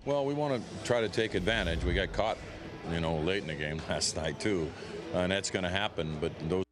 Well, we want to try to take advantage. We got caught, late in the game last night too, and that's going to happen. But those.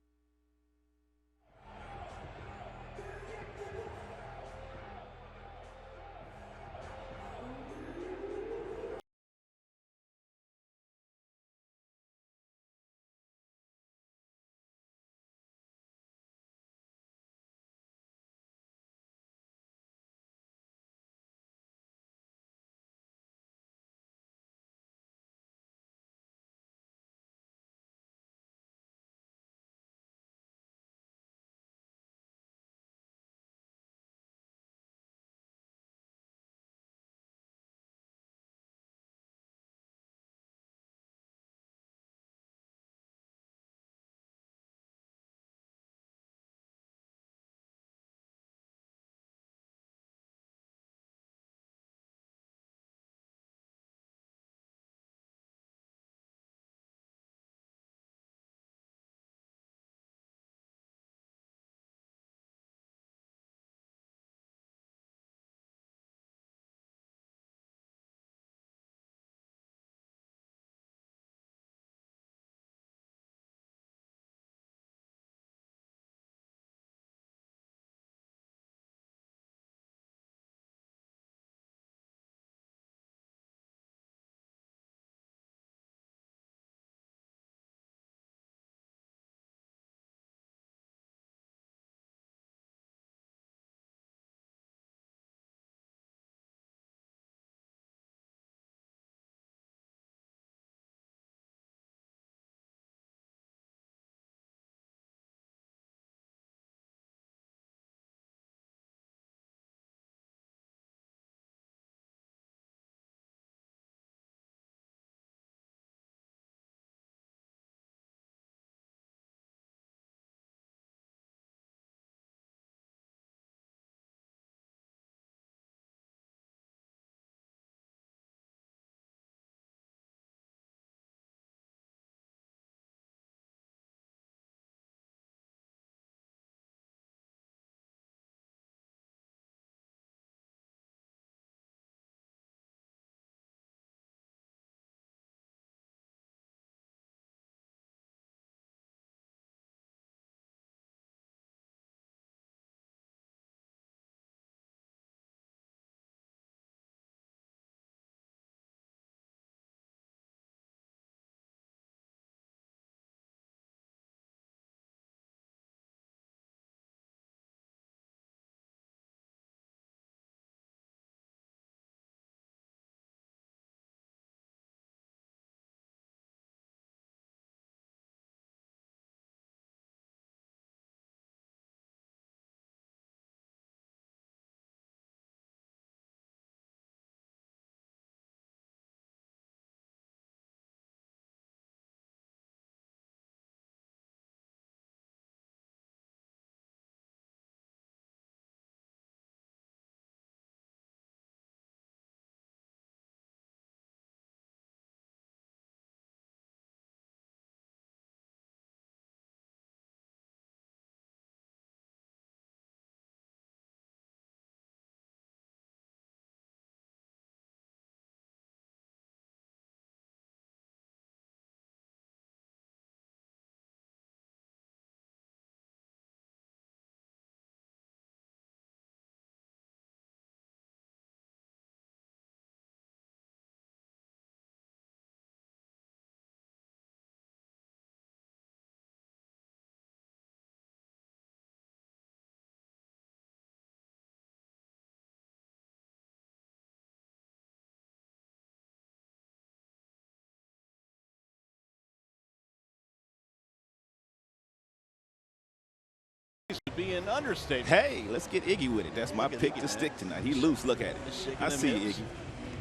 Would be an understatement. Hey, let's get Iggy with it. That's my pick to stick tonight. He loose. Look at it. I see you, Iggy.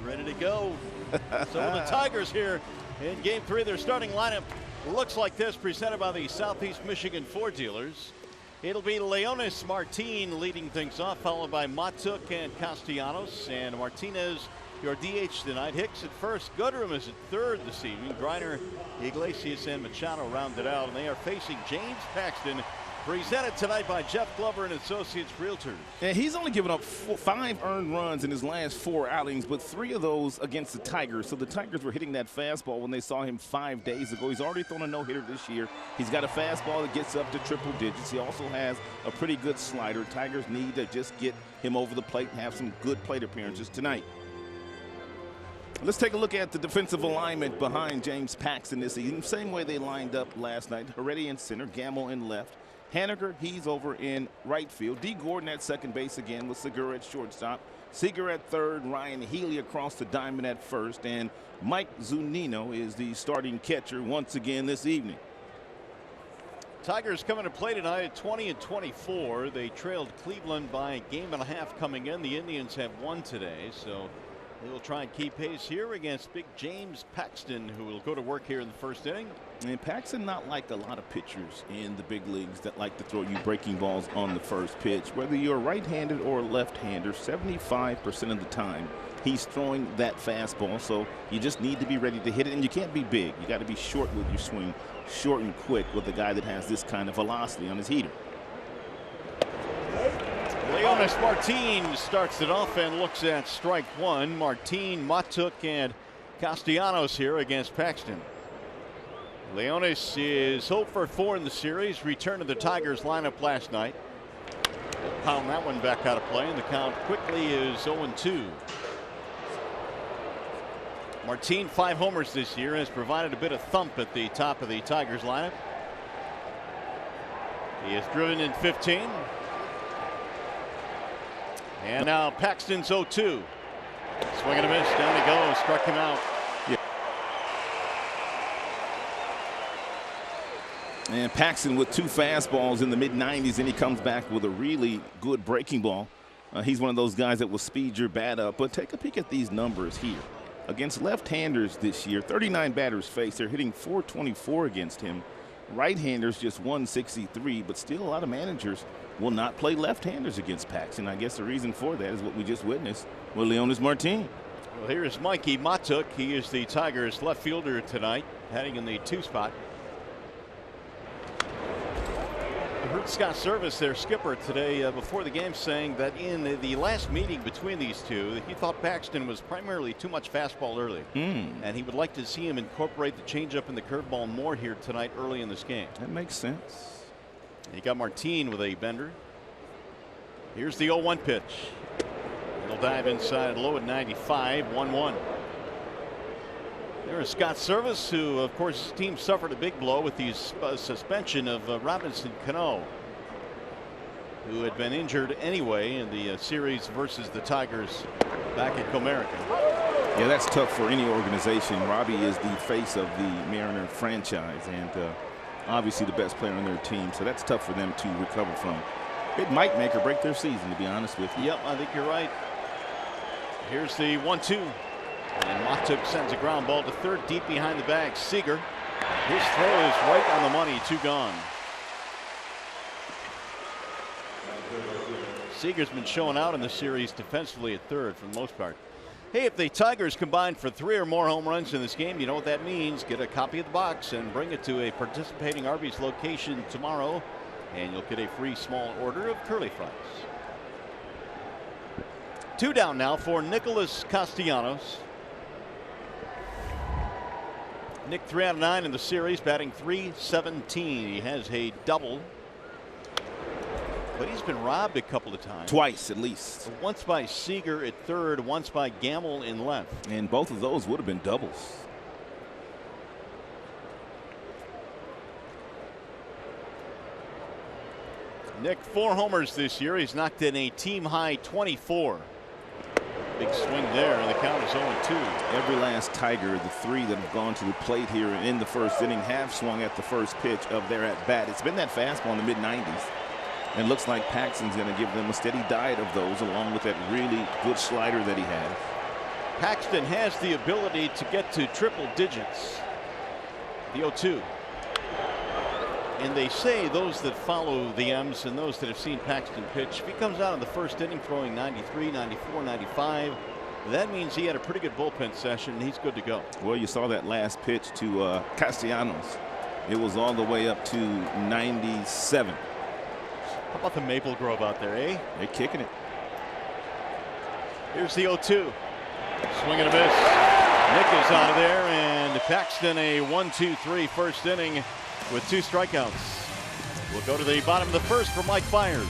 Ready to go. So the Tigers here in Game 3. Their starting lineup looks like this, presented by the Southeast Michigan Ford dealers. It'll be Leonis Martin leading things off, followed by Matuk and Castellanos. And Martinez, your DH tonight. Hicks at first. Goodrum is at third this evening. Griner, Iglesias, and Machado rounded out. And they are facing James Paxton Presented tonight by Jeff Glover and Associates Realtors. And he's only given up 5 earned runs in his last 4 outings, but 3 of those against the Tigers. So the Tigers were hitting that fastball when they saw him 5 days ago. He's already thrown a no-hitter this year. He's got a fastball that gets up to triple digits. He also has a pretty good slider. Tigers need to just get him over the plate and have some good plate appearances tonight. Let's take a look at the defensive alignment behind James Paxton this season. Same way they lined up last night. Heredia in center, Gamble in left. Haniger, he's over in right field. D. Gordon at second base again with Segura at shortstop. Seager at third, Ryan Healy across the diamond at first, and Mike Zunino is the starting catcher once again this evening. Tigers coming to play tonight at 20-24. They trailed Cleveland by a game and a half coming in. The Indians have won today, so they will try and keep pace here against big James Paxton, who will go to work here in the first inning. And Paxton not like a lot of pitchers in the big leagues that like to throw you breaking balls on the first pitch. Whether you're right-handed or left-hander, 75% of the time he's throwing that fastball. So you just need to be ready to hit it, and you can't be big. You got to be short with your swing, short and quick with a guy that has this kind of velocity on his heater. Leonis Martin starts it off and looks at strike one. Martin, Matuk, and Castellanos here against Paxton. Leonis is 0 for 4 in the series. Returned to the Tigers lineup last night. Pound that one back out of play, and the count quickly is 0-2. Martin, 5 homers this year, has provided a bit of thump at the top of the Tigers lineup. He has driven in 15. And now Paxton's 0-2. Swing and a miss. Down he goes. Struck him out. And Paxton with 2 fastballs in the mid-90s, and he comes back with a really good breaking ball. He's one of those guys that will speed your bat up. But take a peek at these numbers here. Against left-handers this year, 39 batters faced. They're hitting .424 against him. Right-handers just 163, but still a lot of managers will not play left-handers against Paxton. I guess the reason for that is what we just witnessed with Leonis Martin. Well, here's Mikey Matuk. He is the Tigers left fielder tonight, heading in the 2 spot. I heard Scott Service, their skipper, today before the game saying that in the last meeting between these two, he thought Paxton was primarily too much fastball early. And he would like to see him incorporate the changeup and the curveball more here tonight early in this game. That makes sense. He got Martin with a bender. Here's the 0-1 pitch. It'll dive inside low at 95, 1-1. There is Scott Service, who, of course, his team suffered a big blow with the suspension of Robinson Cano, who had been injured anyway in the series versus the Tigers back at Comerica. Yeah, that's tough for any organization. Robbie is the face of the Mariner franchise, and obviously the best player on their team, so that's tough for them to recover from. It might make or break their season, to be honest with you. Yep, I think you're right. Here's the 1-2. And Matuk sends a ground ball to third, deep behind the bag. Seager, his throw is right on the money. 2 gone. Seager's been showing out in the series defensively at third for the most part. Hey, if the Tigers combine for 3 or more home runs in this game, you know what that means. Get a copy of the box and bring it to a participating Arby's location tomorrow, and you'll get a free small order of curly fries. 2 down now for Nicholas Castellanos. Nick 3 out of 9 in the series, batting .317. He has a double, but he's been robbed a couple of times. Twice, at least. Once by Seager at third, once by Gamble in left. And both of those would have been doubles. Nick, 4 homers this year. He's knocked in a team-high 24. Big swing there, and the count is 0-2. Every last Tiger, the 3 that have gone to the plate here in the first inning, have swung at the first pitch of their at-bat. It's been that fastball in the mid-90s. And looks like Paxton's going to give them a steady diet of those, along with that really good slider that he has. Paxton has the ability to get to triple digits. The 0-2. And they say those that follow the M's and those that have seen Paxton pitch, if he comes out in the first inning throwing 93, 94, 95, that means he had a pretty good bullpen session and he's good to go. Well, you saw that last pitch to Castellanos. It was all the way up to 97. How about the Maple Grove out there, eh? They're kicking it. Here's the 0-2. Swing and a miss. Nick is out of there, and Paxton a 1-2-3 first inning with 2 strikeouts. We'll go to the bottom of the first for Mike Fiers.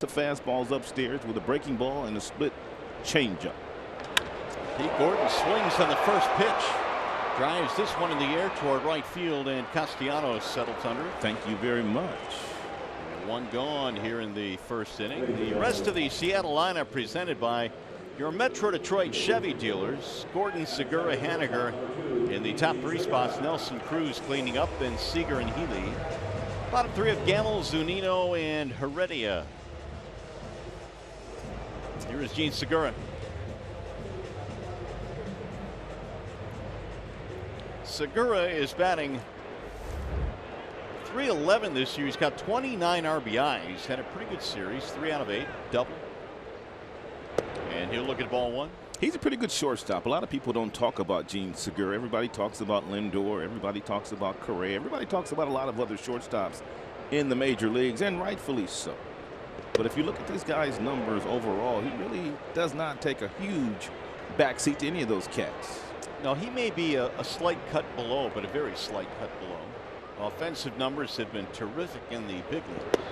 The fastballs upstairs with a breaking ball and a split changeup. Pete Gordon swings on the first pitch. Drives this one in the air toward right field, and Castellanos settles under it. Thank you very much. One gone here in the first inning. The rest of the Seattle lineup presented by your Metro Detroit Chevy dealers. Gordon, Segura, Haniger in the top 3 spots. Nelson Cruz cleaning up, then Seager and Healy. Bottom 3 of Gamble, Zunino, and Heredia. Here is Gene Segura. Segura is batting .311 this year. He's got 29 RBIs. Had a pretty good series. 3 out of 8. Double. And he'll look at ball 1. He's a pretty good shortstop. A lot of people don't talk about Gene Segura. Everybody talks about Lindor. Everybody talks about Correa. Everybody talks about a lot of other shortstops in the major leagues, and rightfully so. But if you look at this guy's numbers overall, he really does not take a huge backseat to any of those cats. No, he may be a slight cut below, but a very slight cut below. Offensive numbers have been terrific in the big leagues.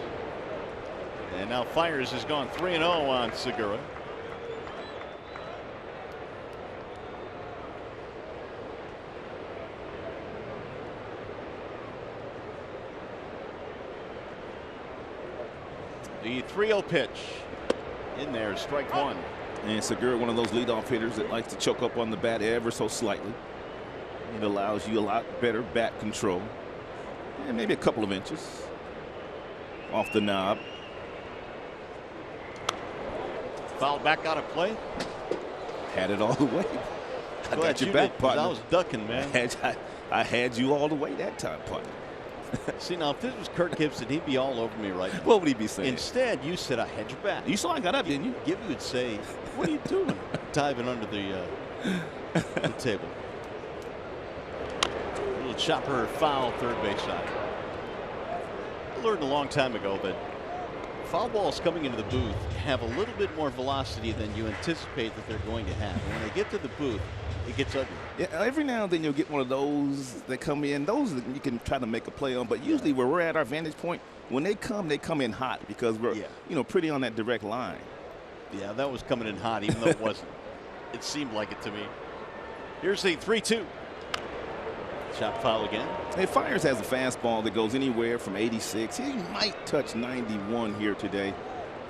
And now Fiers has gone 3-0 on Segura. The 3-0 pitch. In there, strike 1. And Segura, one of those leadoff hitters that likes to choke up on the bat ever so slightly. It allows you a lot better bat control. And maybe a couple of inches off the knob. Foul back out of play. Had it all the way. I got your back, partner. I was ducking, man. I had you all the way that time, partner. See, now, if this was Kirk Gibson, he'd be all over me right now. What would he be saying? Instead, you said I had your back. You saw I got up, didn't you? Gibby would say, what are you doing? Diving under the table. A little chopper foul, third base side. I learned a long time ago that foul balls coming into the booth have a little bit more velocity than you anticipate that they're going to have. When they get to the booth, it gets ugly. Yeah, every now and then you'll get one of those that come in. Those that you can try to make a play on. But usually where we're at our vantage point, when they come in hot because we're pretty on that direct line. Yeah, that was coming in hot, even though it wasn't. It seemed like it to me. Here's the 3-2. Shot foul again. Hey, Fires has a fastball that goes anywhere from 86. He might touch 91 here today.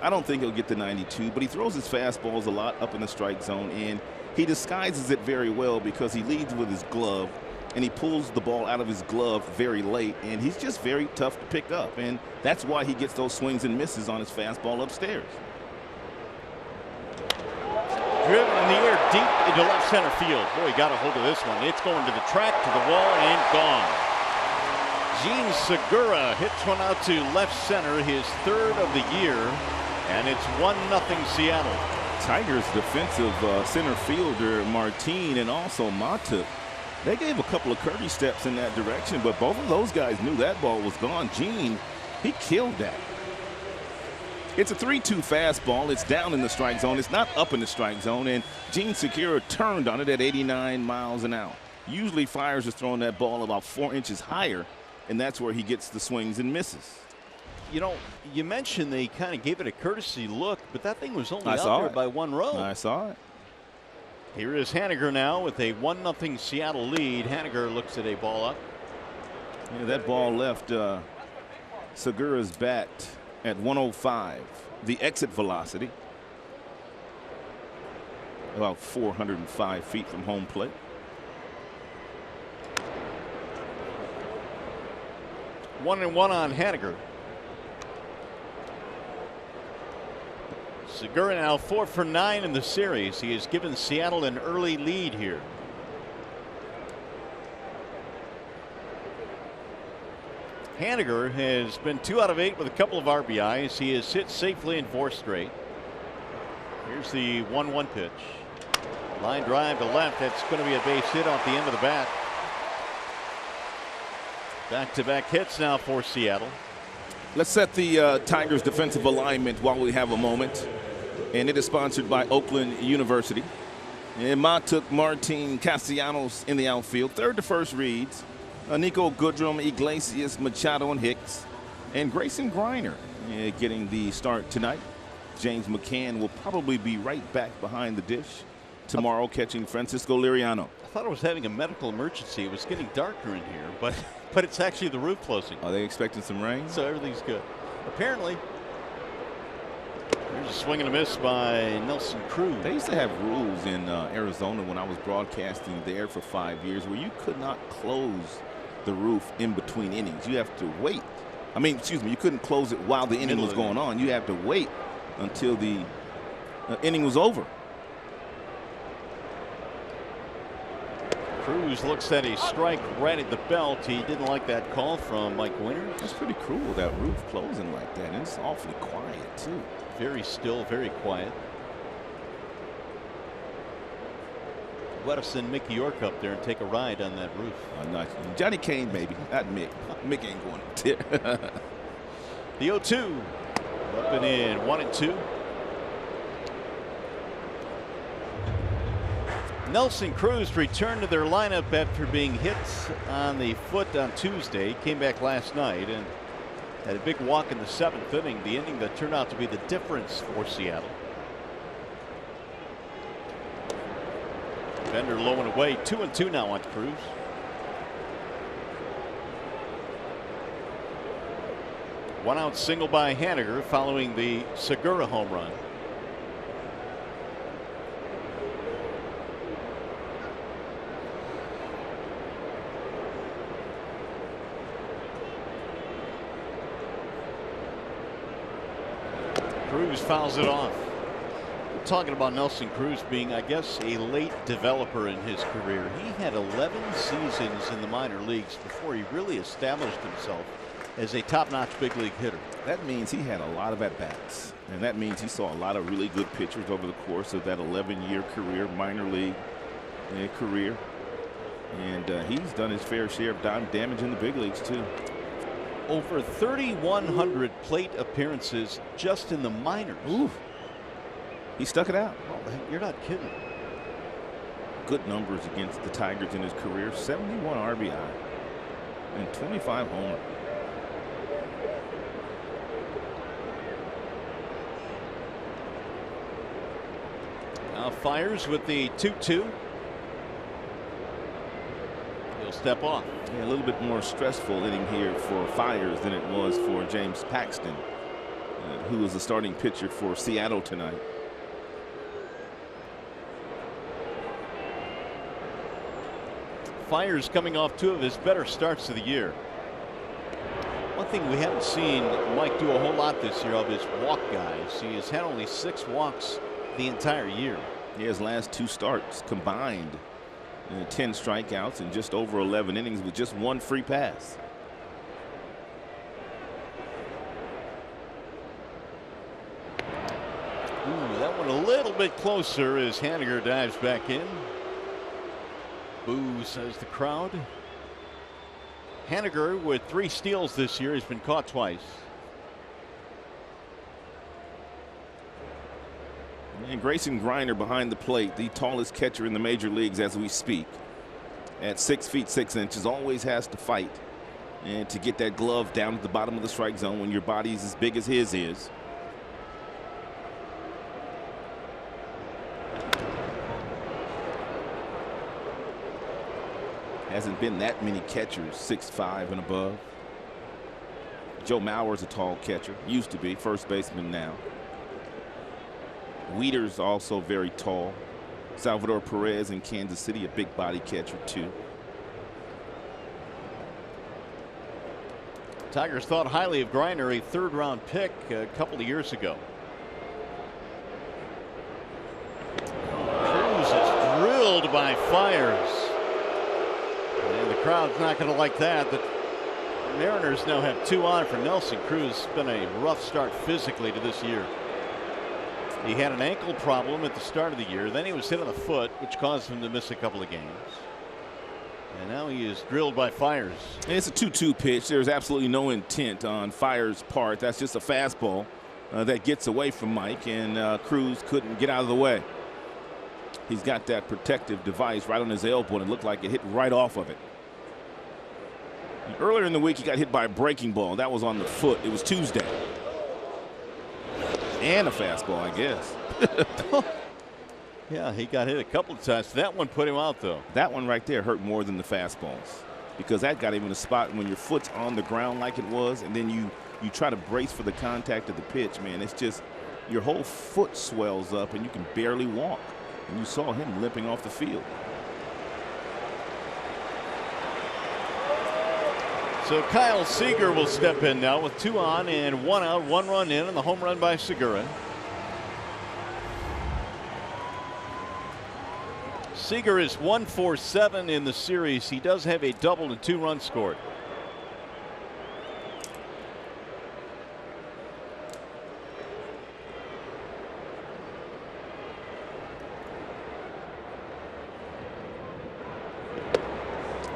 I don't think he'll get to 92, but he throws his fastballs a lot up in the strike zone, and he disguises it very well because he leads with his glove, and he pulls the ball out of his glove very late, and he's just very tough to pick up, and that's why he gets those swings and misses on his fastball upstairs. Driven in the air deep into left center field. Boy, he got a hold of this one. It's going to the track, to the wall, and gone. Gene Segura hits one out to left center, his third of the year, and it's 1-0 Seattle. Tigers defensive center fielder Martin and also Matuk, they gave a couple of Kirby steps in that direction, but both of those guys knew that ball was gone. Gene, he killed that. It's a 3-2 fastball. It's down in the strike zone. It's not up in the strike zone, and Gene Segura turned on it at 89 miles an hour. Usually Fires is throwing that ball about 4 inches higher, and that's where he gets the swings and misses. You know, you mentioned they kind of gave it a courtesy look, but that thing was only out there by 1 row. I saw it. Here is Haniger now with a 1-0 Seattle lead. Haniger looks at a ball up. Yeah, that ball left Segura's bat at 105. The exit velocity, about 405 feet from home plate. One and one on Haniger. Segura now 4 for 9 in the series. He has given Seattle an early lead here. Haniger has been 2 out of 8 with a couple of RBIs. He has hit safely in 4 straight. Here's the 1-1 pitch. Line drive to left. That's going to be a base hit off the end of the bat. Back-to-back hits now for Seattle. Let's set the Tigers defensive alignment while we have a moment. And it is sponsored by Oakland University. And Matuk, Martin, Castellanos in the outfield. Third to first reads. Nico Goodrum, Iglesias, Machado, and Hicks. And Grayson Griner getting the start tonight. James McCann will probably be right back behind the dish tomorrow, catching Francisco Liriano. I thought I was having a medical emergency. It was getting darker in here, but it's actually the roof closing. Are they expecting some rain? So everything's good. Apparently. Here's a swing and a miss by Nelson Cruz. They used to have rules in Arizona when I was broadcasting there for 5 years where you could not close the roof in between innings. You have to wait. I mean, excuse me, you couldn't close it while the inning was going on. You have to wait until the inning was over. Cruz looks at a strike right at the belt. He didn't like that call from Mike Winters. That's pretty cruel, that roof closing like that. And it's awfully quiet, too. Very still, very quiet. Let us send Mickey York up there and take a ride on that roof. Not Johnny Kane, maybe. Not Mick. Mick ain't going up there. The 0-2. Up and in. 1-2. Nelson Cruz returned to their lineup after being hit on the foot on Tuesday. Came back last night and had a big walk in the 7th inning. The inning that turned out to be the difference for Seattle. Bender low and away. 2-2 now on Cruz. One out single by Haniger following the Segura home run. Cruz fouls it off. We're talking about Nelson Cruz being, I guess, a late developer in his career. He had 11 seasons in the minor leagues before he really established himself as a top-notch big league hitter. That means he had a lot of at-bats, and that means he saw a lot of really good pitchers over the course of that 11-year career, minor league career. And he's done his fair share of damage in the big leagues, too. Over 3,100 plate appearances just in the minors. Ooh. He stuck it out. Oh, you're not kidding. Good numbers against the Tigers in his career. 71 RBI and 25 homers. Now fires with the 2-2. He'll step off. Yeah, a little bit more stressful inning here for Fires than it was for James Paxton, who was the starting pitcher for Seattle tonight. Fires coming off 2 of his better starts of the year. One thing we haven't seen Mike do a whole lot this year of his walk guys. He has had only 6 walks the entire year. His last 2 starts combined 10 strikeouts and just over 11 innings with just 1 free pass. Ooh, that one a little bit closer as Haniger dives back in. Boo, says the crowd. Haniger with 3 steals this year. He's been caught twice. And Grayson Griner behind the plate, the tallest catcher in the major leagues as we speak. At 6 feet 6 inches, always has to fight and to get that glove down at the bottom of the strike zone when your body's as big as his is. Hasn't been that many catchers 6'5" and above. Joe Mauer's a tall catcher, used to be first baseman now. Weeder's also very tall. Salvador Perez in Kansas City, a big body catcher too. Tigers thought highly of Griner, a 3rd-round pick a couple of years ago. Cruz is drilled by Fires. And the crowd's not going to like that. The Mariners now have 2 on for Nelson Cruz. It's been a rough start physically to this year. He had an ankle problem at the start of the year. Then he was hit on the foot, which caused him to miss a couple of games. And now he is drilled by Fires. It's a 2-2 pitch. There's absolutely no intent on Fires' part. That's just a fastball that gets away from Mike, and Cruz couldn't get out of the way. He's got that protective device right on his elbow, and it looked like it hit right off of it. Earlier in the week, he got hit by a breaking ball. That was on the foot. It was Tuesday. And a fastball, I guess. Yeah, he got hit a couple of times. That one put him out, though. That one right there hurt more than the fastballs, because that got him in a spot when your foot's on the ground like it was, and then you try to brace for the contact of the pitch, man. It's just your whole foot swells up and you can barely walk. And you saw him limping off the field. So Kyle Seager will step in now with 2 on and 1 out, 1 run in, and the home run by Segura. Seager is 1 for 7 in the series. He does have a double and 2 runs scored.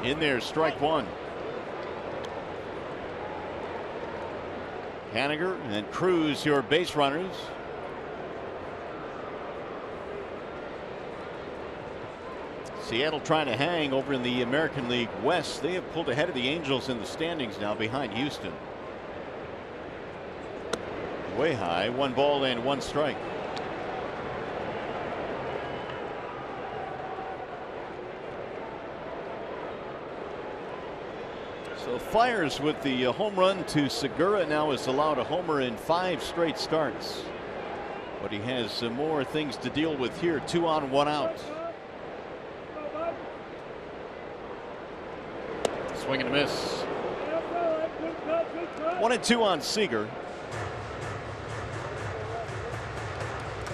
In there, strike 1. Haniger and Cruz, your base runners. Seattle trying to hang over in the American League West. They have pulled ahead of the Angels in the standings now, behind Houston. Way high, 1 ball and 1 strike. So Fires with the home run to Segura, now is allowed a homer in 5 straight starts. But he has some more things to deal with here. 2 on, 1 out. Swing and a miss. 1 and 2 on Seager.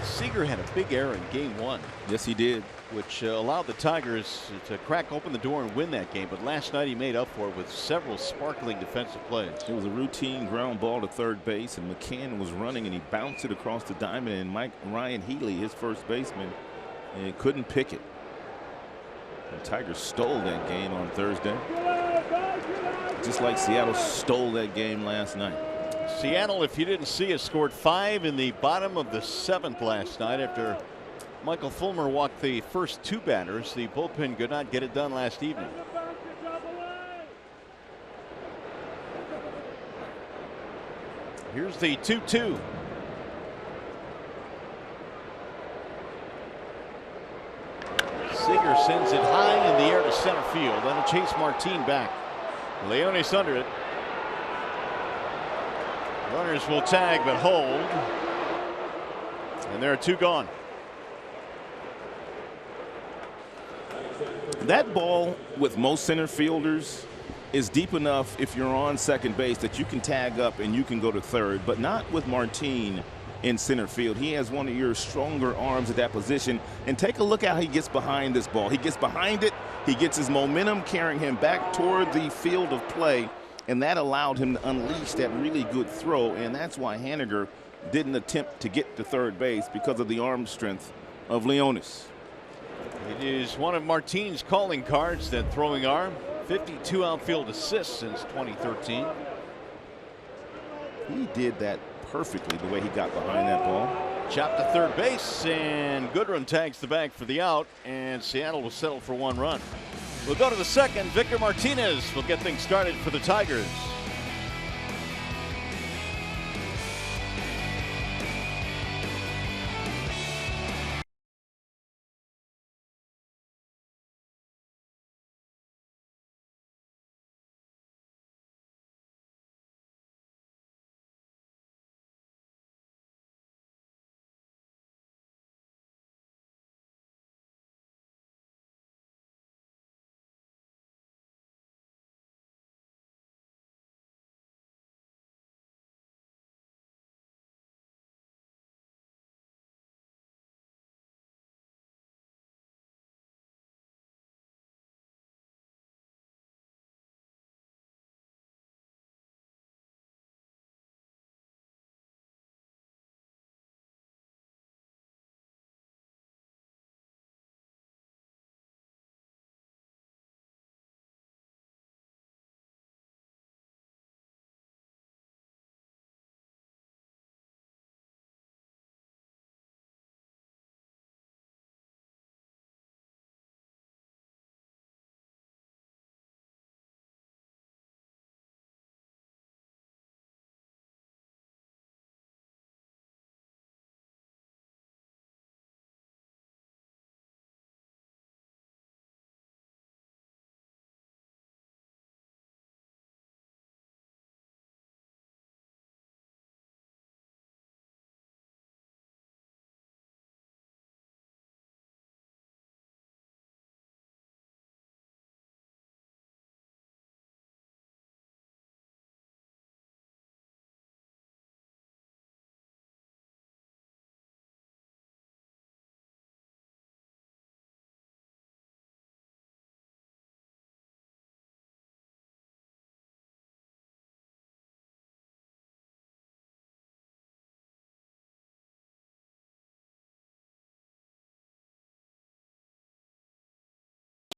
Seager had a big error in game 1. Yes, he did. Which allowed the Tigers to crack open the door and win that game. But last night he made up for it with several sparkling defensive plays. It was a routine ground ball to third base, and McCann was running, and he bounced it across the diamond, and Ryan Healy, his first baseman, couldn't pick it. The Tigers stole that game on Thursday, just like Seattle stole that game last night. Seattle, if you didn't see it, scored 5 in the bottom of the 7th last night after Michael Fulmer walked the first 2 batters. The bullpen could not get it done last evening. Here's the 2-2. Seager sends it high in the air to center field. That'll chase Martin back. Leonis under it. Runners will tag but hold. And there are 2 gone. That ball with most center fielders is deep enough if you're on second base that you can tag up and you can go to third, but not with Martin in center field. He has one of your stronger arms at that position. And take a look at how he gets behind this ball. He gets behind it. He gets his momentum carrying him back toward the field of play, and that allowed him to unleash that really good throw. And that's why Haniger didn't attempt to get to third base, because of the arm strength of Leonis. It is one of Martin's calling cards, that throwing arm. 52 outfield assists since 2013. He did that perfectly, the way he got behind that ball. Chopped to third base, and Goodrum tags the bag for the out, and Seattle will settle for 1 run. We'll go to the second. Victor Martinez will get things started for the Tigers.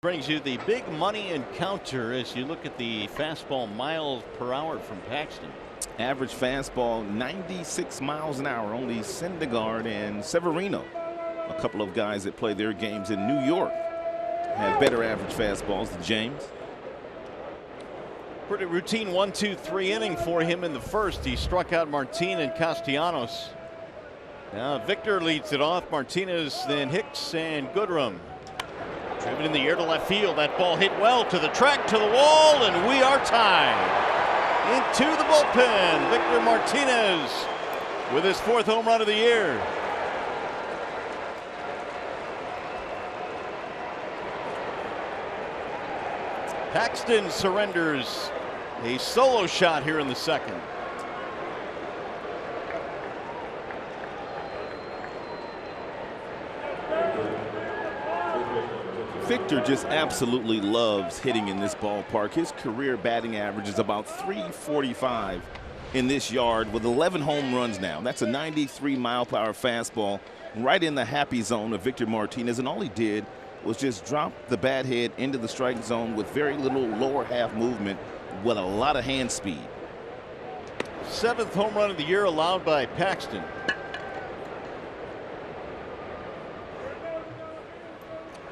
Brings you the big money encounter as you look at the fastball miles per hour from Paxton. Average fastball 96 miles an hour. Only Syndergaard and Severino, a couple of guys that play their games in New York, have better average fastballs than James. Pretty routine 1-2-3 inning for him in the first. He struck out Martin and Castellanos. Now Victor leads it off. Martinez, then Hicks and Goodrum. Driven in the air to left field. That ball hit well to the track, to the wall, and we are tied. Into the bullpen, Victor Martinez with his 4th home run of the year. Paxton surrenders a solo shot here in the second. Victor just absolutely loves hitting in this ballpark. His career batting average is about .345 in this yard with 11 home runs now. That's a 93-mile-per-hour fastball right in the happy zone of Victor Martinez, and all he did was just drop the bat head into the strike zone with very little lower half movement with a lot of hand speed. 7th home run of the year allowed by Paxton.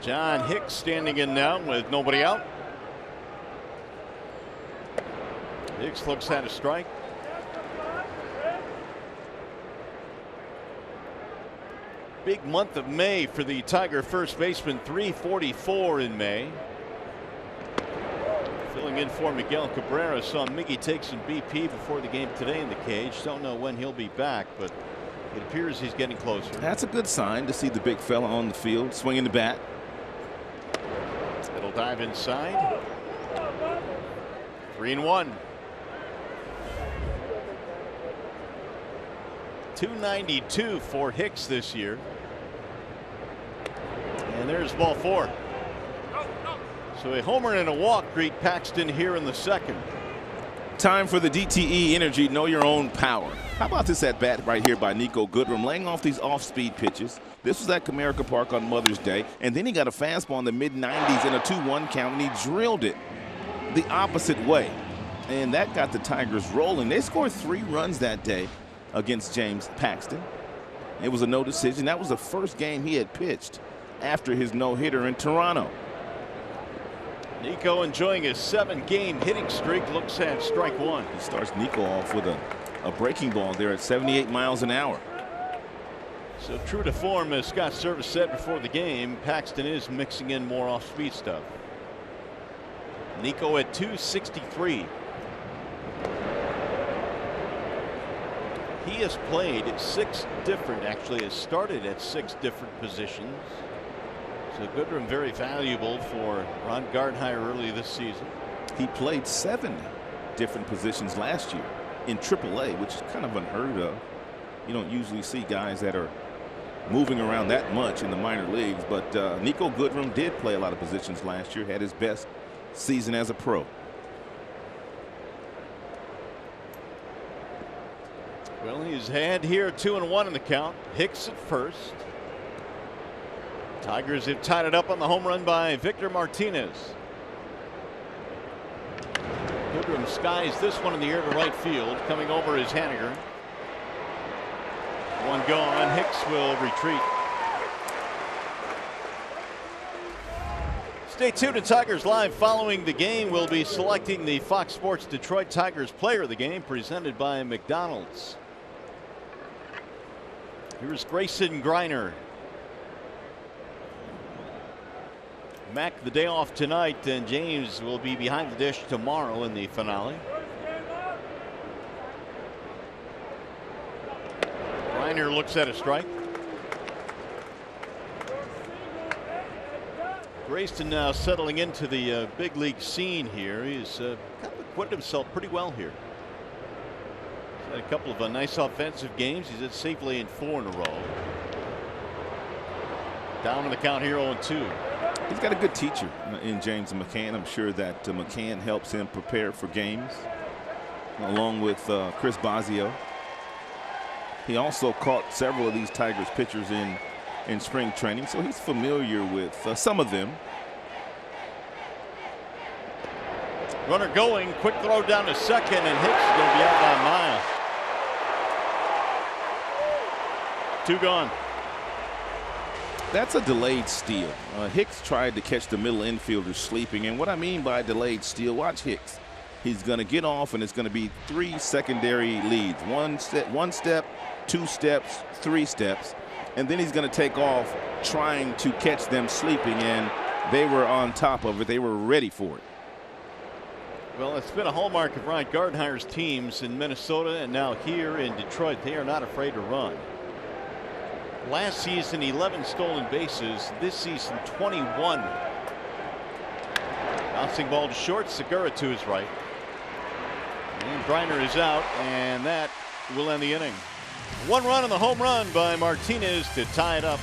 John Hicks standing in now with nobody out. Hicks looks at a strike. Big month of May for the Tiger first baseman, 344 in May. Filling in for Miguel Cabrera. Saw Miggy take some BP before the game today in the cage. Don't know when he'll be back, but it appears he's getting closer. That's a good sign to see the big fella on the field swinging the bat. It'll dive inside. 3-1. 292 for Hicks this year. And there's ball 4. So a homer and a walk greet Paxton here in the second. Time for the DTE Energy Know Your Own Power. How about this at bat right here by Nico Goodrum, laying off these off-speed pitches. This was at Comerica Park on Mother's Day, and then he got a fastball in the mid-90s in a 2-1 count, and he drilled it the opposite way. And that got the Tigers rolling. They scored 3 runs that day against James Paxton. It was a no decision. That was the first game he had pitched after his no-hitter in Toronto. Nico enjoying his 7-game hitting streak. Looks at strike 1. He starts Nico off with a breaking ball there at 78 miles an hour. So true to form, as Scott Service said before the game, Paxton is mixing in more off-speed stuff. Nico at 263. He has played at 6 different, actually has started at 6 different positions. So Goodrum very valuable for Ron Gardenhire early this season. He played 7 different positions last year in AAA, which is kind of unheard of. You don't usually see guys that are moving around that much in the minor leagues, but Nico Goodrum did play a lot of positions last year, had his best season as a pro. Well, he's had here 2-1 in the count. Hicks at first. Tigers have tied it up on the home run by Victor Martinez. Goodrum skies this one in the air to right field. Coming over is Haniger. One gone. Hicks will retreat. Stay tuned to Tigers Live. Following the game, we'll be selecting the Fox Sports Detroit Tigers player of the game, presented by McDonald's. Here's Grayson Griner. Mac the day off tonight, and James will be behind the dish tomorrow in the finale. Griner looks at a strike. Grayson now settling into the big league scene here. He's kind of acquitted himself pretty well here. He's had a couple of nice offensive games. He's hit safely in 4 in a row. Down in the count here 0-2. He's got a good teacher in James McCann. I'm sure that McCann helps him prepare for games, along with Chris Bosio. He also caught several of these Tigers pitchers in spring training, so he's familiar with some of them. Runner going, quick throw down to second, and Hicks is going to be out by a mile. 2 gone. That's a delayed steal. Hicks tried to catch the middle infielder sleeping, and what I mean by delayed steal, watch Hicks. He's going to get off, and it's going to be 3 secondary leads. 1 step, 2 steps, 3 steps, and then he's going to take off trying to catch them sleeping, and they were on top of it. They were ready for it. Well, it's been a hallmark of Ron Gardenhire's teams in Minnesota and now here in Detroit. They are not afraid to run. Last season, 11 stolen bases. This season, 21. Bouncing ball to short. Segura to his right. And Griner is out, and that will end the inning. 1 run on the home run by Martinez to tie it up.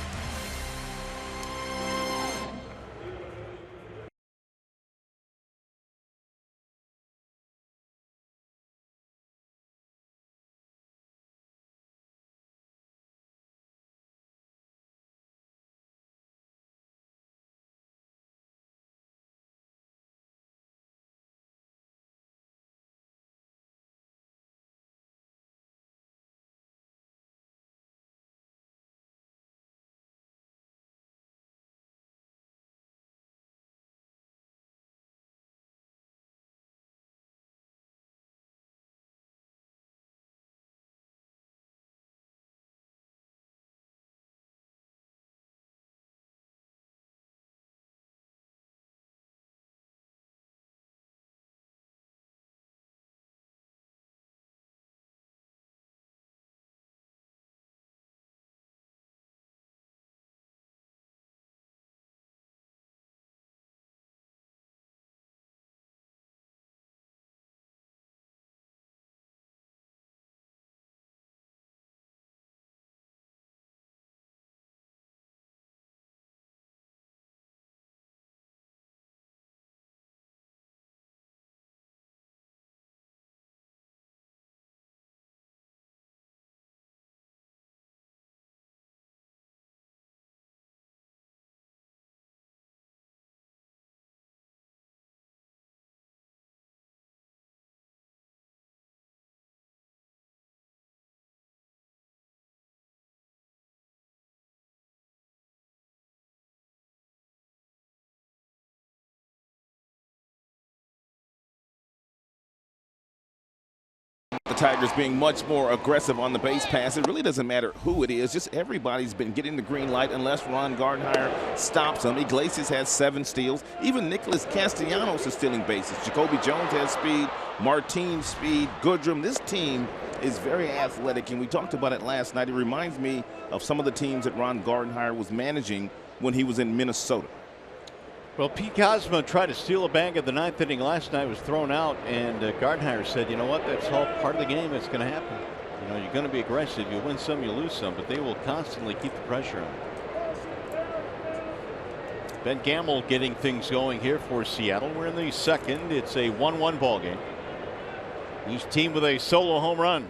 The Tigers being much more aggressive on the base pass. It really doesn't matter who it is. Just everybody's been getting the green light unless Ron Gardenhire stops them. Iglesias has 7 steals. Even Nicholas Castellanos is stealing bases. Jacoby Jones has speed. Martin speed. Goodrum. This team is very athletic, and we talked about it last night. It reminds me of some of the teams that Ron Gardenhire was managing when he was in Minnesota. Well, Pete Kozma tried to steal a bag at the 9th inning last night, was thrown out, and Gardenhire said, you know what, that's all part of the game. It's going to happen. You know, you're going to be aggressive. You win some, you lose some, but they will constantly keep the pressure on. Ben Gamble getting things going here for Seattle. We're in the 2nd. It's a 1-1 ball game. Each team with a solo home run.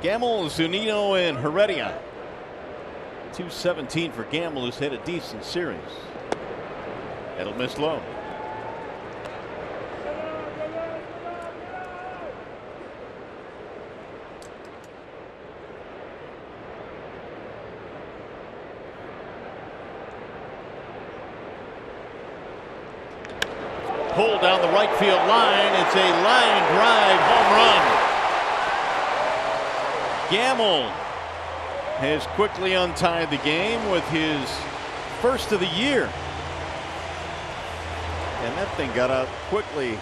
Gamble, Zunino, and Heredia. 217 for Gamble, who's had a decent series. That'll miss low. Pulled down the right field line. It's a line drive home run. Gamble has quickly untied the game with his first of the year. And that thing got out quickly.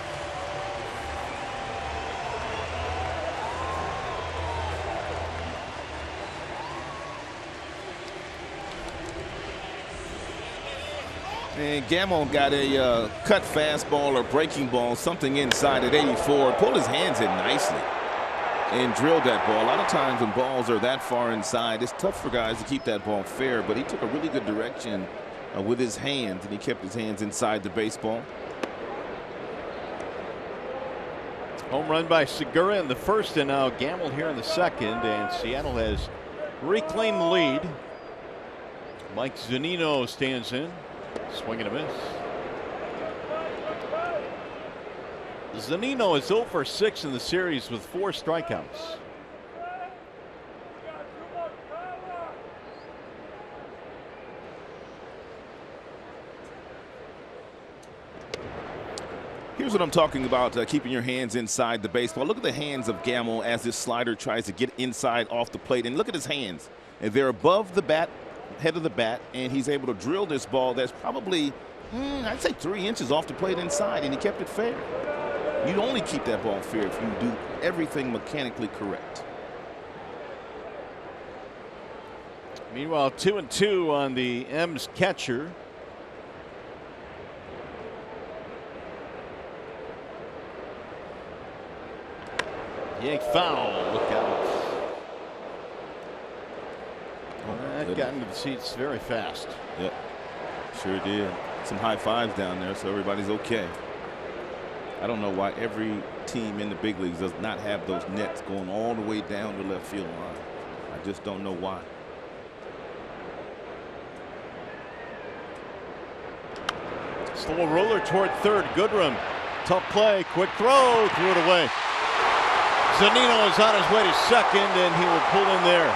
And Gamble got a cut fastball or breaking ball, something inside at 84. Pulled his hands in nicely and drilled that ball. A lot of times when balls are that far inside, it's tough for guys to keep that ball fair, but he took a really good direction with his hands, and he kept his hands inside the baseball. Home run by Segura in the 1st, and now Gamble here in the 2nd, and Seattle has reclaimed the lead. Mike Zunino stands in. Swing and a miss. Zunino is 0 for 6 in the series with 4 strikeouts. Here's what I'm talking about, keeping your hands inside the baseball. Look at the hands of Gamble as this slider tries to get inside off the plate, and look at his hands. And they're above the bat, head of the bat, and he's able to drill this ball that's probably, I'd say 3 inches off the plate inside, and he kept it fair. You'd only keep that ball fair if you do everything mechanically correct. Meanwhile, 2-2 on the M's catcher. Yank foul. Look out. That got into the seats very fast. Yep, sure did. Some high fives down there, so everybody's okay. I don't know why every team in the big leagues does not have those nets going all the way down the left field line. I just don't know why. Slow roller toward 3rd. Goodrum. Tough play. Quick throw. Threw it away. Zunino is on his way to 2nd, and he will pull in there.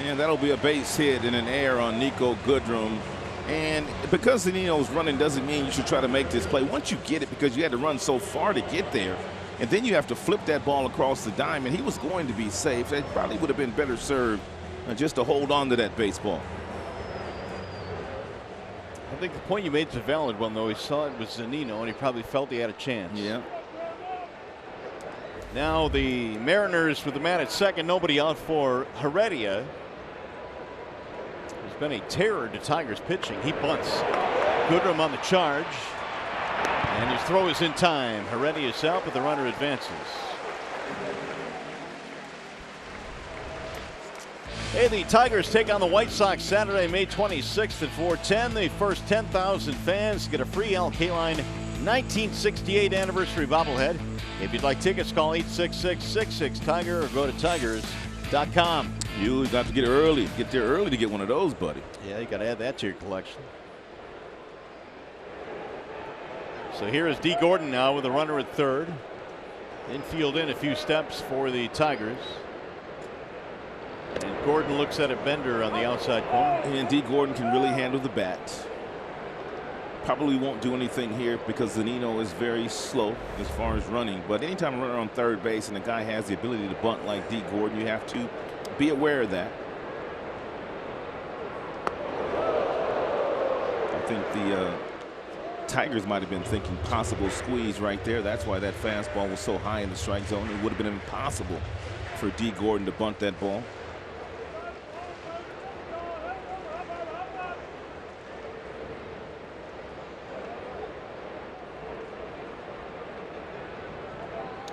And that'll be a base hit and an error on Nico Goodrum. And because Zunino's running doesn't mean you should try to make this play. Once you get it, because you had to run so far to get there, and then you have to flip that ball across the diamond, he was going to be safe. That probably would have been better served just to hold on to that baseball. I think the point you made is a valid one, though. He saw it was Zunino, and he probably felt he had a chance. Yeah. Now the Mariners with the man at 2nd, nobody out for Heredia. There's been a terror to Tigers pitching. He bunts. Goodrum on the charge, and his throw is in time. Heredia is out, but the runner advances. Hey, the Tigers take on the White Sox Saturday, May 26th at 4:10. The first 10,000 fans get a free Al Kaline 1968 anniversary bobblehead. If you'd like tickets, call 866-66-TIGER or go to tigers.com. You got to get early. Get there early to get one of those, buddy. Yeah, you got to add that to your collection. So here is D. Gordon now with a runner at 3rd. Infield in a few steps for the Tigers. And Gordon looks at a bender on the outside corner. And D. Gordon can really handle the bat. Probably won't do anything here because Zunino is very slow as far as running. But anytime a runner on third base and a guy has the ability to bunt like D. Gordon, you have to be aware of that. I think the Tigers might have been thinking possible squeeze right there. That's why that fastball was so high in the strike zone. It would have been impossible for D. Gordon to bunt that ball.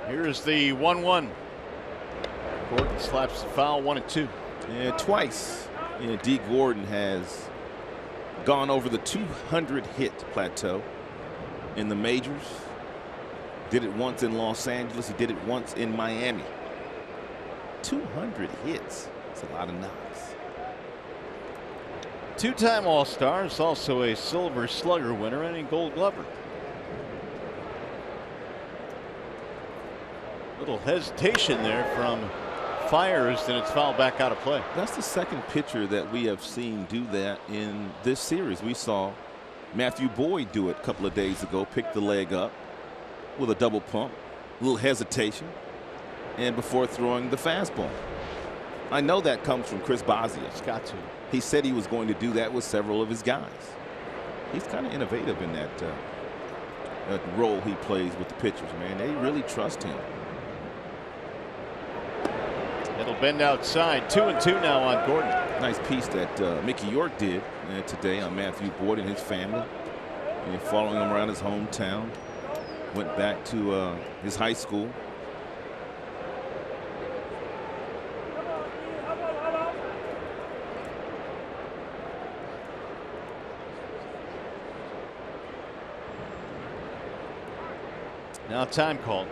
Here's the 1-1. Gordon slaps the foul, 1-2. Yeah, twice. Yeah, D. Gordon has gone over the 200 hit plateau in the majors. Did it once in Los Angeles. He did it once in Miami. 200 hits. That's a lot of knocks. Two-time All-Star, is also a Silver Slugger winner and a Gold Glover. Little hesitation there from Fiers, and it's fouled back out of play. That's the second pitcher that we have seen do that in this series. We saw Matthew Boyd do it a couple of days ago, pick the leg up with a double pump, a little hesitation, and before throwing the fastball. I know that comes from Chris Bosio. It's got to. He said he was going to do that with several of his guys. He's kind of innovative in that role he plays with the pitchers, man. They really trust him. It'll bend outside. 2-2 now on Gordon. Nice piece that Mickey York did today on Matthew Boyd and his family. And following him around his hometown. Went back to his high school. Now time called.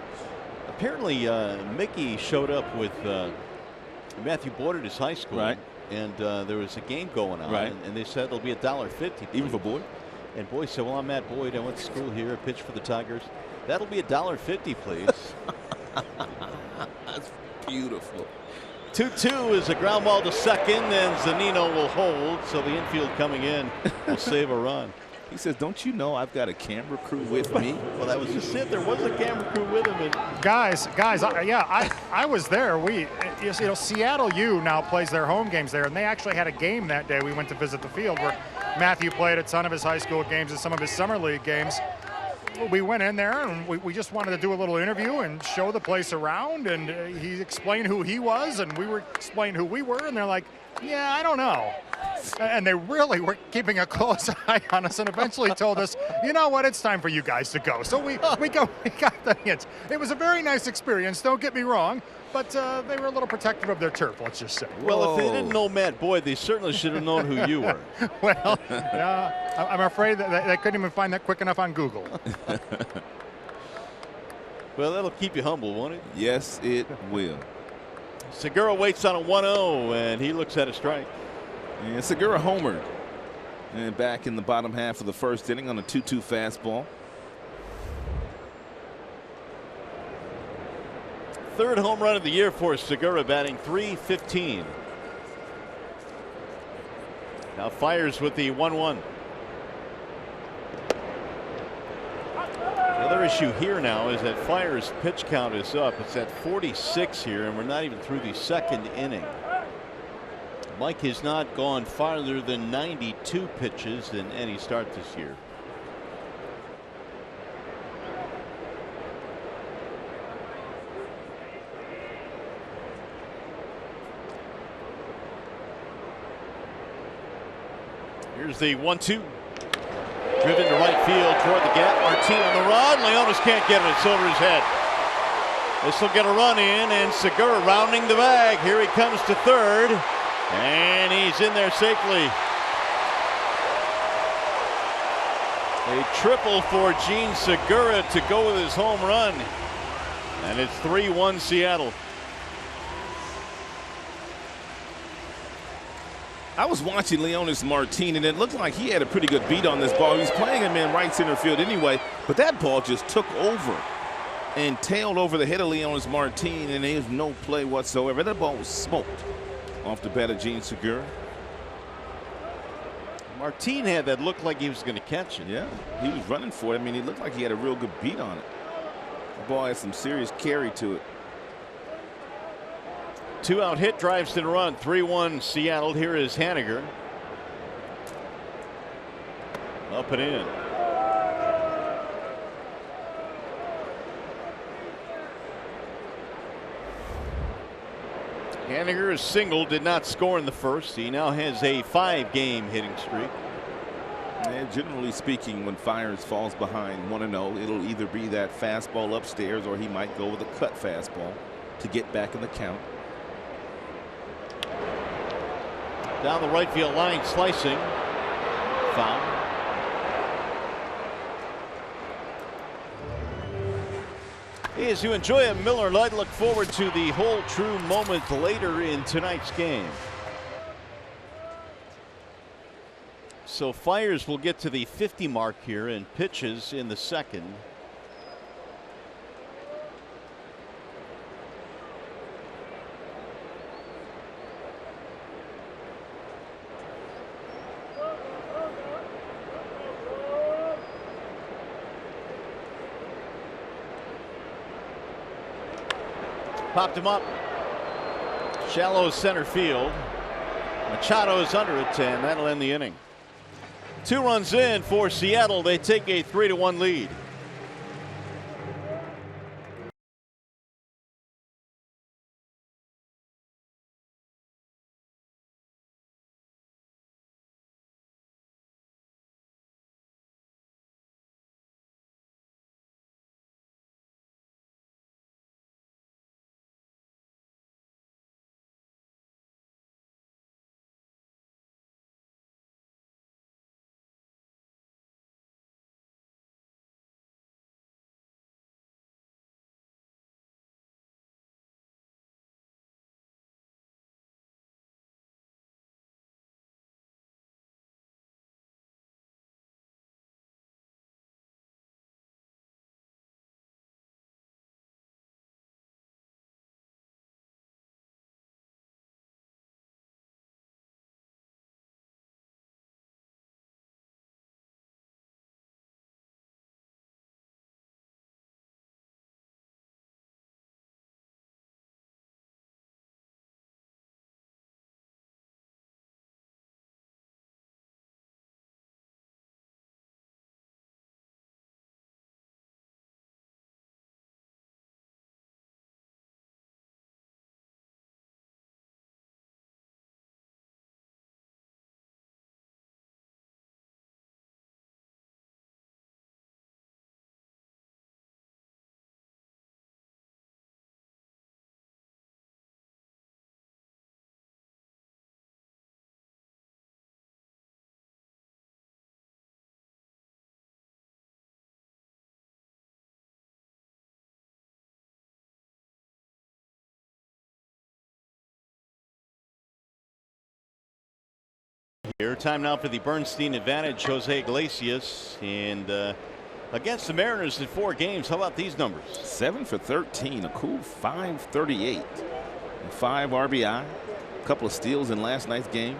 Apparently Mickey showed up with Matthew Boyd at his high school, right? And there was a game going on, right? And they said it'll be $1.50, even for Boyd. And Boyd said, "Well, I'm Matt Boyd. I went to school here. I pitched for the Tigers. That'll be $1.50, please." That's beautiful. 2-2 is a ground ball to second, and Zunino will hold. So the infield coming in will save a run. He says, "Don't you know I've got a camera crew with me?" Well, that was just it. There was a camera crew with him. And guys, I was there. Seattle U now plays their home games there, and they actually had a game that day. We went to visit the field where Matthew played at some of his high school games and some of his summer league games. We went in there and we just wanted to do a little interview and show the place around, and he explained who he was and we were explaining who we were, and they're like, "Yeah, I don't know." And they really were keeping a close eye on us, and eventually told us, "You know what, it's time for you guys to go." So we got the hint. It was a very nice experience, don't get me wrong, but they were a little protective of their turf, let's just say. Well, if they didn't know Matt Boyd, they certainly should have known who you were. Well, I'm afraid that they couldn't even find that quick enough on Google. Well, that'll keep you humble, won't it? Yes, it will. Segura waits on a 1-0, and he looks at a strike. And Segura homered. And back in the bottom half of the first inning on a 2-2 fastball. Third home run of the year for Segura, batting .315. Now Fiers with the 1-1. The other issue here now is that Fiers' pitch count is up. It's at 46 here, and we're not even through the second inning. Mike has not gone farther than 92 pitches in any start this year. Here's the 1-2. Driven to right field toward the gap. Martin on the run. Leonis can't get it. It's over his head. This will get a run in, and Segura rounding the bag. Here he comes to third. And he's in there safely. A triple for Gene Segura to go with his home run. And it's 3-1 Seattle. I was watching Leonis Martin, and it looked like he had a pretty good beat on this ball. He was playing him in right center field anyway, but that ball just took over. and tailed over the head of Leonis Martin, and there's no play whatsoever. That ball was smoked off the bat of Gene Segura. Martin had that look like he was going to catch it. Yeah, he was running for it. I mean, he looked like he had a real good beat on it. The ball had some serious carry to it. 2 out hit, drives to the run. 3-1 Seattle. Here is Haniger. Up and in. Haniger single, did not score in the first. He now has a 5-game hitting streak. And generally speaking, when Fiers falls behind 1-0, it'll either be that fastball upstairs or he might go with a cut fastball to get back in the count. Down the right field line, slicing. Foul. As you enjoy a Miller Lite, look forward to the whole true moment later in tonight's game. So Fiers will get to the 50 mark here and pitches in the second. Popped him up. Shallow center field. Machado is under it, and that'll end the inning. 2 runs in for Seattle. They take a 3-1 lead. Here, time now for the Bernstein advantage. Jose Iglesias, and against the Mariners in 4 games. How about these numbers? 7 for 13, a cool 538, and 5 RBI, a couple of steals in last night's game.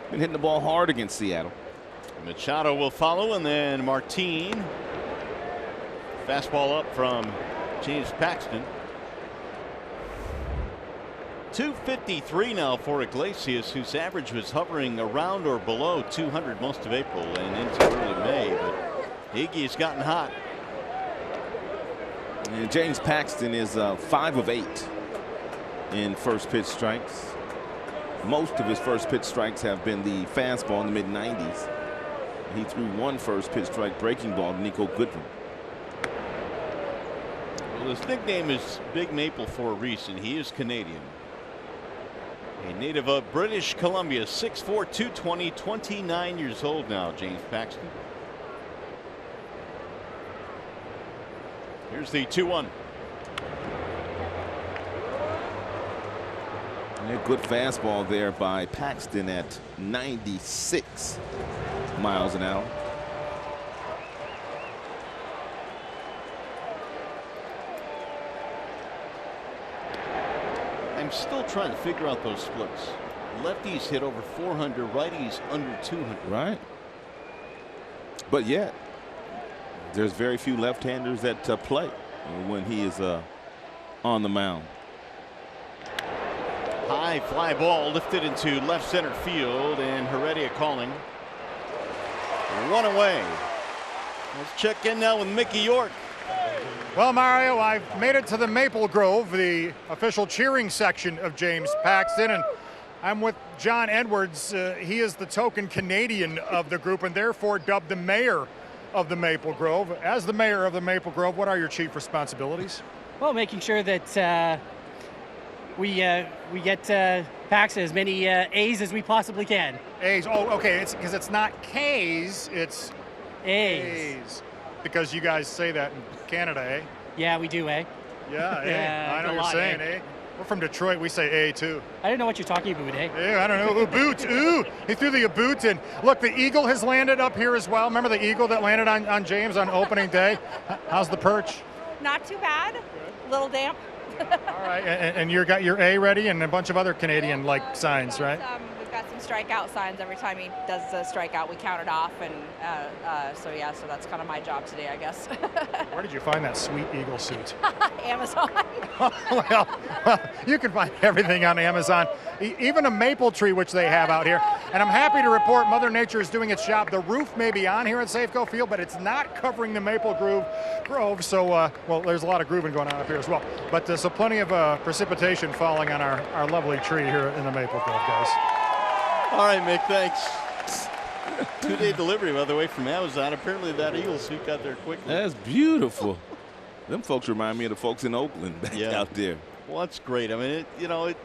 Been hitting the ball hard against Seattle. Machado will follow, and then Martin. Fastball up from James Paxton. 253 now for Iglesias, whose average was hovering around or below 200 most of April and into early May. But Iggy's gotten hot. And James Paxton is 5 of 8 in first pitch strikes. Most of his first pitch strikes have been the fastball in the mid-90s. He threw 1 first pitch strike breaking ball to Nico Goodwin. Well, his nickname is Big Maple for a reason. He is Canadian. A native of British Columbia, 6'4", 220, 29 years old now, James Paxton. Here's the 2-1. And a good fastball there by Paxton at 96 miles an hour. I'm still trying to figure out those splits. Lefties hit over 400, righties under 200. Right. But yet, there's very few left-handers that play when he is on the mound. High fly ball lifted into left center field, and Heredia calling. One away. Let's check in now with Mickey York. Well, Mario, I've made it to the Maple Grove, the official cheering section of James Paxton, and I'm with John Edwards. He is the token Canadian of the group and therefore dubbed the mayor of the Maple Grove. As the mayor of the Maple Grove, what are your chief responsibilities? Well, making sure that we get Paxton as many A's as we possibly can. A's. Oh, okay. It's because it's not K's, it's A's. Because you guys say that in Canada, eh? Yeah, we do, eh? Yeah, Yeah, I know a what you're lot, saying, eh? We're from Detroit. We say A too. I don't know what you're talking about, eh? Yeah, I don't know. Boot. Ooh, he threw the boot in. Look, the eagle has landed up here as well. Remember the eagle that landed on James on opening day? How's the perch? Not too bad. A little damp. All right, and you got your A ready and a bunch of other Canadian-like signs, right? We've got some strikeout signs. Every time he does the strikeout, we count it off, and so that's kind of my job today, I guess. Where did you find that sweet eagle suit? Amazon. well, you can find everything on Amazon, even a maple tree, which they have out here. And I'm happy to report Mother Nature is doing its job. The roof may be on here at Safeco Field, but it's not covering the Maple Grove. So, well, there's a lot of grooving going on up here as well. But so plenty of precipitation falling on our lovely tree here in the Maple Grove, guys. All right, Mick, thanks. 2-day delivery, by the way, from Amazon. Apparently that eagle suit got there quickly. That's beautiful. Them folks remind me of the folks in Oakland back out there. Well, that's great. I mean,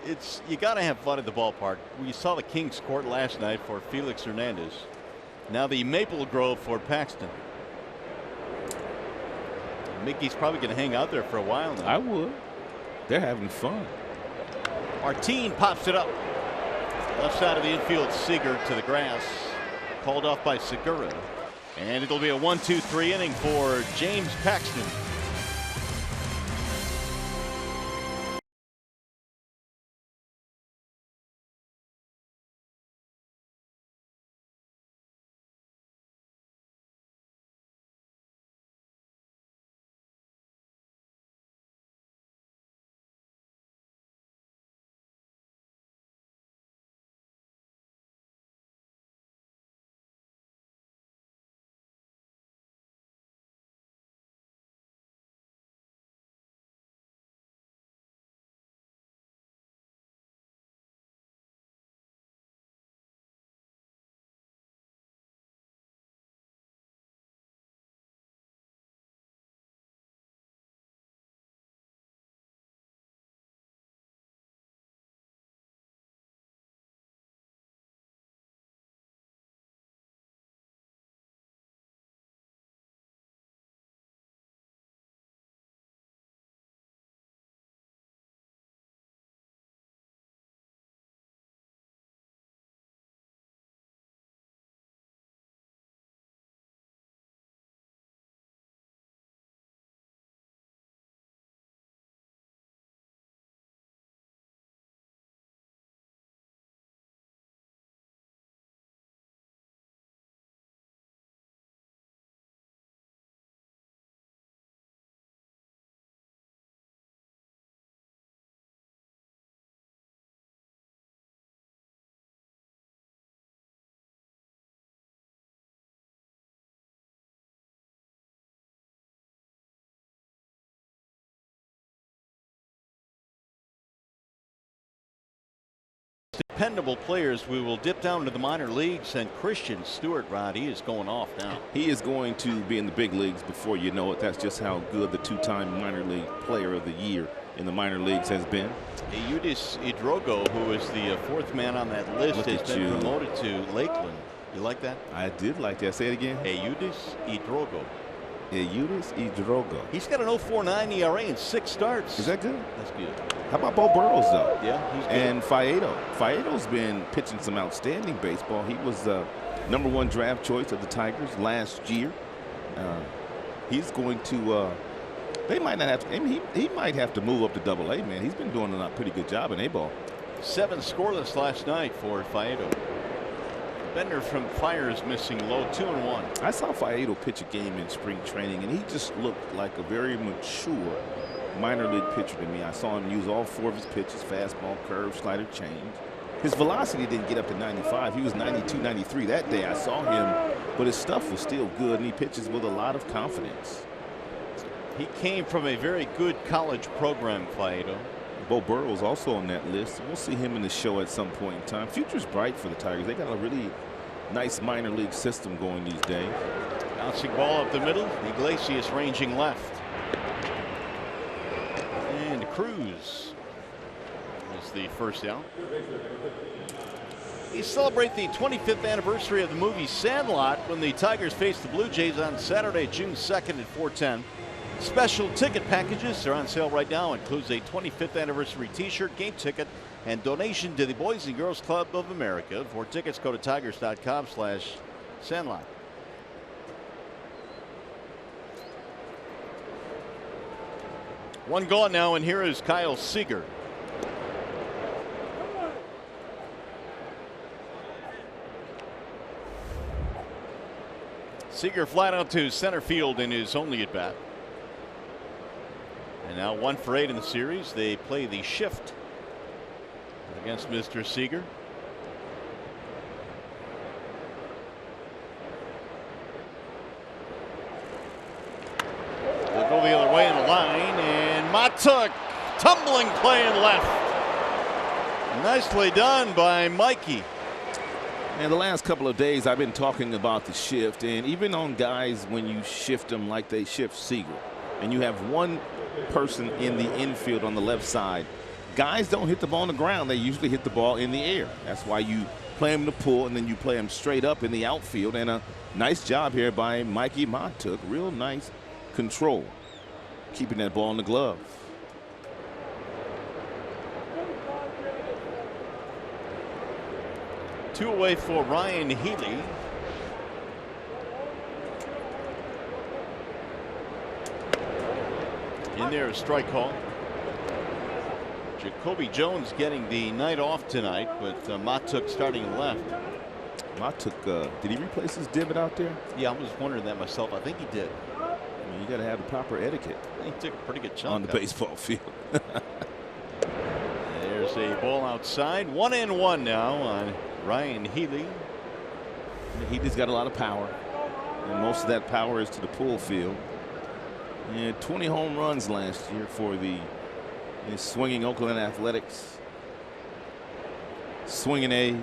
it's you got to have fun at the ballpark. We saw the Kings Court last night for Felix Hernandez. Now the Maple Grove for Paxton. Mickey's probably going to hang out there for a while now. I would. They're having fun. Martin pops it up. Left side of the infield, Seager to the grass. Called off by Segura. And it'll be a 1-2-3 inning for James Paxton. Dependable players. We will dip down to the minor leagues, and Christian Stewart, Rod, he is going off now. He is going to be in the big leagues before you know it. That's just how good the two-time minor league player of the year in the minor leagues has been. Eudis Idrogo, who is the fourth man on that list, has been promoted to Lakeland. You like that? I did like that. Say it again. Eudis Idrogo. Eudis Idrogo. He's got an 0.49 ERA in 6 starts. Is that good? That's good. How about Bo Burrows, though? Yeah, he's good. And Faedo. Faedo's been pitching some outstanding baseball. He was #1 draft choice of the Tigers last year. He's going to They might not have to. I mean, he might have to move up to AA, man. He's been doing a pretty good job in A-ball. 7 scoreless last night for Faedo. Bender from Fire is missing low, 2-1. I saw Faedo pitch a game in spring training, and he just looked like a very mature minor league pitcher to me. I saw him use all 4 of his pitches: fastball, curve, slider, change. His velocity didn't get up to 95. He was 92, 93 that day I saw him, but his stuff was still good, and he pitches with a lot of confidence. He came from a very good college program, Faedo. Bo Burrow's also on that list. We'll see him in the show at some point in time. Future's bright for the Tigers. They got a really nice minor league system going these days. Bouncing ball up the middle. Iglesias ranging left. And Cruz is the first out. We celebrate the 25th anniversary of the movie Sandlot when the Tigers face the Blue Jays on Saturday, June 2nd at 4:10. Special ticket packages are on sale right now. Includes a 25th anniversary t-shirt, game ticket, and donation to the Boys and Girls Club of America. For tickets, go to tigers.com/Sandlot. One gone now, and here is Kyle Seager. Seager flat out to center field in his only at bat. And now 1 for 8 in the series. They play the shift against Mr. Seager. They'll go the other way in the line, and Matuk tumbling play in left. Nicely done by Mikey. And the last couple of days I've been talking about the shift, and even on guys when you shift them like they shift Seager, and you have one person in the infield on the left side, guys don't hit the ball on the ground. They usually hit the ball in the air. That's why you play them to pull, and then you play them straight up in the outfield. And a nice job here by Mikey Matuk. Real nice control, keeping that ball in the glove. Two away for Ryan Healy. In there, a strike call. Jacoby Jones getting the night off tonight, with Matuk starting left. Matuk, did he replace his divot out there? Yeah, I was wondering that myself. I think he did. I mean, you got to have the proper etiquette. He took a pretty good chunk on the baseball field. There's a ball outside. 1-1 now on Ryan Healy. Healy's got a lot of power, and most of that power is to the pull field. Yeah, 20 home runs last year for the swinging Oakland Athletics. Swinging A's.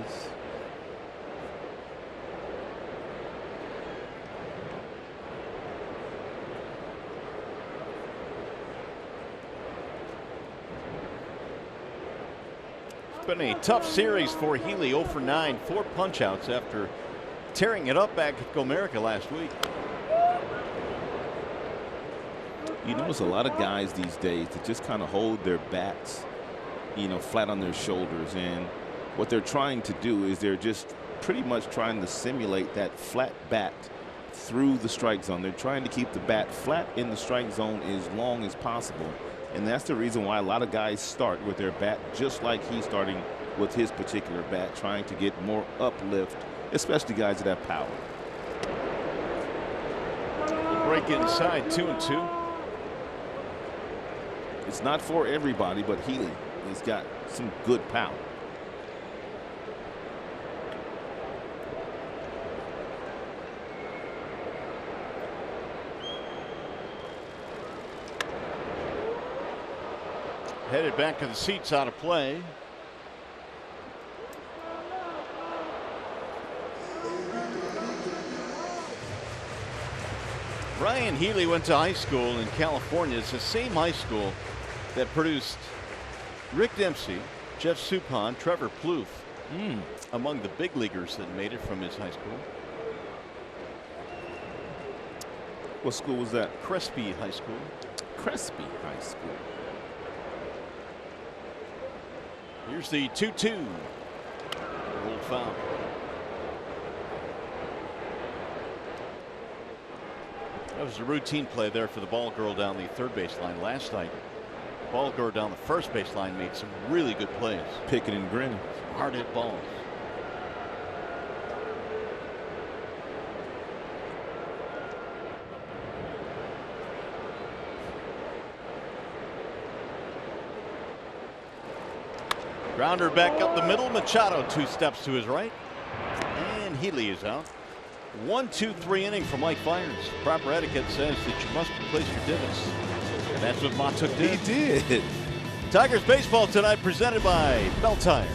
It's been a tough series for Healy. 0 for 9, 4 punch-outs after tearing it up back at Comerica last week. You notice a lot of guys these days that just kind of hold their bats, flat on their shoulders, and what they're trying to do is they're just pretty much trying to simulate that flat bat through the strike zone. They're trying to keep the bat flat in the strike zone as long as possible, and that's the reason why a lot of guys start with their bat just like he's starting with his particular bat, trying to get more uplift, especially guys that have power. The break inside, 2-2. It's not for everybody, but Healy has got some good power. Headed back to the seats, out of play. Ryan Healy went to high school in California. It's the same high school that produced Rick Dempsey, Jeff Suppan, Trevor Plouffe, among the big leaguers that made it from his high school. What school was that? Crespi High School. Crespi High School. Here's the 2-2. Old foul. That was a routine play there for the ball girl down the third baseline last night. Ball girl down the first baseline made some really good plays. Picking and grinning. Some hard hit balls. Grounder back up the middle. Machado 2 steps to his right. And Healy is out. 1-2-3 inning for Mike Fiers. Proper etiquette says that you must replace your divots. And that's what Matuk did. He did. Tigers baseball tonight presented by Bell Tire.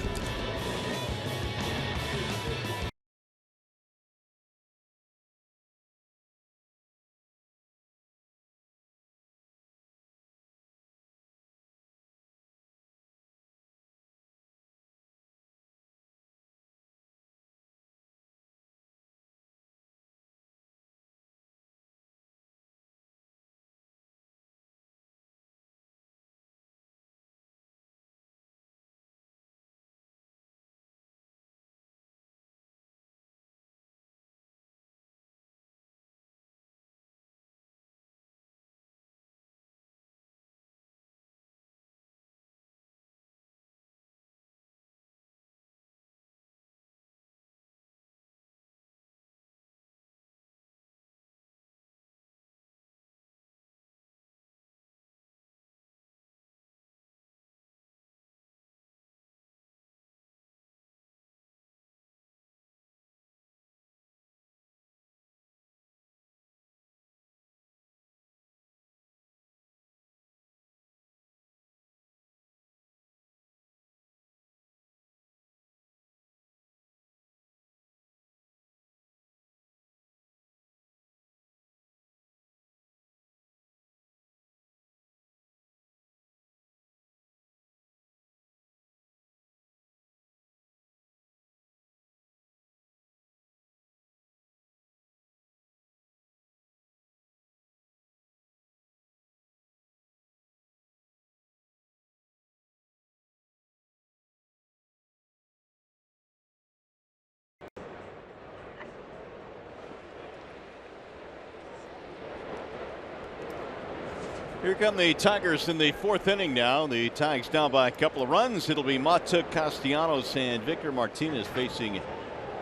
Here come the Tigers in the fourth inning now. The Tigers down by a couple of runs. It'll be Matuk, Castellanos, and Victor Martinez facing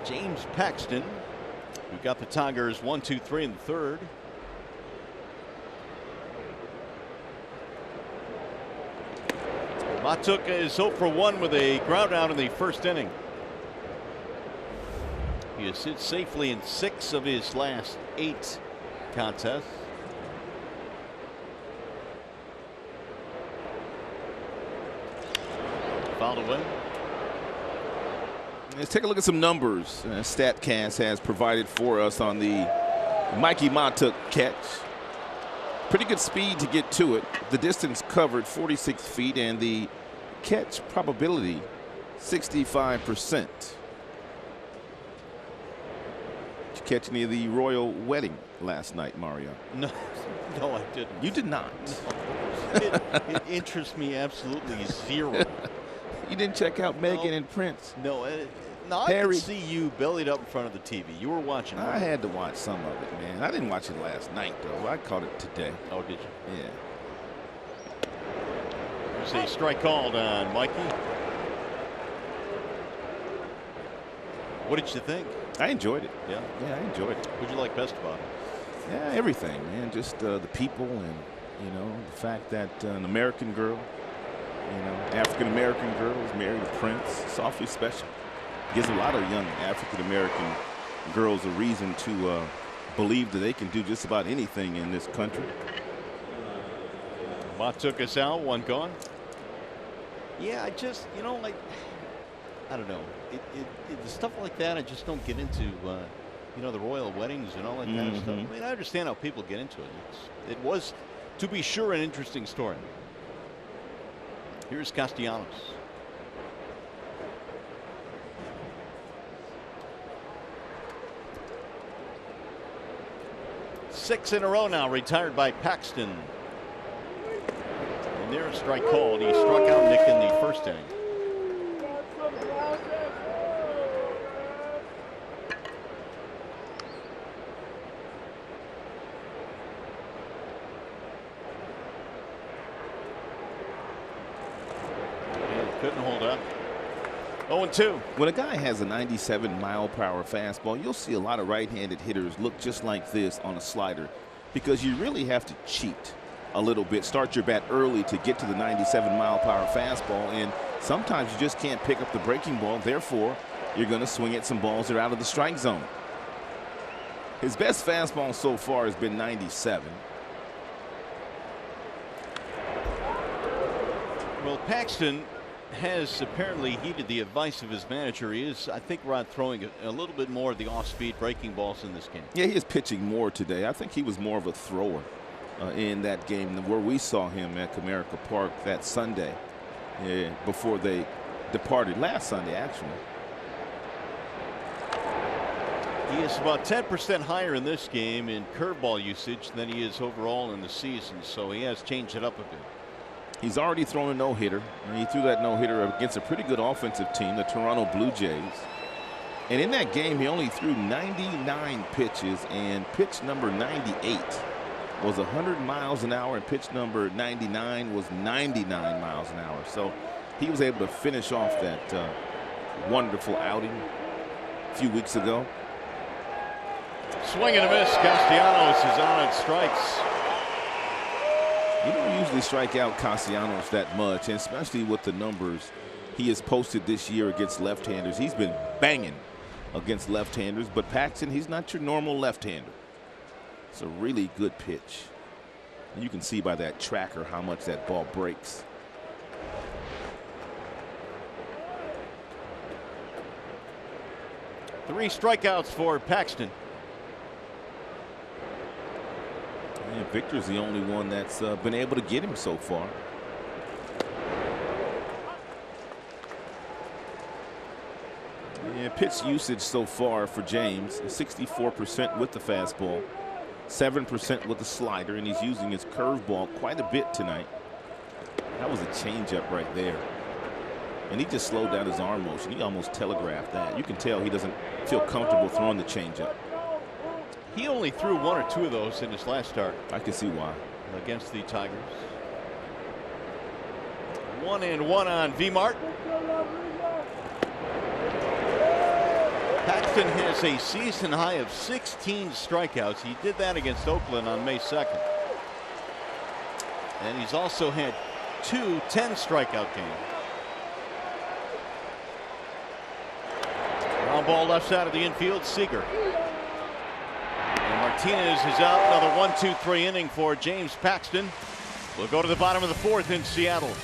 James Paxton. We've got the Tigers 1-2-3 in the third. Matuk is 0 for 1 with a ground out in the first inning. He has hit safely in 6 of his last 8 contests. Fouled away. Let's take a look at some numbers StatCast has provided for us on the Mikey Matuk catch. Pretty good speed to get to it. The distance covered 46 feet and the catch probability 65%. Did you catch any of the royal wedding last night, Mario? No, no, I didn't. You did not. No. It interests me absolutely zero. You didn't check out Meghan and Prince? No, no, I Harry. could see you bellied up in front of the TV. You were watching. I had to watch some of it, man. I didn't watch it last night, though. I caught it today. Oh, did you? Yeah. There's a strike called on Mikey. What did you think? I enjoyed it. Yeah? Yeah, I enjoyed it. What did you like best about it? Yeah, everything, man. Just the people and, you know, the fact that an American girl, you know, African-American girl is married to Prince. It's awfully special. Gives a lot of young African-American girls a reason to believe that they can do just about anything in this country. Mott took us out, 1 gone. Yeah, I just, you know, like, I don't know. The stuff like that, I just don't get into, you know, the royal weddings and all that kind of stuff. I mean, I understand how people get into it. It was, to be sure, an interesting story. Here's Castellanos. Six in a row now retired by Paxton. And there's a strike called. He struck out Nick in the first inning. 0-2. When a guy has a 97-mile-per-hour fastball, you'll see a lot of right-handed hitters look just like this on a slider because you really have to cheat a little bit, start your bat early to get to the 97-mile-per-hour fastball, and sometimes you just can't pick up the breaking ball. Therefore, you're going to swing at some balls that are out of the strike zone. His best fastball so far has been 97. Well, Paxton has apparently heeded the advice of his manager. He is, I think, Rod, throwing a little bit more of the off-speed breaking balls in this game. Yeah, he is pitching more today. I think he was more of a thrower in that game than where we saw him at Comerica Park that Sunday before they departed last Sunday, actually. He is about 10% higher in this game in curveball usage than he is overall in the season, so he has changed it up a bit. He's already thrown a no-hitter, and he threw that no-hitter against a pretty good offensive team, the Toronto Blue Jays. And in that game, he only threw 99 pitches, and pitch number 98 was 100 miles an hour, and pitch number 99 was 99 miles an hour. So he was able to finish off that wonderful outing a few weeks ago. Swing and a miss. Castellanos is on and strikes. You don't usually strike out Castellanos that much, and especially with the numbers he has posted this year against left-handers. He's been banging against left-handers, but Paxton, he's not your normal left-hander. It's a really good pitch. And you can see by that tracker how much that ball breaks. Three strikeouts for Paxton. Yeah, Victor's the only one that's been able to get him so far. Yeah, pitch usage so far for James, 64% with the fastball, 7% with the slider, and he's using his curveball quite a bit tonight. That was a changeup right there. And he just slowed down his arm motion. He almost telegraphed that. You can tell he doesn't feel comfortable throwing the changeup. He only threw one or two of those in his last start. I can see why. Against the Tigers. 1-1 on V-Mart. Paxton has a season high of 16 strikeouts. He did that against Oakland on May 2nd. And he's also had 2 10-strikeout games. Ground ball left side of the infield, Seager. And Martinez is out. Another 1-2-3 inning for James Paxton. We'll go to the bottom of the 4th in Seattle.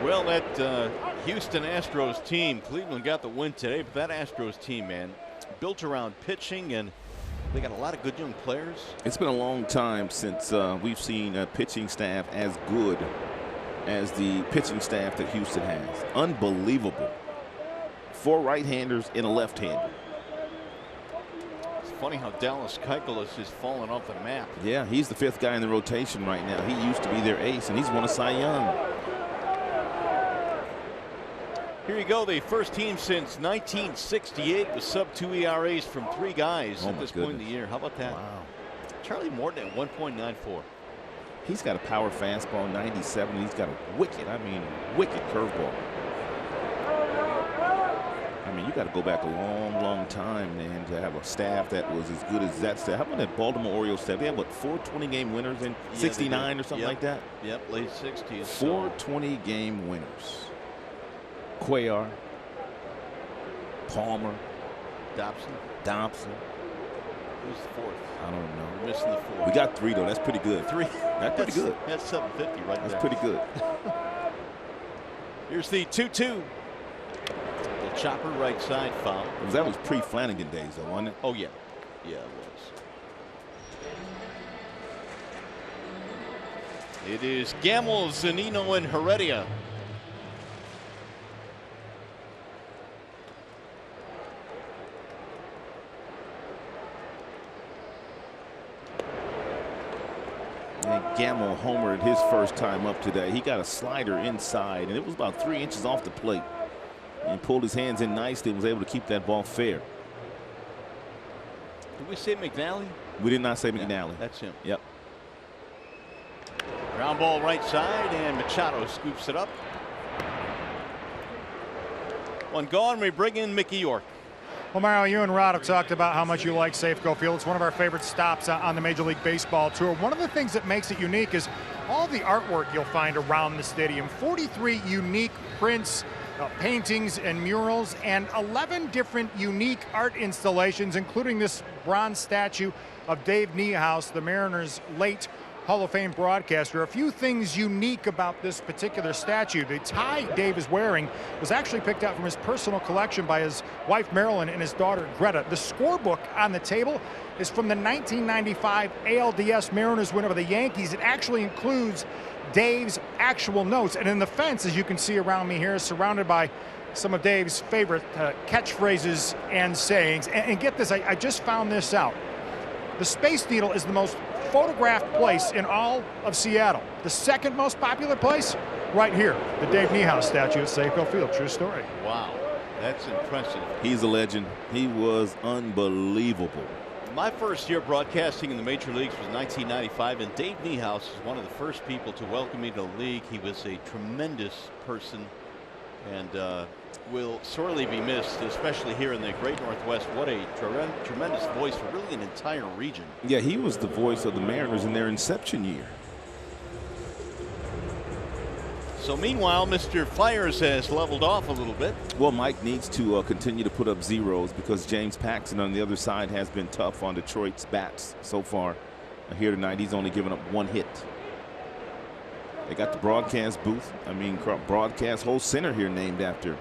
Well, that Houston Astros team, Cleveland got the win today, but that Astros team, man, built around pitching, and they got a lot of good young players. It's been a long time since we've seen a pitching staff as good as the pitching staff that Houston has. Unbelievable. 4 right-handers and a left-hander. It's funny how Dallas Keuchel has fallen off the map. Yeah, he's the 5th guy in the rotation right now. He used to be their ace, and he's won a Cy Young. Here you go, the first team since 1968 with sub-2 ERAs from 3 guys at this point in the year. How about that? Wow. Charlie Morton at 1.94. He's got a power fastball, 97. He's got a wicked curveball. I mean, you got to go back a long, long time, man, to have a staff that was as good as that staff. How about that Baltimore Orioles staff? They had, what, 4 20-game winners in 69 or something like that? Yep, late 60s. 4 20-game winners. Cuellar, Palmer, Dobson. Who's the 4th? I don't know. We're missing the 4th. We got 3 though. That's pretty good. 3. That's pretty good. That's 750 right there. That's pretty good. Here's the 2-2. The chopper right side foul. That was pre-Flanagan days though, wasn't it? Oh yeah, yeah it was. It is Gamble, Zunino, and Heredia. And Gamble homered his first time up today. He got a slider inside, and it was about 3 inches off the plate. And pulled his hands in nicely and was able to keep that ball fair. Did we say McNally? We did not say McNally. That's him. Yep. Ground ball right side, and Machado scoops it up. 1 gone. We bring in Mickey York. Well, Mario, you and Rod have talked about how much you like Safeco Field. It's one of our favorite stops on the Major League Baseball Tour. One of the things that makes it unique is all the artwork you'll find around the stadium. 43 unique prints, paintings, and murals, and 11 different unique art installations, including this bronze statue of Dave Niehaus, the Mariners' late Hall of Fame broadcaster. A few things unique about this particular statue. The tie Dave is wearing was actually picked out from his personal collection by his wife Marilyn and his daughter Greta. The scorebook on the table is from the 1995 ALDS Mariners win over the Yankees. It actually includes Dave's actual notes. And in the fence, as you can see around me here, is surrounded by some of Dave's favorite catchphrases and sayings. And get this, I just found this out. The Space Needle is the most photographed place in all of Seattle. The second most popular place, right here, the Dave Niehaus statue at Safeco Field. True story. Wow, that's impressive. He's a legend. He was unbelievable. My first year broadcasting in the major leagues was 1995, and Dave Niehaus was one of the first people to welcome me to the league. He was a tremendous person and will sorely be missed, especially here in the great Northwest. What a tremendous voice for really an entire region. Yeah, he was the voice of the Mariners in their inception year. So meanwhile, Mr. Fires has leveled off a little bit. Well, Mike needs to continue to put up zeros because James Paxton on the other side has been tough on Detroit's bats so far. Here tonight, he's only given up 1 hit. They got the broadcast booth. I mean, broadcast whole center here named after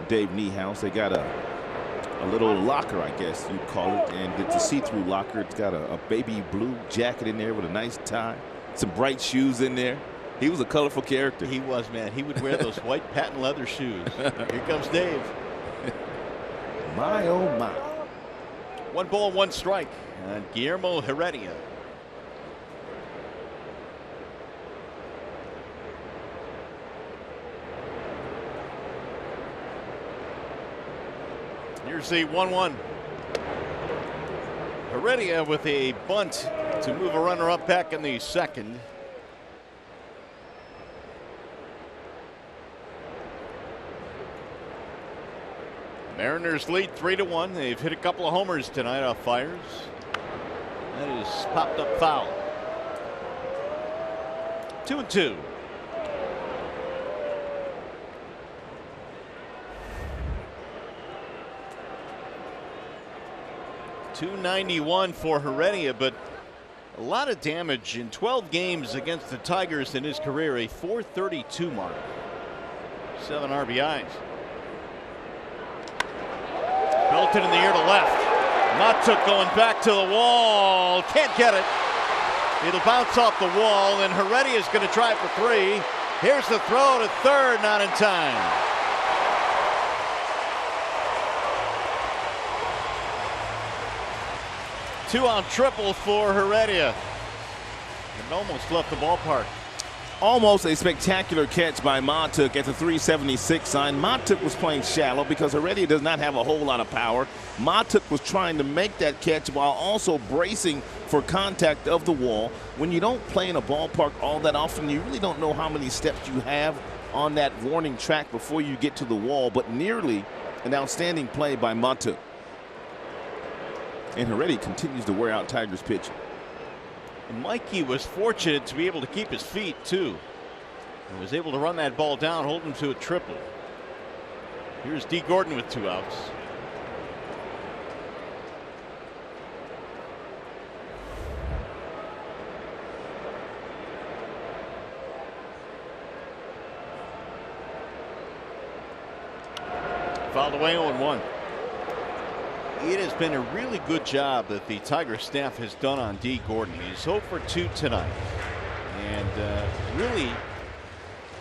Dave Niehaus. They got a little locker, I guess you'd call it, and it's a see-through locker. It's got a baby blue jacket in there with a nice tie, some bright shoes in there. He was a colorful character. He was, man. He would wear those white patent leather shoes. Here comes Dave. My, oh, my. 1 ball, 1 strike. And Guillermo Heredia. Here's the 1-1. Heredia with a bunt to move a runner up back in the second. Mariners lead 3-1. They've hit a couple of homers tonight off Fires. That is popped up foul. 2-2. .291 for Heredia, but a lot of damage in 12 games against the Tigers in his career, a .432 mark. 7 RBIs. Belted in the air to left. Matuk going back to the wall. Can't get it. It'll bounce off the wall, and Heredia is going to try for 3. Here's the throw to third, not in time. Two-out triple for Heredia. And almost left the ballpark. Almost a spectacular catch by Matuk at the 376 sign. Matuk was playing shallow because Heredia does not have a whole lot of power. Matuk was trying to make that catch while also bracing for contact of the wall. When you don't play in a ballpark all that often, you really don't know how many steps you have on that warning track before you get to the wall, but nearly an outstanding play by Matuk. And Heredia continues to wear out Tigers pitching. And Mikey was fortunate to be able to keep his feet too. And was able to run that ball down, hold him to a triple. Here's D. Gordon with 2 outs. Fouled away 0-1. It has been a really good job that the Tiger staff has done on D. Gordon. He's 0 for 2 tonight. And really,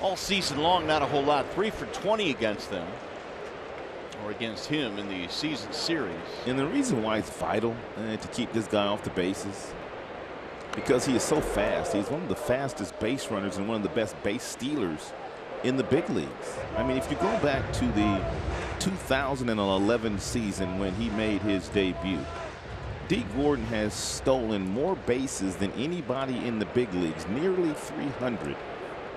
all season long, not a whole lot. 3 for 20 against them, or against him in the season series. And the reason why it's vital to keep this guy off the bases, because he is so fast. He's one of the fastest base runners and one of the best base stealers in the big leagues. I mean, if you go back to the 2011 season when he made his debut, D. Gordon has stolen more bases than anybody in the big leagues, nearly 300,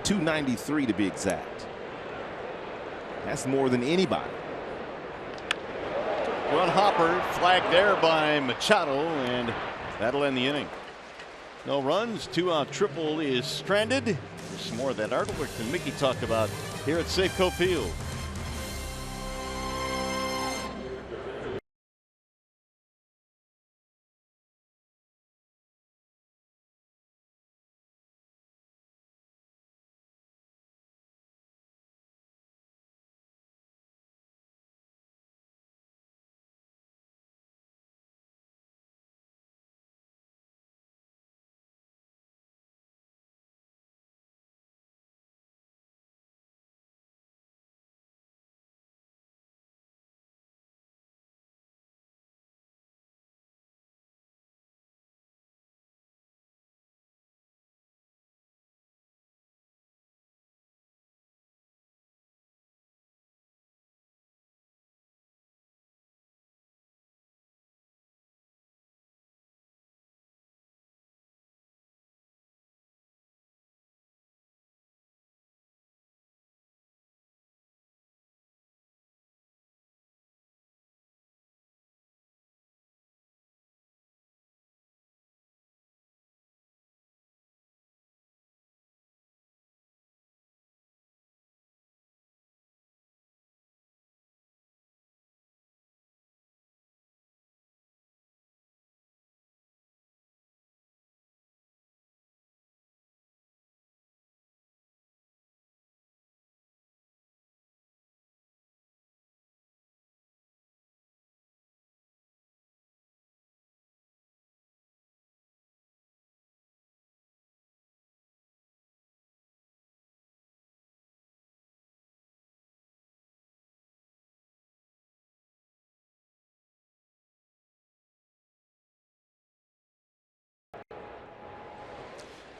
293 to be exact. That's more than anybody. One hopper flagged there by Machado, and that'll end the inning. No runs, 2-out triple is stranded. There's some more of that artwork that Mickey talked about here at Safeco Field.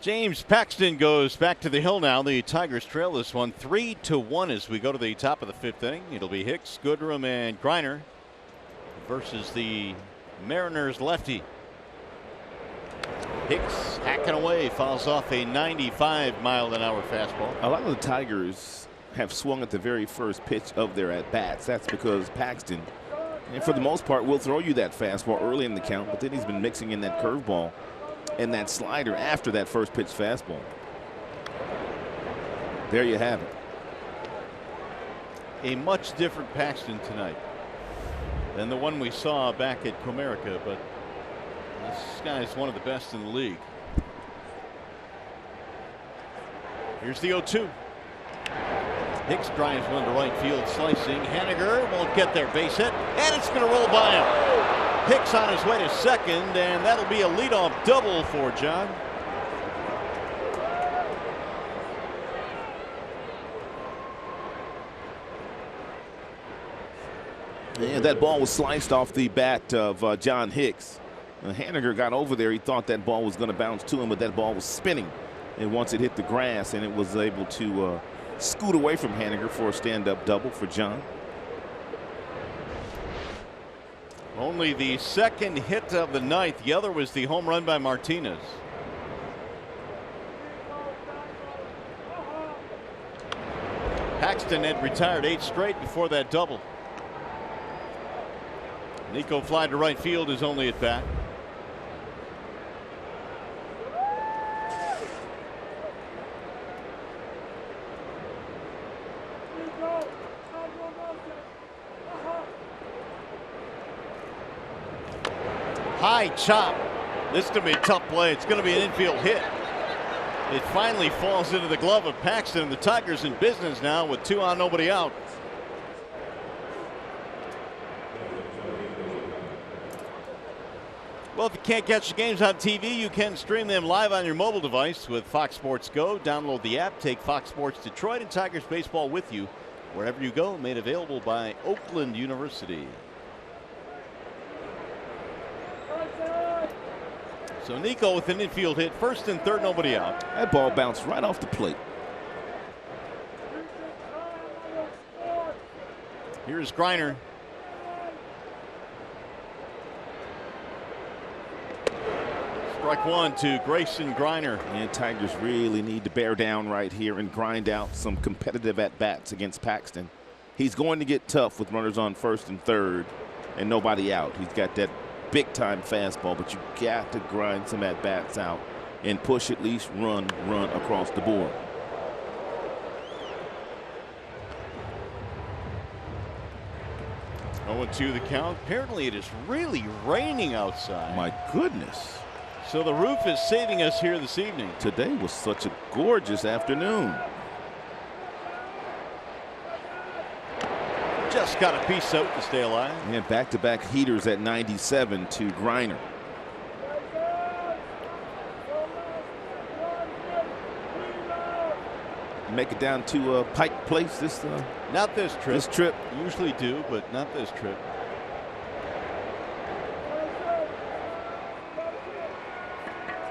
James Paxton goes back to the hill now. The Tigers trail this one 3-1 as we go to the top of the 5th inning. It'll be Hicks, Goodrum, and Griner versus the Mariners lefty. Hicks hacking away, fouls off a 95-mile-an-hour fastball. A lot of the Tigers have swung at the very first pitch of their at-bats. That's because Paxton, and for the most part, will throw you that fastball early in the count, but then he's been mixing in that curveball and that slider after that first pitch fastball. There you have it. A much different Paxton tonight than the one we saw back at Comerica, but this guy is one of the best in the league. Here's the 0-2. Hicks drives one to right field, slicing. Haniger won't get there. Base hit, and it's going to roll by him. Hicks on his way to second, and that'll be a leadoff double for John. And that ball was sliced off the bat of John Hicks. Haniger got over there. He thought that ball was going to bounce to him, but that ball was spinning. And once it hit the grass, and it was able to scoot away from Haniger for a stand-up double for John. Only the second hit of the ninth. The other was the home run by Martinez. Paxton had retired 8 straight before that double. Nico fly to right field is only at bat. High chop. This is going to be a tough play. It's going to be an infield hit. It finally falls into the glove of Paxton, and the Tigers in business now with 2 on, nobody out. Well, if you can't catch the games on TV, you can stream them live on your mobile device with Fox Sports Go. Download the app, take Fox Sports Detroit and Tigers baseball with you wherever you go. Made available by Oakland University. So Nico with an infield hit, first and third, nobody out. That ball bounced right off the plate. Here's Griner. Strike one to Grayson Griner. And Tigers really need to bear down right here and grind out some competitive at-bats against Paxton. He's going to get tough with runners on first and third and nobody out. He's got that big-time fastball, but you got to grind some at-bats out and push at least run across the board. Oh, 2 the count. Apparently it is really raining outside. My goodness. So the roof is saving us here this evening. Today was such a gorgeous afternoon. Just got a piece out to stay alive. And back-to-back heaters at 97 to Griner. Make it down to Pike Place this not this trip. This trip. Usually do, but not this trip.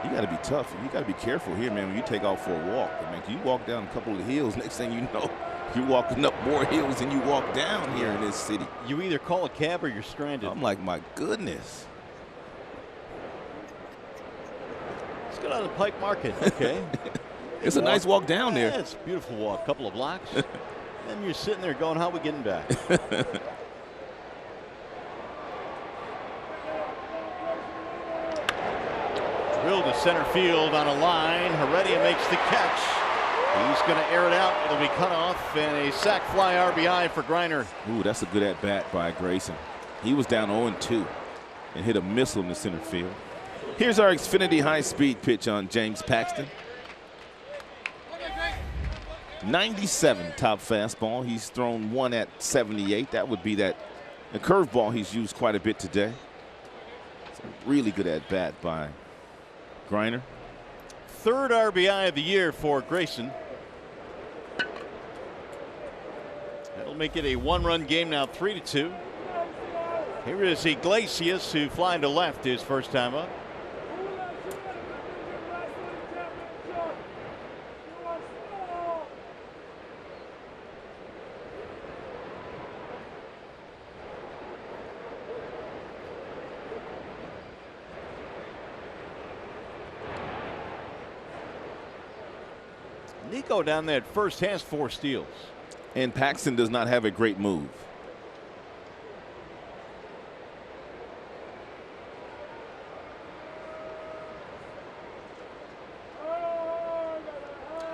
You got to be tough. You got to be careful here, man, when you take off for a walk. I mean, you walk down a couple of hills, next thing you know, you're walking up more hills than you walk down here in this city. You either call a cab or you're stranded. I'm like, my goodness. Let's go down to Pike Market. Okay. It's a nice walk down there. Yeah, it's a beautiful walk. Couple of blocks. Then you're sitting there going, how are we getting back? Drilled to center field on a line. Heredia makes the catch. He's going to air it out. It'll be cut off, and a sac fly RBI for Griner. Ooh, that's a good at-bat by Grayson. He was down 0-2 and hit a missile in the center field. Here's our Xfinity high-speed pitch on James Paxton. 97 top fastball. He's thrown one at 78. That would be that the curveball he's used quite a bit today. It's a really good at-bat by Griner. Third RBI of the year for Grayson. That'll make it a 1-run game now, 3-2. Here is Iglesias, who flying to left his first time up. Nico down there at first has 4 steals. And Paxton does not have a great move.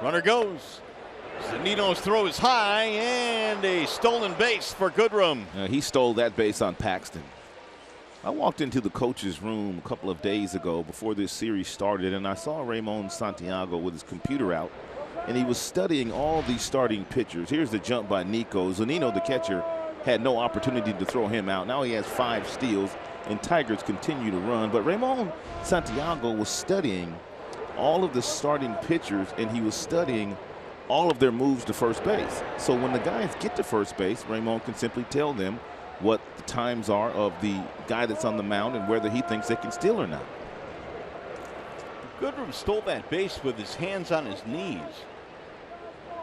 Runner goes. Zanino's throw is high, and a stolen base for Goodrum. He stole that base on Paxton. I walked into the coach's room a couple of days ago before this series started, and I saw Ramon Santiago with his computer out and he was studying all these starting pitchers. Here's the jump by Nico. Zunino, the catcher, had no opportunity to throw him out. Now he has 5 steals, and Tigers continue to run. But Ramon Santiago was studying all of the starting pitchers, and he was studying all of their moves to first base. So when the guys get to first base, Ramon can simply tell them what the times are of the guy that's on the mound and whether he thinks they can steal or not. Goodrum stole that base with his hands on his knees.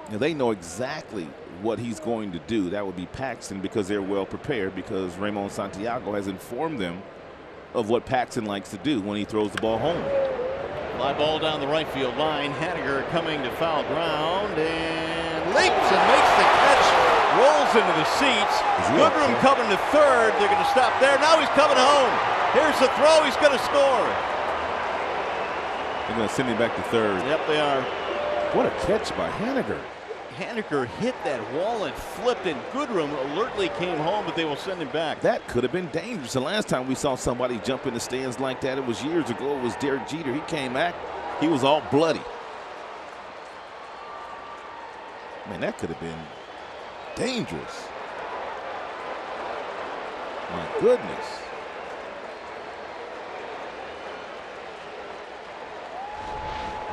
Now they know exactly what he's going to do. That would be Paxton, because they're well prepared, because Ramon Santiago has informed them of what Paxton likes to do when he throws the ball home. Fly ball down the right field line. Haniger coming to foul ground and leaps and makes the catch. Rolls into the seats. Goodrum coming to third. They're going to stop there. Now he's coming home. Here's the throw. He's going to score. They're going to send him back to third. Yep, they are. What a catch by Haniger. Haniger hit that wall and flipped, and Goodrum alertly came home, but they will send him back. That could have been dangerous. The last time we saw somebody jump in the stands like that, it was years ago. It was Derek Jeter. He came back. He was all bloody. Man, that could have been dangerous. My goodness.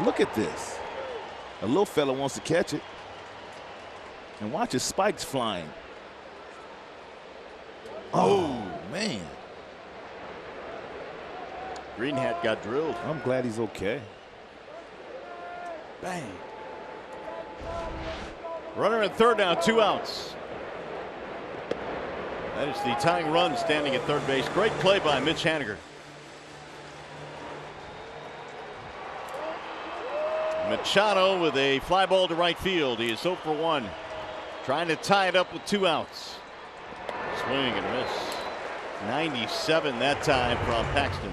Look at this. A little fella wants to catch it. And watch his spikes flying. Oh, man. Green hat got drilled. I'm glad he's okay. Bang. Runner at third now, 2 outs. That is the tying run standing at third base. Great play by Mitch Haniger. Machado with a fly ball to right field. He is 0 for 1. Trying to tie it up with 2 outs. Swing and a miss. 97 that time from Paxton.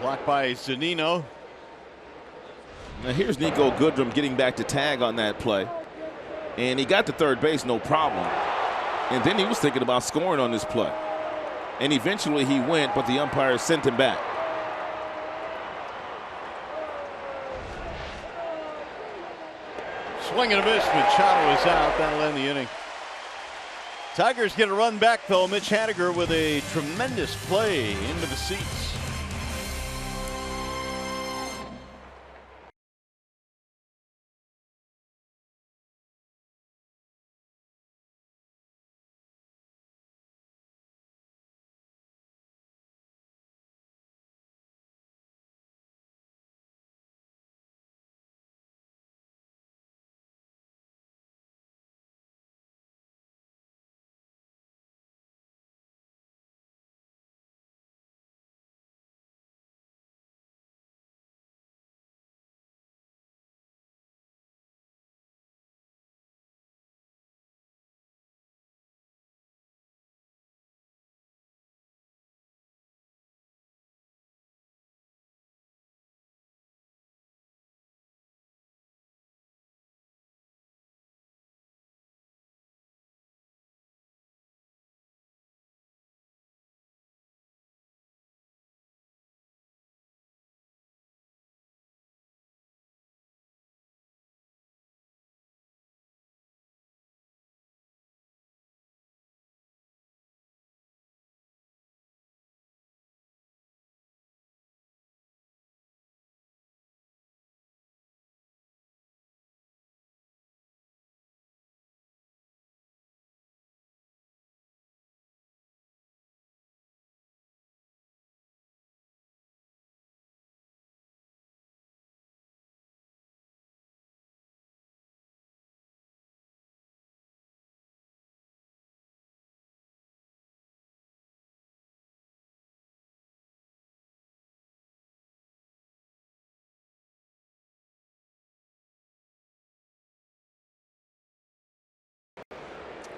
Blocked by Zunino. Now here's Nico Goodrum getting back to tag on that play. And he got to third base, no problem. And then he was thinking about scoring on this play. And eventually he went, but the umpire sent him back. Swing and a miss. Machado is out. That'll end the inning. Tigers get a run back, though. Mitch Haniger with a tremendous play into the seats.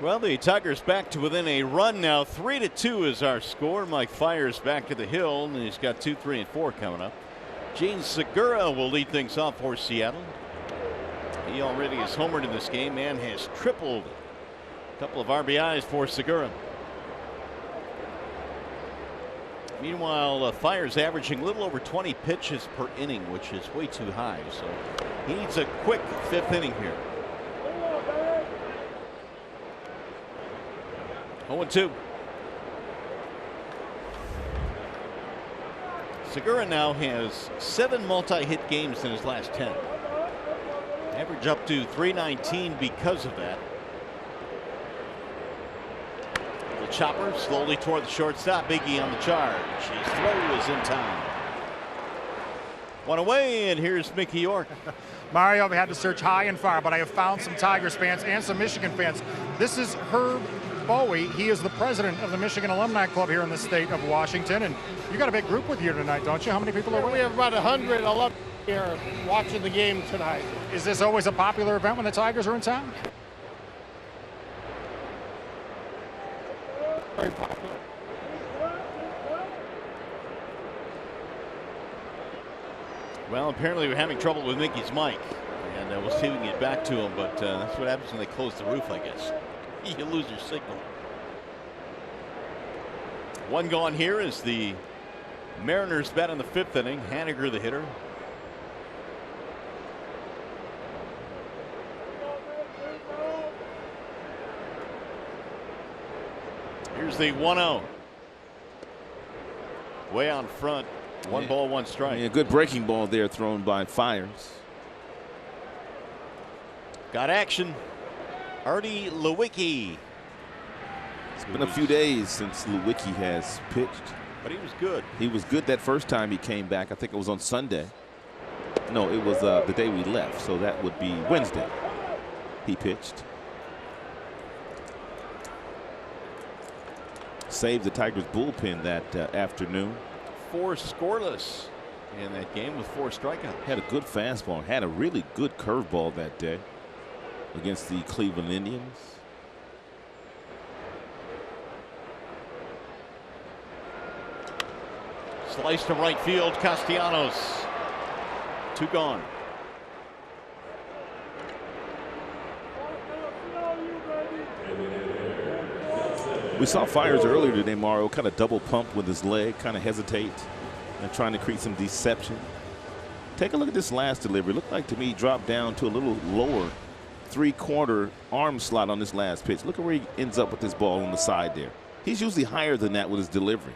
Well, the Tigers back to within a run now. 3-2 is our score. Mike fires back to the hill, and he's got 2, 3, and 4 coming up. Gene Segura will lead things off for Seattle. He already has homered in this game and has tripled. A couple of RBIs for Segura. Meanwhile, Fire's averaging a little over 20 pitches per inning, which is way too high. So he needs a quick 5th inning here. 0-2. Segura now has 7 multi-hit games in his last 10. Average up to 319 because of that. The chopper slowly toward the shortstop. Biggie on the charge. His throw is in time. One away, and here's Mickey York. Mario, I've had to search high and far, but I have found some Tigers fans and some Michigan fans. This is Herb Bowie. He is the president of the Michigan Alumni Club here in the state of Washington. And you got a big group with you tonight, don't you? How many people are with you? We have about 100 alumni here watching the game tonight. Is this always a popular event when the Tigers are in town? Very popular. Well, apparently we're having trouble with Mickey's mic, and we'll see if we can get back to him, but that's what happens when they close the roof, I guess. You lose your signal. One gone here is the Mariners bat in the 5th inning. Haniger the hitter. Here's the 1-0. Way out front. One ball, one strike. Yeah, good breaking ball there thrown by Fires. Got action. Artie Lewicki. It's been a few days since Lewicki has pitched. But he was good. He was good that first time he came back. I think it was on Sunday. No, it was the day we left, so that would be Wednesday. He pitched. Saved the Tigers bullpen that afternoon. 4 scoreless in that game with 4 strikeouts. Had a good fastball. Had a really good curveball that day against the Cleveland Indians. Slice to right field. Castellanos. 2 gone. We saw Fires earlier today, Mario, kind of double pump with his leg, kind of hesitate and trying to create some deception. Take a look at this last delivery. Looked like to me he dropped down to a little lower 3/4 arm slot on this last pitch. Look at where he ends up with this ball on the side there. He's usually higher than that with his delivery.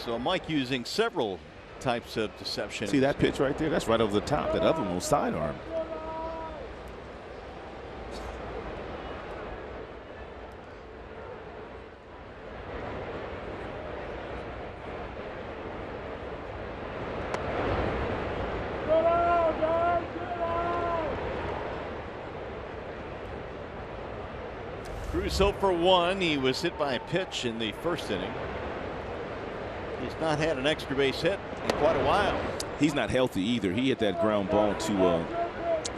So Mike using several types of deception. See that pitch right there? That's right over the top. That other one was sidearm. Cruz 0 for 1. He was hit by a pitch in the 1st inning. He's not had an extra base hit in quite a while. He's not healthy either. He hit that ground ball to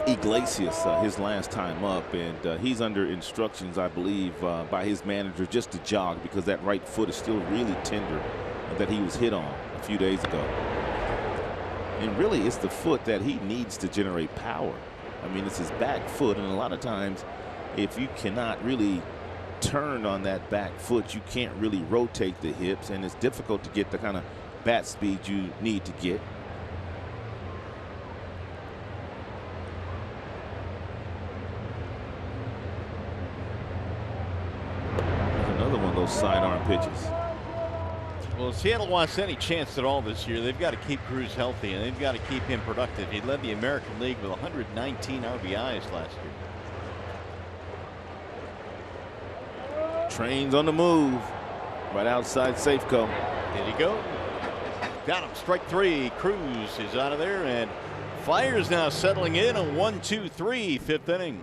Iglesias his last time up, and he's under instructions, I believe, by his manager just to jog because that right foot is still really tender that he was hit on a few days ago. And really, it's the foot that he needs to generate power. I mean, it's his back foot, and a lot of times, if you cannot really turn on that back foot, you can't really rotate the hips, and it's difficult to get the kind of bat speed you need to get. Another one of those sidearm pitches. Well, if Seattle wants any chance at all this year, they've got to keep Cruz healthy, and they've got to keep him productive. He led the American League with 119 RBIs last year. Trains on the move right outside Safeco. Did he go? Got him. Strike 3. Cruz is out of there, and Fires now settling in a 1-2-3 5th inning.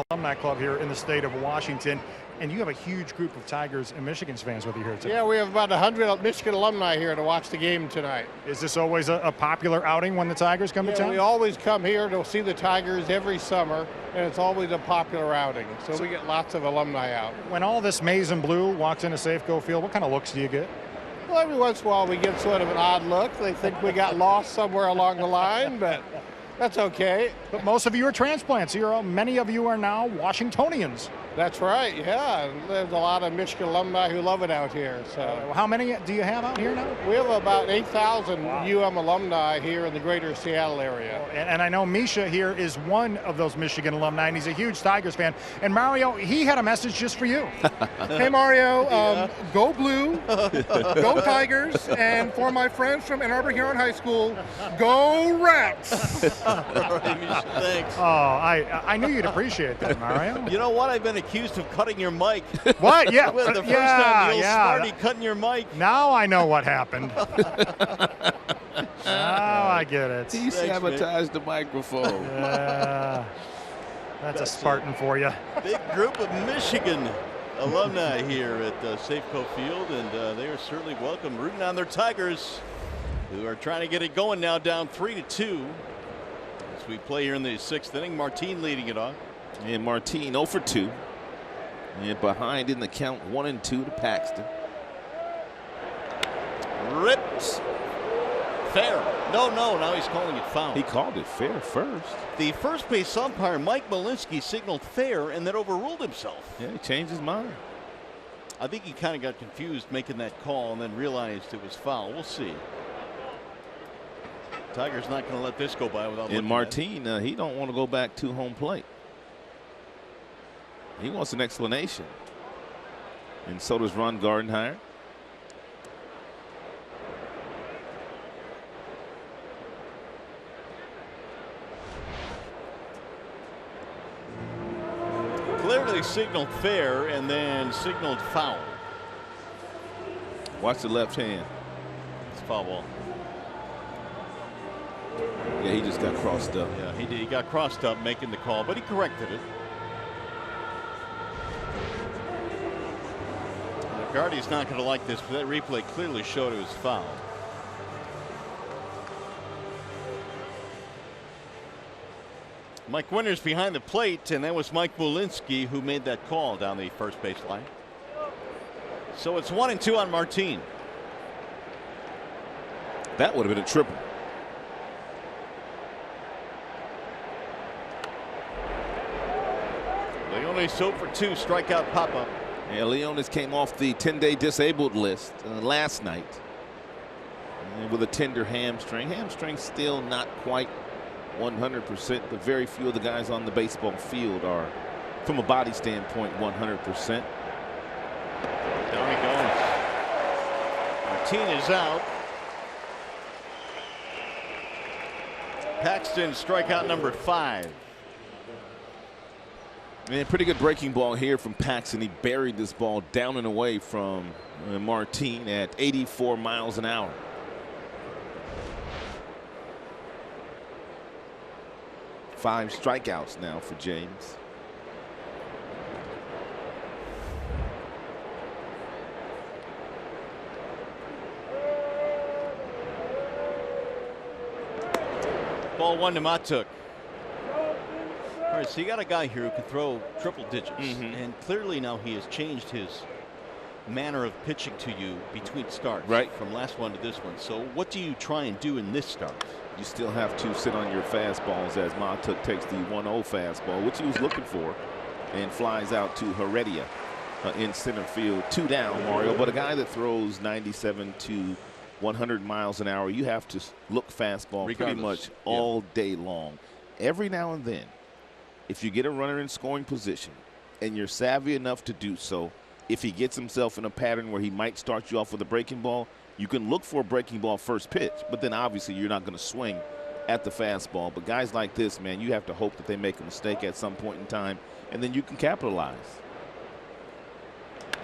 Alumni Club here in the state of Washington, and you have a huge group of Tigers and Michigan's fans with you here today. Yeah, we have about 100 Michigan alumni here to watch the game tonight. Is this always a popular outing when the Tigers come to town? We always come here to see the Tigers every summer, and it's always a popular outing. So we get lots of alumni out. When all this maize and blue walks into Safeco Field, what kind of looks do you get? Well, every once in a while we get sort of an odd look. They think we got lost somewhere along the line, but that's okay. But most of you are transplants. Many of you are now Washingtonians. That's right, yeah. And there's a lot of Michigan alumni who love it out here. So how many do you have out here now? we have about 8,000 UM alumni here in the greater Seattle area. And I know Misha here is one of those Michigan alumni, and he's a huge Tigers fan. And Mario, he had a message just for you. Hey, Mario, go blue, go Tigers, and for my friends from Ann Arbor Huron High School, go Rats. Thanks. Oh, I knew you'd appreciate that, Mario. You know what? I've been accused of cutting your mic. What? Yeah. With the first time, the old smarty cutting your mic. Now I know what happened. Now I get it. He sabotaged the microphone. That's a Spartan for you. Big group of Michigan alumni here at Safeco Field, and they are certainly welcome, rooting on their Tigers, who are trying to get it going now, down 3-2 as we play here in the 6th inning. Martin leading it off. And Martin 0 for 2. And behind in the count 1-2 to Paxton. Rips. Fair. No, now he's calling it foul. He called it fair first. The first base umpire, Mike Malinsky, signaled fair and then overruled himself. Yeah, he changed his mind. I think he kind of got confused making that call and then realized it was foul. We'll see. Tiger's not going to let this go by without looking And Martin, he don't want to go back to home plate. He wants an explanation. And so does Ron Gardenhire. Clearly signaled fair and then signaled foul. Watch the left hand. It's foul ball. Yeah, he just got crossed up. Yeah, he did. He got crossed up making the call, but he corrected it. McCarty's not going to like this, but that replay clearly showed it was foul. Mike Winters behind the plate, and that was Mike Malinsky who made that call down the first base line. So it's 1-2 on Martin. That would have been a triple. Leonis 0 for 2, strikeout pop-up. Yeah, Leonis came off the 10-day disabled list last night with a tender hamstring. Hamstring still not quite 100%, but very few of the guys on the baseball field are, from a body standpoint, 100%. Down he goes. Martin is out. Paxton, strikeout number 5. Man, pretty good breaking ball here from Paxton. He buried this ball down and away from Martin at 84 miles an hour. Five strikeouts now for James. Ball 1 to Matuk. All right, so you got a guy here who can throw triple digits, and clearly now he has changed his manner of pitching to you between starts. Right. From last one to this one. So what do you try and do in this start? You still have to sit on your fastballs as Matuk takes the 1-0 fastball, which he was looking for, and flies out to Heredia in center field. 2 down, Mario, but a guy that throws 97 to 100 miles an hour, you have to look fastball pretty much all day long. Every now and then, if you get a runner in scoring position and you're savvy enough to do so, if he gets himself in a pattern where he might start you off with a breaking ball, you can look for a breaking ball first pitch, but then obviously you're not going to swing at the fastball. But guys like this, man, you have to hope that they make a mistake at some point in time, and then you can capitalize.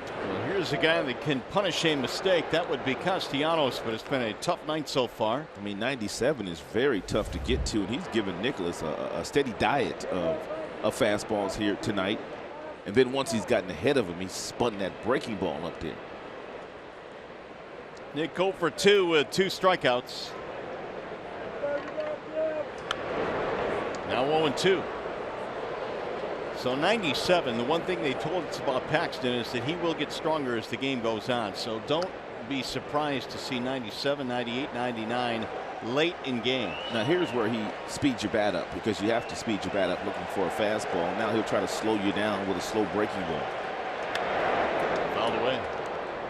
Well, here's a guy that can punish a mistake. That would be Castellanos, but it's been a tough night so far. I mean, 97 is very tough to get to, and he's given Nicholas a steady diet of of fastballs here tonight. And then once he's gotten ahead of him, he's spun that breaking ball up there. Nick Cole for 2 with 2 strikeouts. Now 0-2. So 97, the one thing they told us about Paxton is that he will get stronger as the game goes on. So don't be surprised to see 97, 98, 99 late in game. Now here's where he speeds your bat up, because you have to speed your bat up looking for a fastball. Now he'll try to slow you down with a slow breaking ball. Fouled away.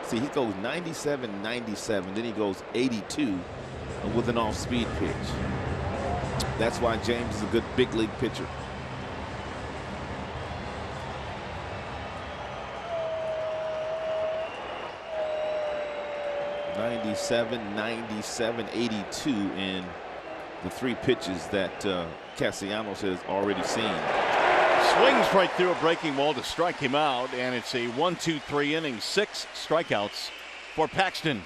See, he goes 97, 97, then he goes 82 with an off-speed pitch. That's why James is a good big league pitcher. 97, 97, 82 in the 3 pitches that Castellanos has already seen. Swings right through a breaking ball to strike him out, and it's a 1-2-3 inning, 6 strikeouts for Paxton.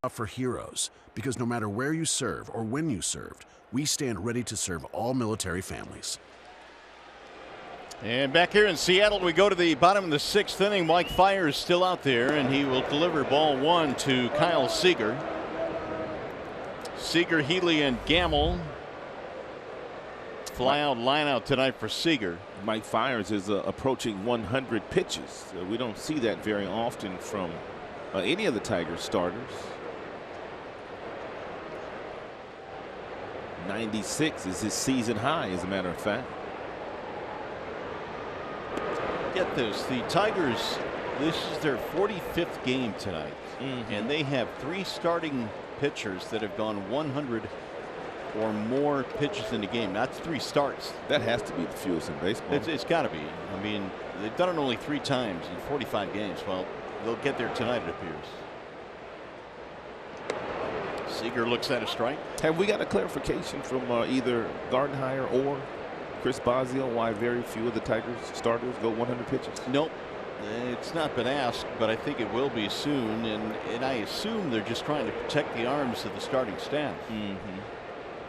For heroes, because no matter where you serve or when you served, we stand ready to serve all military families. And back here in Seattle, we go to the bottom of the 6th inning. Mike Fiers still out there, and he will deliver ball 1 to Kyle Seager. Seager, Healy, and Gamble fly out line out tonight for Seager. Mike Fiers is approaching 100 pitches. We don't see that very often from any of the Tigers starters. 96 is his season high, as a matter of fact. Get this, the Tigers, this is their 45th game tonight, and they have 3 starting pitchers that have gone 100 or more pitches in the game. That's 3 starts. That has to be the fewest in baseball. It's got to be. I mean, they've done it only 3 times in 45 games. Well, they'll get there tonight, it appears. Seager looks at a strike. Have we got a clarification from either Gardenhire or Chris Bosio why very few of the Tigers starters go 100 pitches? Nope. It's not been asked, but I think it will be soon. And I assume they're just trying to protect the arms of the starting staff.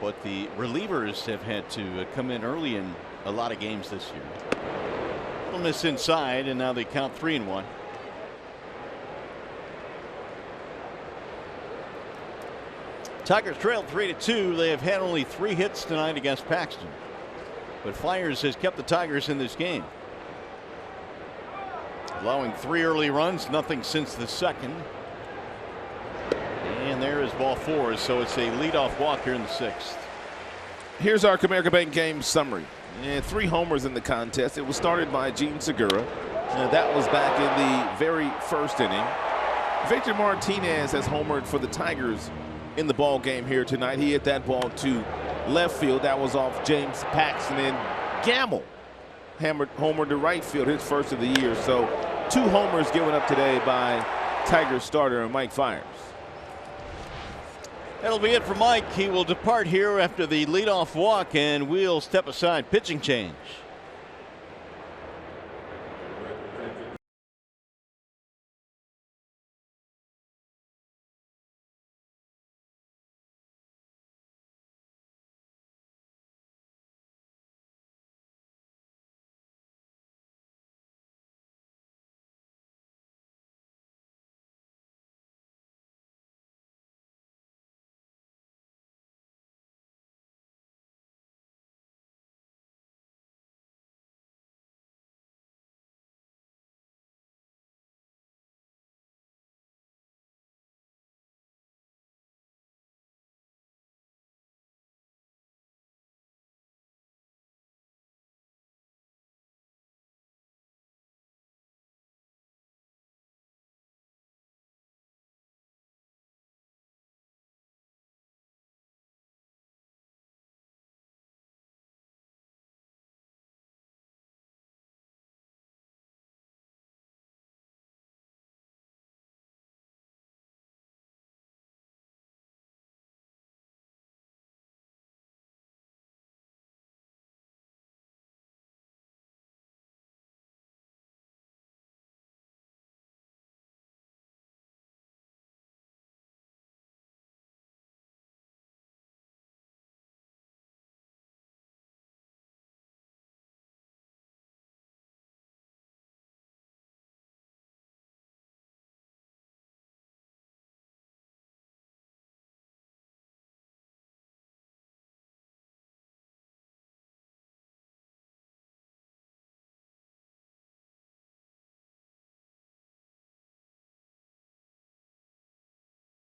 But the relievers have had to come in early in a lot of games this year. Little miss inside, and now they count 3-1. Tigers trail 3-2. They have had only 3 hits tonight against Paxton, but Fiers has kept the Tigers in this game, allowing 3 early runs, nothing since the 2nd. And there is ball 4, so it's a leadoff walk here in the 6th. Here's our Comerica Bank game summary. 3 homers in the contest. It was started by Gene Segura. That was back in the very first inning. Victor Martinez has homered for the Tigers in the ball game here tonight. He hit that ball to left field. That was off James Paxton, and Gamble homered to right field, his first of the year. So 2 homers given up today by Tigers starter Mike Fiers. That'll be it for Mike. He will depart here after the leadoff walk, and we'll step aside. Pitching change.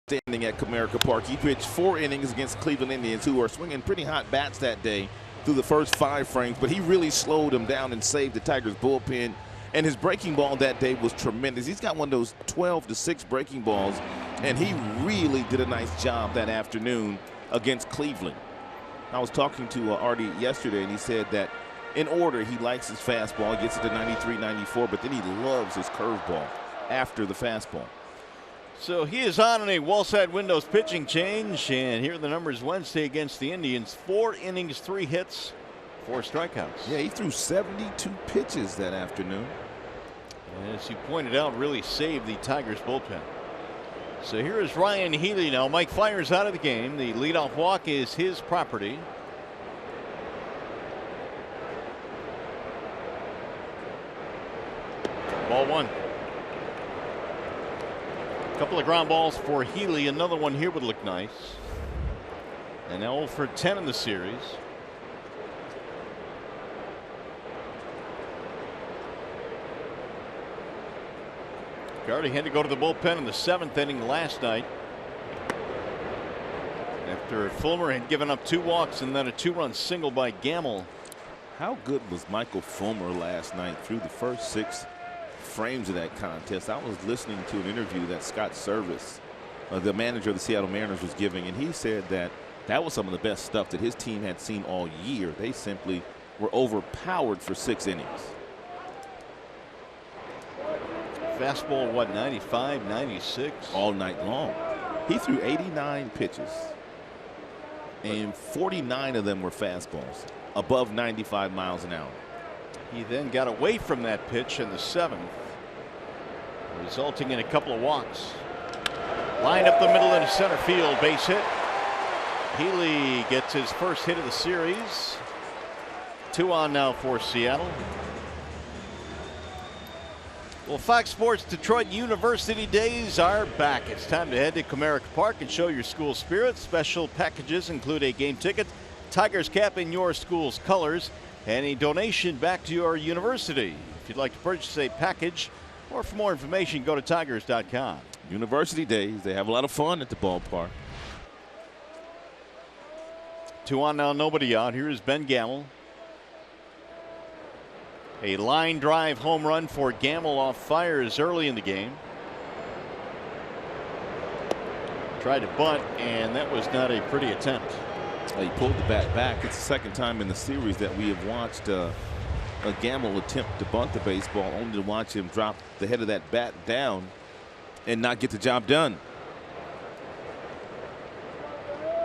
Standing at Comerica Park. He pitched 4 innings against Cleveland Indians, who are swinging pretty hot bats that day through the first 5 frames, but he really slowed them down and saved the Tigers bullpen. And his breaking ball that day was tremendous. He's got one of those 12-6 breaking balls, and he really did a nice job that afternoon against Cleveland. I was talking to Artie yesterday, and he said that in order, he likes his fastball, gets it to 93, 94, but then he loves his curveball after the fastball. So he is on a wall side windows pitching change, and here are the numbers Wednesday against the Indians. 4 innings, 3 hits, 4 strikeouts. Yeah, he threw 72 pitches that afternoon. And as you pointed out, really saved the Tigers bullpen. So here is Ryan Healy now. Mike Fiers out of the game. The leadoff walk is his property. Ball 1. Couple of ground balls for Healy. Another one here would look nice. And now 0 for 10 in the series. Gardy had to go to the bullpen in the 7th inning last night, after Fulmer had given up 2 walks and then a 2-run single by Gamble. How good was Michael Fulmer last night through the first 6 frames of that contest? I was listening to an interview that Scott Service, the manager of the Seattle Mariners, was giving, and he said that that was some of the best stuff that his team had seen all year. They simply were overpowered for 6 innings. Fastball, what, 95, 96? All night long. He threw 89 pitches, and 49 of them were fastballs, above 95 miles an hour. He then got away from that pitch in the 7th, resulting in a couple of walks. Lined up the middle into center field, base hit. Healy gets his first hit of the series. 2 on now for Seattle. Well, Fox Sports Detroit University days are back. It's time to head to Comerica Park and show your school spirit. Special packages include a game ticket, Tigers cap in your school's colors, and a donation back to your university. If you'd like to purchase a package, or for more information, go to tigers.com. University days, they have a lot of fun at the ballpark. 2 on now, nobody out. Here is Ben Gamble. A line drive home run for Gamble off Fires early in the game. Tried to bunt, and that was not a pretty attempt. He pulled the bat back. It's the second time in the series that we have watched a Gamble attempt to bunt the baseball, only to watch him drop the head of that bat down and not get the job done.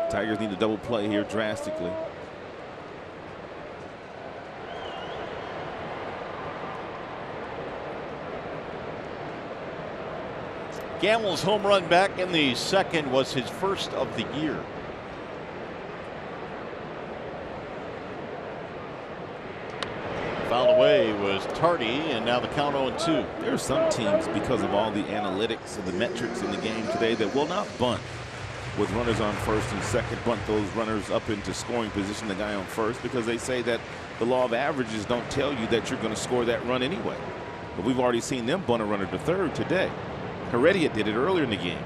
Tigers need a double play here drastically. Gamble's home run back in the second was his first of the year. Fouled away was Tardy, and now the count 0-2. There are some teams, because of all the analytics and the metrics in the game today, that will not bunt with runners on first and second, bunt those runners up into scoring position, the guy on first, because they say that the law of averages don't tell you that you're going to score that run anyway. But we've already seen them bunt a runner to third today. Heredia did it earlier in the game.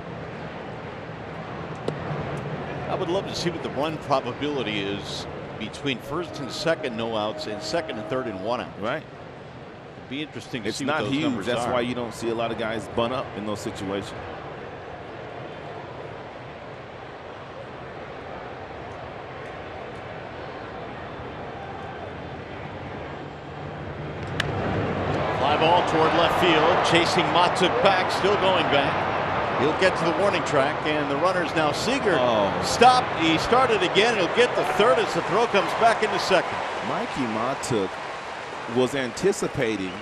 I would love to see what the run probability is between first and second no outs and second and third and 1 out. Right. It'd be interesting to It's see not what those huge. numbers That's are. why you don't see a lot of guys bunt up in those situations. Fly ball toward left field, chasing Matuk back, still going back. He'll get to the warning track, and the runner's now Seager. Stopped. He started again. He'll get the third as the throw comes back into second. Mikey Matuk was anticipating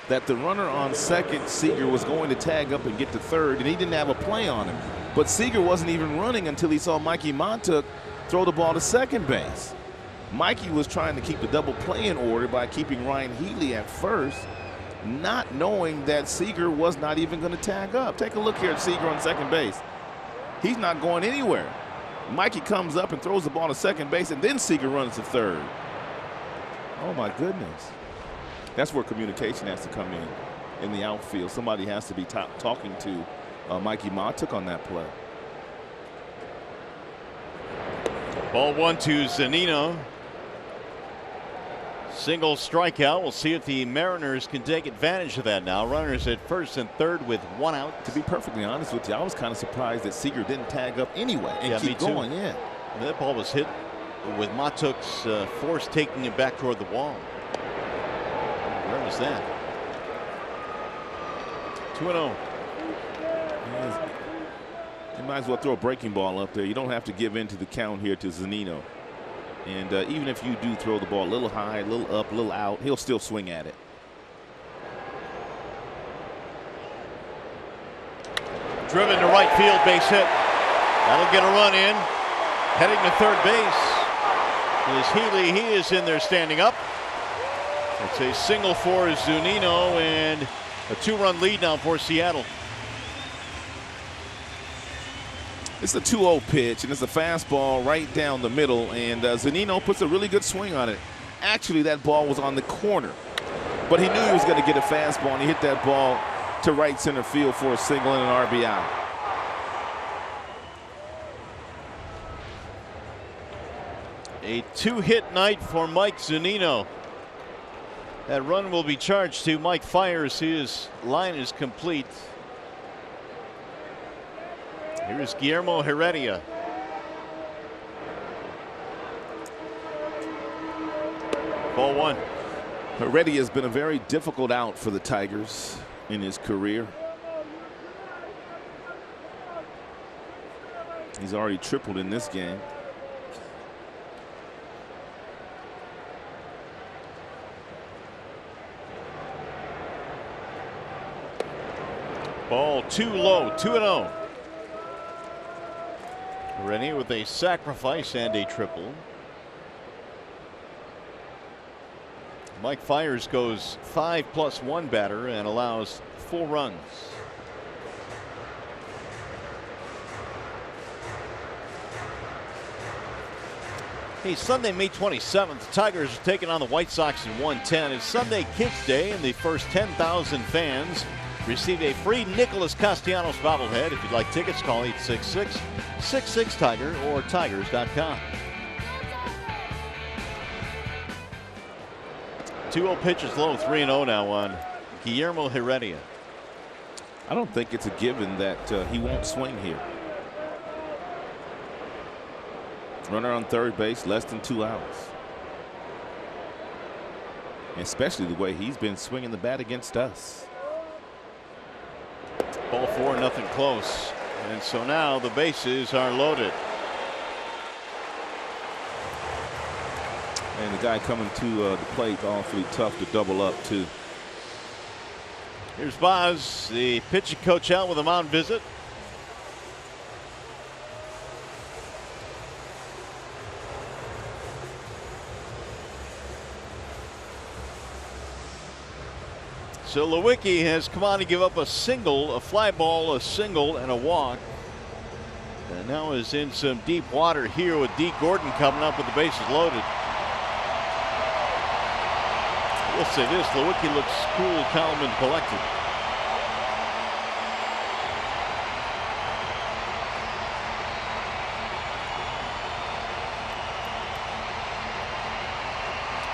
that the runner on second, Seager, was going to tag up and get to third, and he didn't have a play on him. But Seager wasn't even running until he saw Mikey Matuk throw the ball to second base. Mikey was trying to keep the double play in order by keeping Ryan Healy at first, not knowing that Seager was not even going to tag up. Take a look here at Seager on second base. He's not going anywhere. Mikey comes up and throws the ball to second base, and then Seager runs to third. Oh my goodness. That's where communication has to come in the outfield. Somebody has to be talking to Mikey Matuk on that play. Ball 1 to Zunino. Single strikeout. We'll see if the Mariners can take advantage of that now. Runners at first and third with 1 out. To be perfectly honest with you, I was kind of surprised that Seager didn't tag up anyway and keep going. Yeah. That ball was hit with Matuk's force taking it back toward the wall. Where was that? 2-0. You might as well throw a breaking ball up there. You don't have to give in to the count here to Zunino. And even if you do throw the ball a little high, a little up, a little out, he'll still swing at it. Driven to right field, base hit. That'll get a run in. Heading to third base is Healy. He is in there standing up. It's a single for Zunino and a 2-run lead now for Seattle. It's a 2-0 pitch, and it's a fastball right down the middle, and Zunino puts a really good swing on it. Actually, that ball was on the corner, but he knew he was going to get a fastball, and he hit that ball to right center field for a single and an RBI. A 2-hit night for Mike Zunino. That run will be charged to Mike Fiers. His line is complete. Here's Guillermo Heredia. Ball 1. Heredia has been a very difficult out for the Tigers in his career. He's already tripled in this game. Ball too low, 2-0. Rennie with a sacrifice and a triple. Mike Fiers goes 5+1 batter and allows 4 runs. Hey, Sunday, May 27th, the Tigers are taking on the White Sox in 110. It's Sunday Kids Day, and the first 10,000 fans receive a free Nicholas Castellanos bobblehead. If you'd like tickets, call 866-66-TIGER or tigers.com. 2-0 pitch is low, 3-0 now on Guillermo Heredia. I don't think it's a given that he won't swing here. Runner on third base, less than 2 outs. Especially the way he's been swinging the bat against us. Ball 4, nothing close. And so now the bases are loaded. And the guy coming to the plate awfully tough to double up too. Here's Boz, the pitching coach, out with a mound visit. So Lewicki has come on to give up a single, a fly ball, a single, and a walk. And now is in some deep water here with Dee Gordon coming up with the bases loaded. We'll say this, Lewicki looks cool, calm, and collected.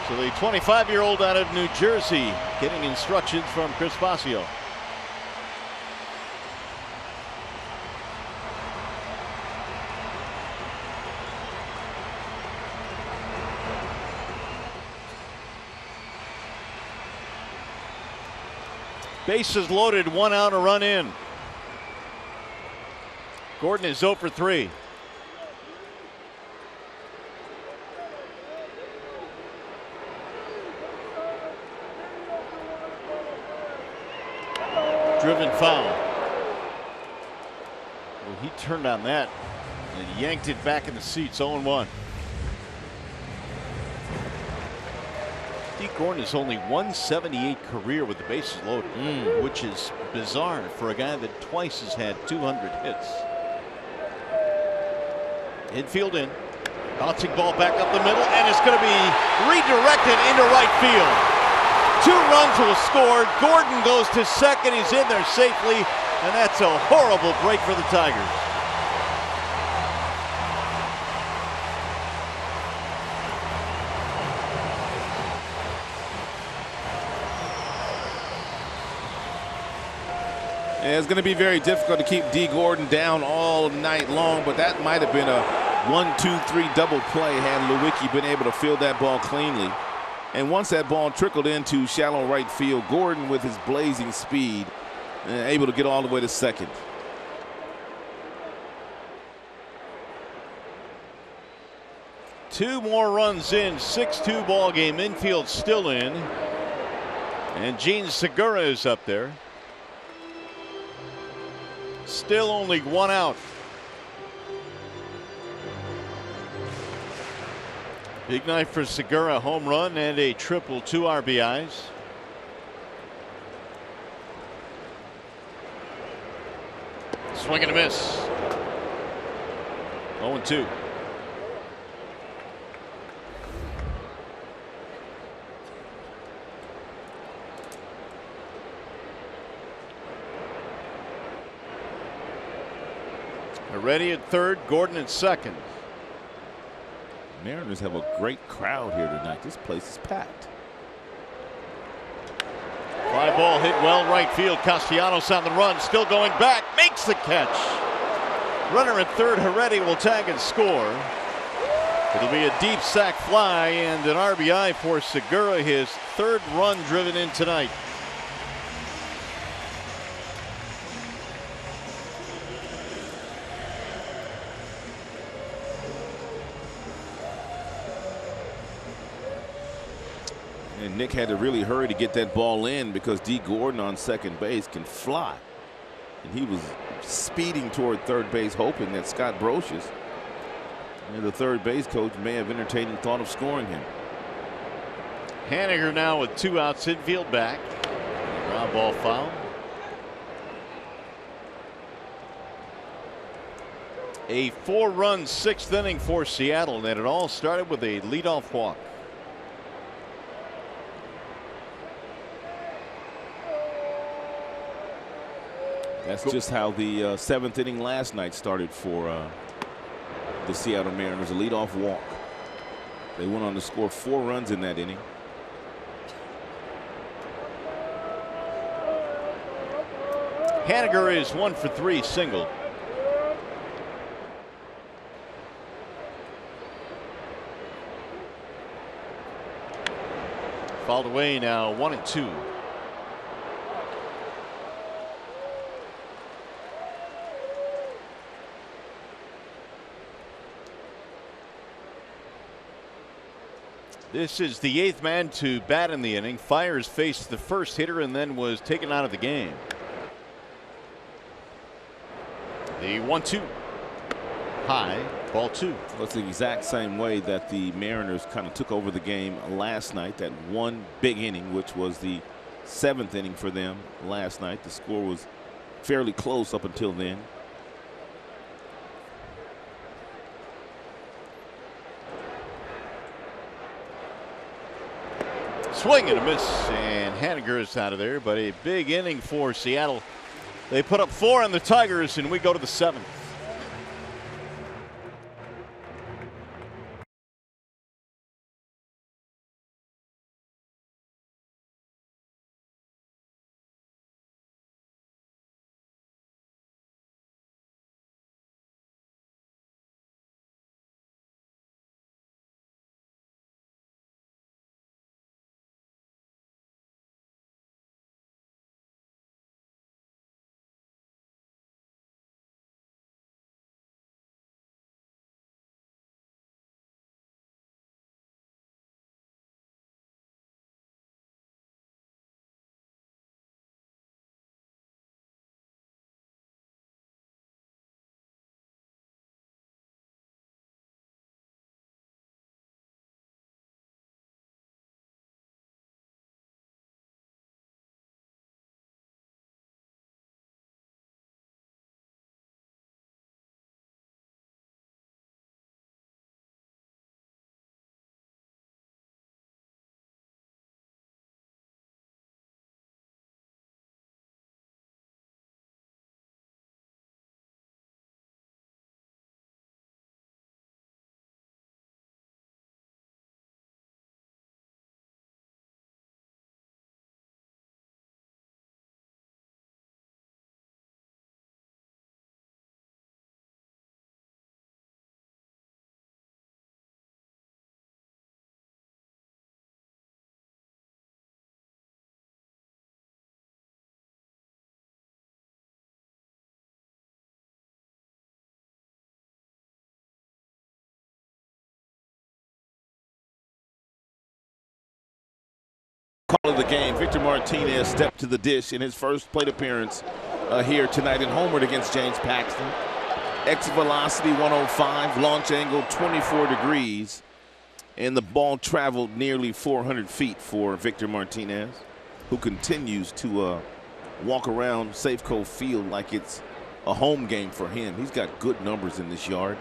So the 25-year-old out of New Jersey getting instructions from Chris Fascio. Bases loaded, 1 out, a run in. Gordon is 0 for 3. Driven foul. Well, he turned on that and yanked it back in the seats. 0-1. Dee Gordon is only 178 career with the bases loaded, which is bizarre for a guy that twice has had 200 hits. Infield in. Bouncing ball back up the middle, and it's going to be redirected into right field. 2 runs will score. Gordon goes to second. He's in there safely, and that's a horrible break for the Tigers. Yeah, it's going to be very difficult to keep Dee Gordon down all night long, but that might have been a 1-2-3 double play had Lewicki been able to field that ball cleanly. And once that ball trickled into shallow right field, Gordon with his blazing speed able to get all the way to second. Two more runs in, 6-2 ball game. Infield still in, and Gene Segura is up there. Still only 1 out. Big night for Segura, home run and a triple, 2 RBIs. Swing and a miss. 0-2. Ready at third, Gordon at second. Mariners have a great crowd here tonight. This place is packed. Fly ball hit well right field. Castellanos on the run, still going back, makes the catch. Runner at third, Heredia will tag and score. It'll be a deep sac fly and an RBI for Segura, his 3rd run driven in tonight. And Nick had to really hurry to get that ball in because Dee Gordon on second base can fly. And he was speeding toward third base, hoping that Scott Brocious, the third base coach, may have entertained the thought of scoring him. Haniger now with 2 outs, infield back. Ground ball foul. A 4-run 6th inning for Seattle, and it all started with a leadoff walk. That's just how the 7th inning last night started for the Seattle Mariners. A leadoff walk. They went on to score 4 runs in that inning. Haniger is 1 for 3 single. Fouled away now, 1-2. This is the 8th man to bat in the inning. Fires faced the first hitter and then was taken out of the game. The 1-2. High, ball 2. Well, it's the exact same way that the Mariners kind of took over the game last night. That one big inning, which was the 7th inning for them last night. The score was fairly close up until then. Swing and a miss, and Haniger is out of there, but a big inning for Seattle. They put up 4 on the Tigers, and we go to the 7th. Call of the game. Victor Martinez stepped to the dish in his first plate appearance here tonight and homered against James Paxton. Exit velocity 105, launch angle 24 degrees, and the ball traveled nearly 400 feet for Victor Martinez, who continues to walk around Safeco Field like it's a home game for him. He's got good numbers in this yard.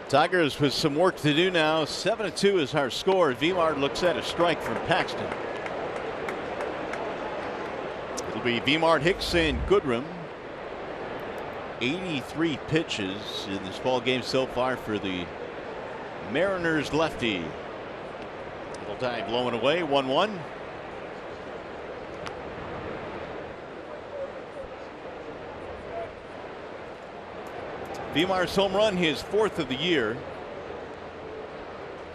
Tigers with some work to do now. 7-2 is our score. Vimard looks at a strike from Paxton. It'll be Vimard, Hicks, and Goodrum. 83 pitches in this ball game so far for the Mariners lefty. Little tag blowing away, 1-1. Vimard's home run, his 4th of the year.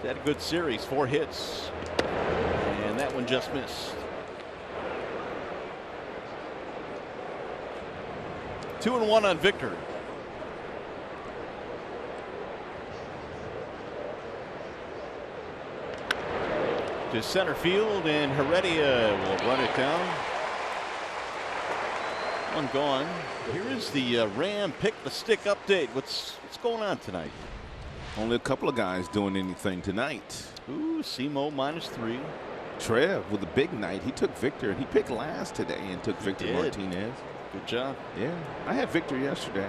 He's had a good series, 4 hits, and that one just missed. 2-1 on Victor. To center field, and Heredia will run it down. One gone. Here is the Ram pick the stick update. What's going on tonight? Only a couple of guys doing anything tonight. Ooh, Simo -3. Trev with a big night. He took Victor, and he picked last today and took Victor Martinez. Good job. Yeah, I had Victor yesterday,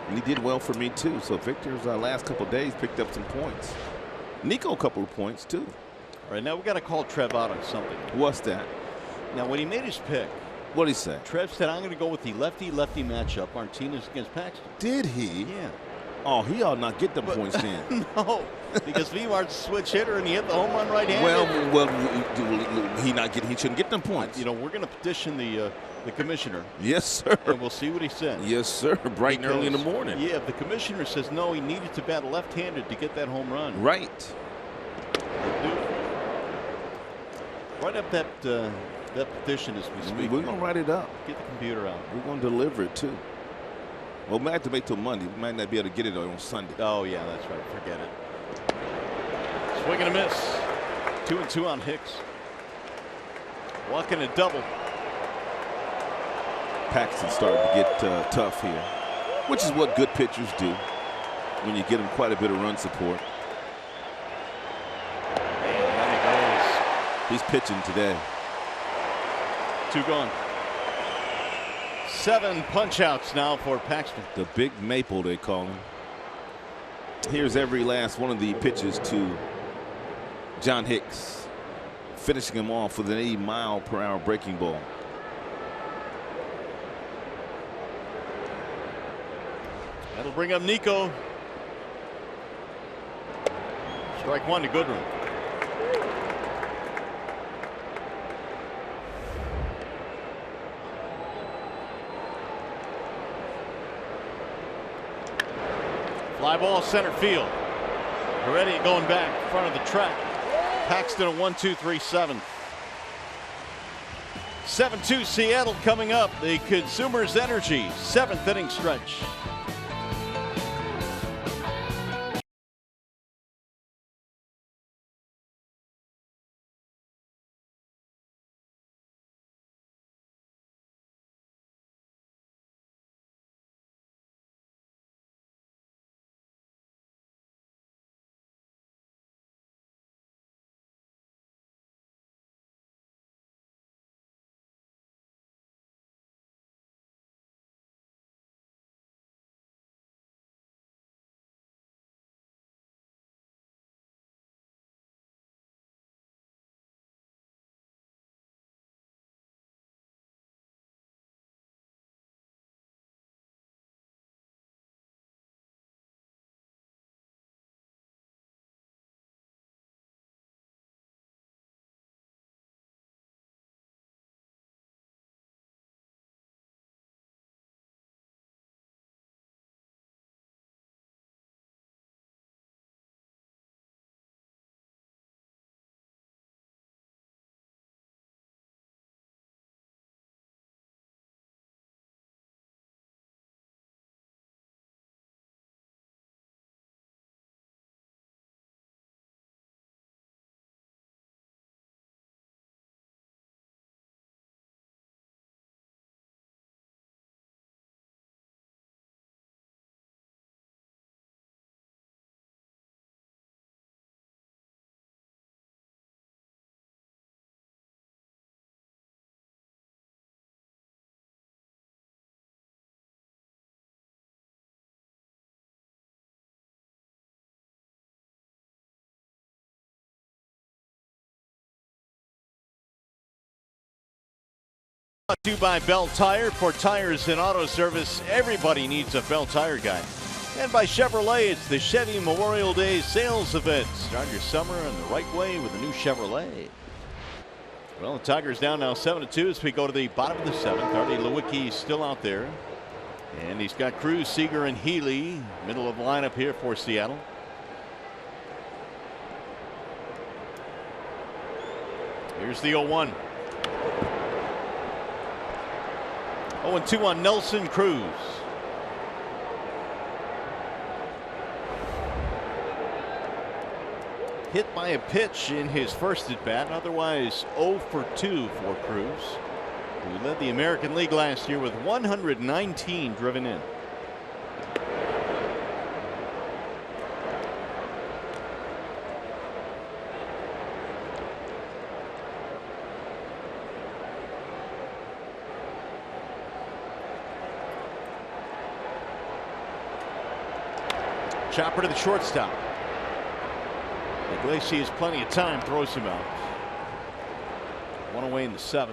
and he did well for me too. So Victor's last couple of days picked up some points. Nico a couple of points too. All right, now we got to call Trev out on something. What's that? Now, when he made his pick, what did he say? Trev said, "I'm going to go with the lefty-lefty matchup, Martinez against Paxton." Did he? Yeah. Oh, he ought not get them points then. No, because Vimard's a switch hitter and he hit the home run right-handed. Well, he shouldn't get them points. You know, we're going to petition the the commissioner. Yes, sir. And we'll see what he says. Yes, sir. Bright and early in the morning. Yeah, the commissioner says no, he needed to bat left-handed to get that home run. Right. Write up that petition as we speak. We're going to write it up. Get the computer out. We're going to deliver it, too. Well, we might have to wait till Monday. We might not be able to get it on Sunday. Oh, yeah, that's right. Forget it. Swing and a miss. 2-2 on Hicks. Walking a double. Paxton's starting to get tough here, which is what good pitchers do when you get them quite a bit of run support. He's pitching today. 2 gone. 7 punch-outs now for Paxton. The big maple, they call him. Here's every last one of the pitches to John Hicks, finishing him off with an 80-mile-per-hour breaking ball. That'll bring up Nico. Strike 1 to Goodrum. Fly ball center field. Heredia going back in front of the track. Paxton a 1-2-3-7. 7-2 Seattle coming up. The Consumers Energy 7th inning stretch. Brought to you by Bell Tire. For tires and auto service, everybody needs a Bell Tire guy. And by Chevrolet, it's the Chevy Memorial Day sales event. Start your summer in the right way with a new Chevrolet. Well, the Tigers down now 7-2 as we go to the bottom of the 7th. Artie Lewicki still out there. And he's got Cruz, Seager, and Healy. Middle of the lineup here for Seattle. Here's the 0-1. 0-2 on Nelson Cruz. Hit by a pitch in his first at bat. Otherwise 0 for 2 for Cruz, who led the American League last year with 119 driven in. Chopper to the shortstop. Iglesias plenty of time, throws him out. One away in the 7th.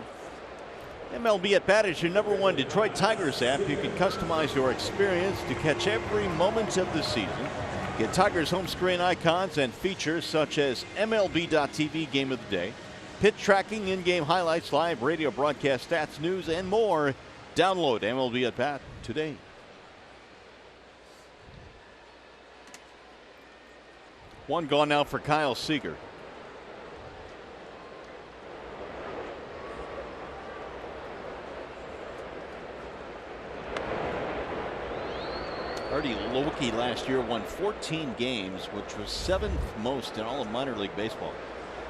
MLB at Bat is your #1 Detroit Tigers app. You can customize your experience to catch every moment of the season. Get Tigers home screen icons and features such as MLB.TV Game of the Day, pitch tracking, in-game highlights, live radio broadcast, stats, news, and more. Download MLB at Bat today. One gone now for Kyle Seager. Artie Lowicki last year won 14 games, which was 7th most in all of minor league baseball.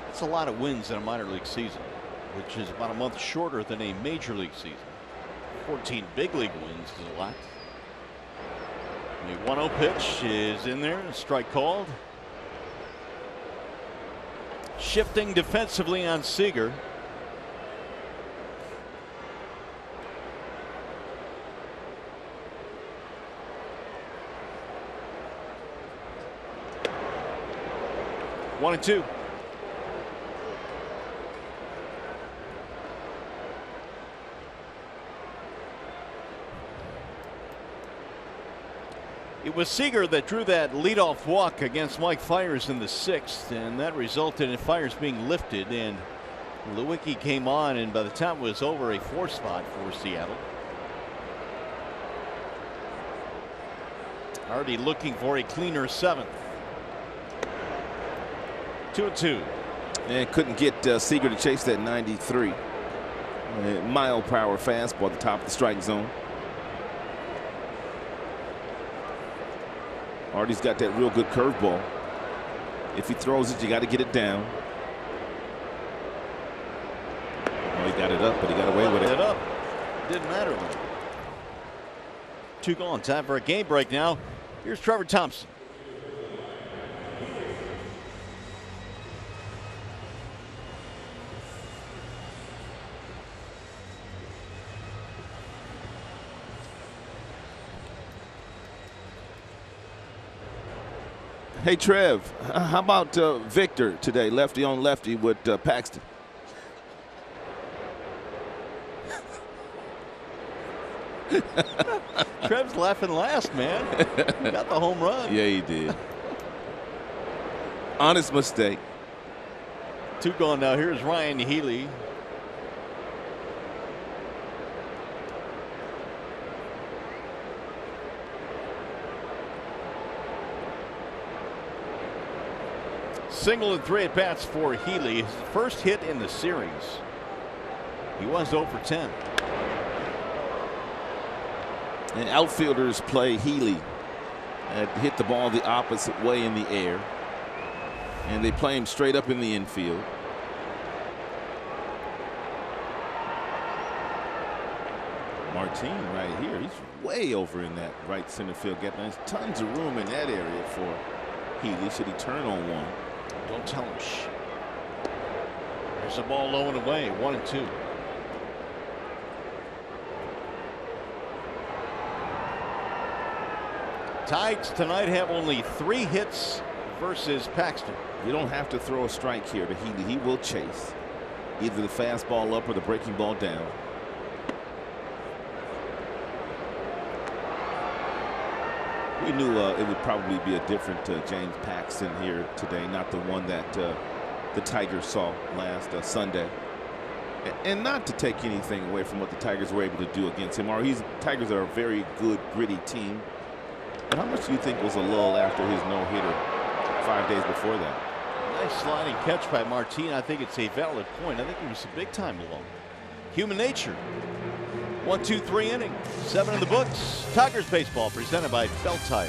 That's a lot of wins in a minor league season, which is about a month shorter than a major league season. 14 big league wins is a lot. The 1-0 pitch is in there, a strike called. Shifting defensively on Seager. One and two. It was Seager that drew that leadoff walk against Mike Fiers in the 6th, and that resulted in Fiers being lifted, and Lewicki came on, and by the time it was over, a 4 spot for Seattle. Already looking for a cleaner 7th. 2-2. And couldn't get Seager to chase that 93. Mile per hour fastball at the top of the strike zone. Artie's got that real good curveball. If he throws it, you got to get it down. Oh, he got it up, but he got away with it. Up. Didn't matter though. 2 gone. Time for a game break now. Here's Trevor Thompson. Hey, Trev, how about Victor today, lefty on lefty with Paxton? Trev's laughing last, man. He got the home run. Yeah, he did. Honest mistake. 2 gone now. Here's Ryan Healy. Single and 3 at bats for Healy. His first hit in the series. He was 0 for 10. And outfielders play Healy. Hit the ball the opposite way in the air. And they play him straight up in the infield. Martin right here. He's way over in that right center field gap. There's tons of room in that area for Healy. Should he turn on one? Don't tell him. Shh. There's the ball low and away. 1 and 2. Tides tonight have only 3 hits versus Paxton. You don't have to throw a strike here to Healy. He will chase either the fastball up or the breaking ball down. We knew it would probably be a different James Paxton here today, not the one that the Tigers saw last Sunday. And not to take anything away from what the Tigers were able to do against him. Tigers are a very good, gritty team. But how much do you think was a lull after his no-hitter 5 days before that? Nice sliding catch by Martin. I think it's a valid point. I think it was a big-time lull. Human nature. 1, 2, 3 innings. 7 in the books. Tigers baseball presented by Belt Tire.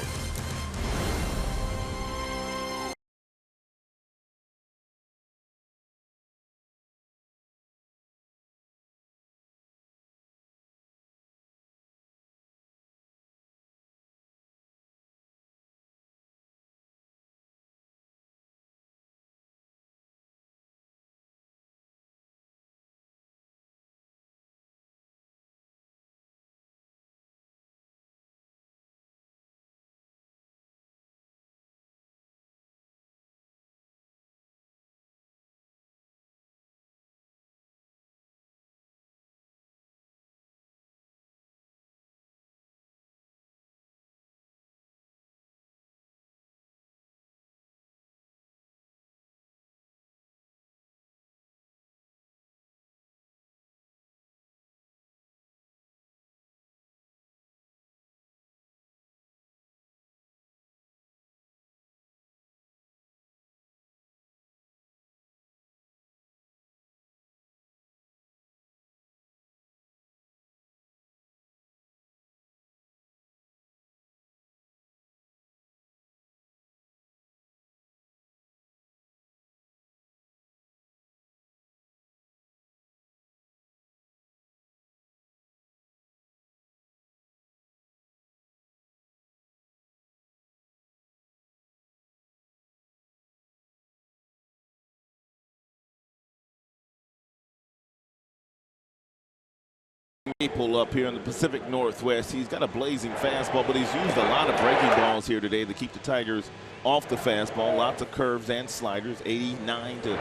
Maple up here in the Pacific Northwest. He's got a blazing fastball, but he's used a lot of breaking balls here today to keep the Tigers off the fastball. Lots of curves and sliders, 89 to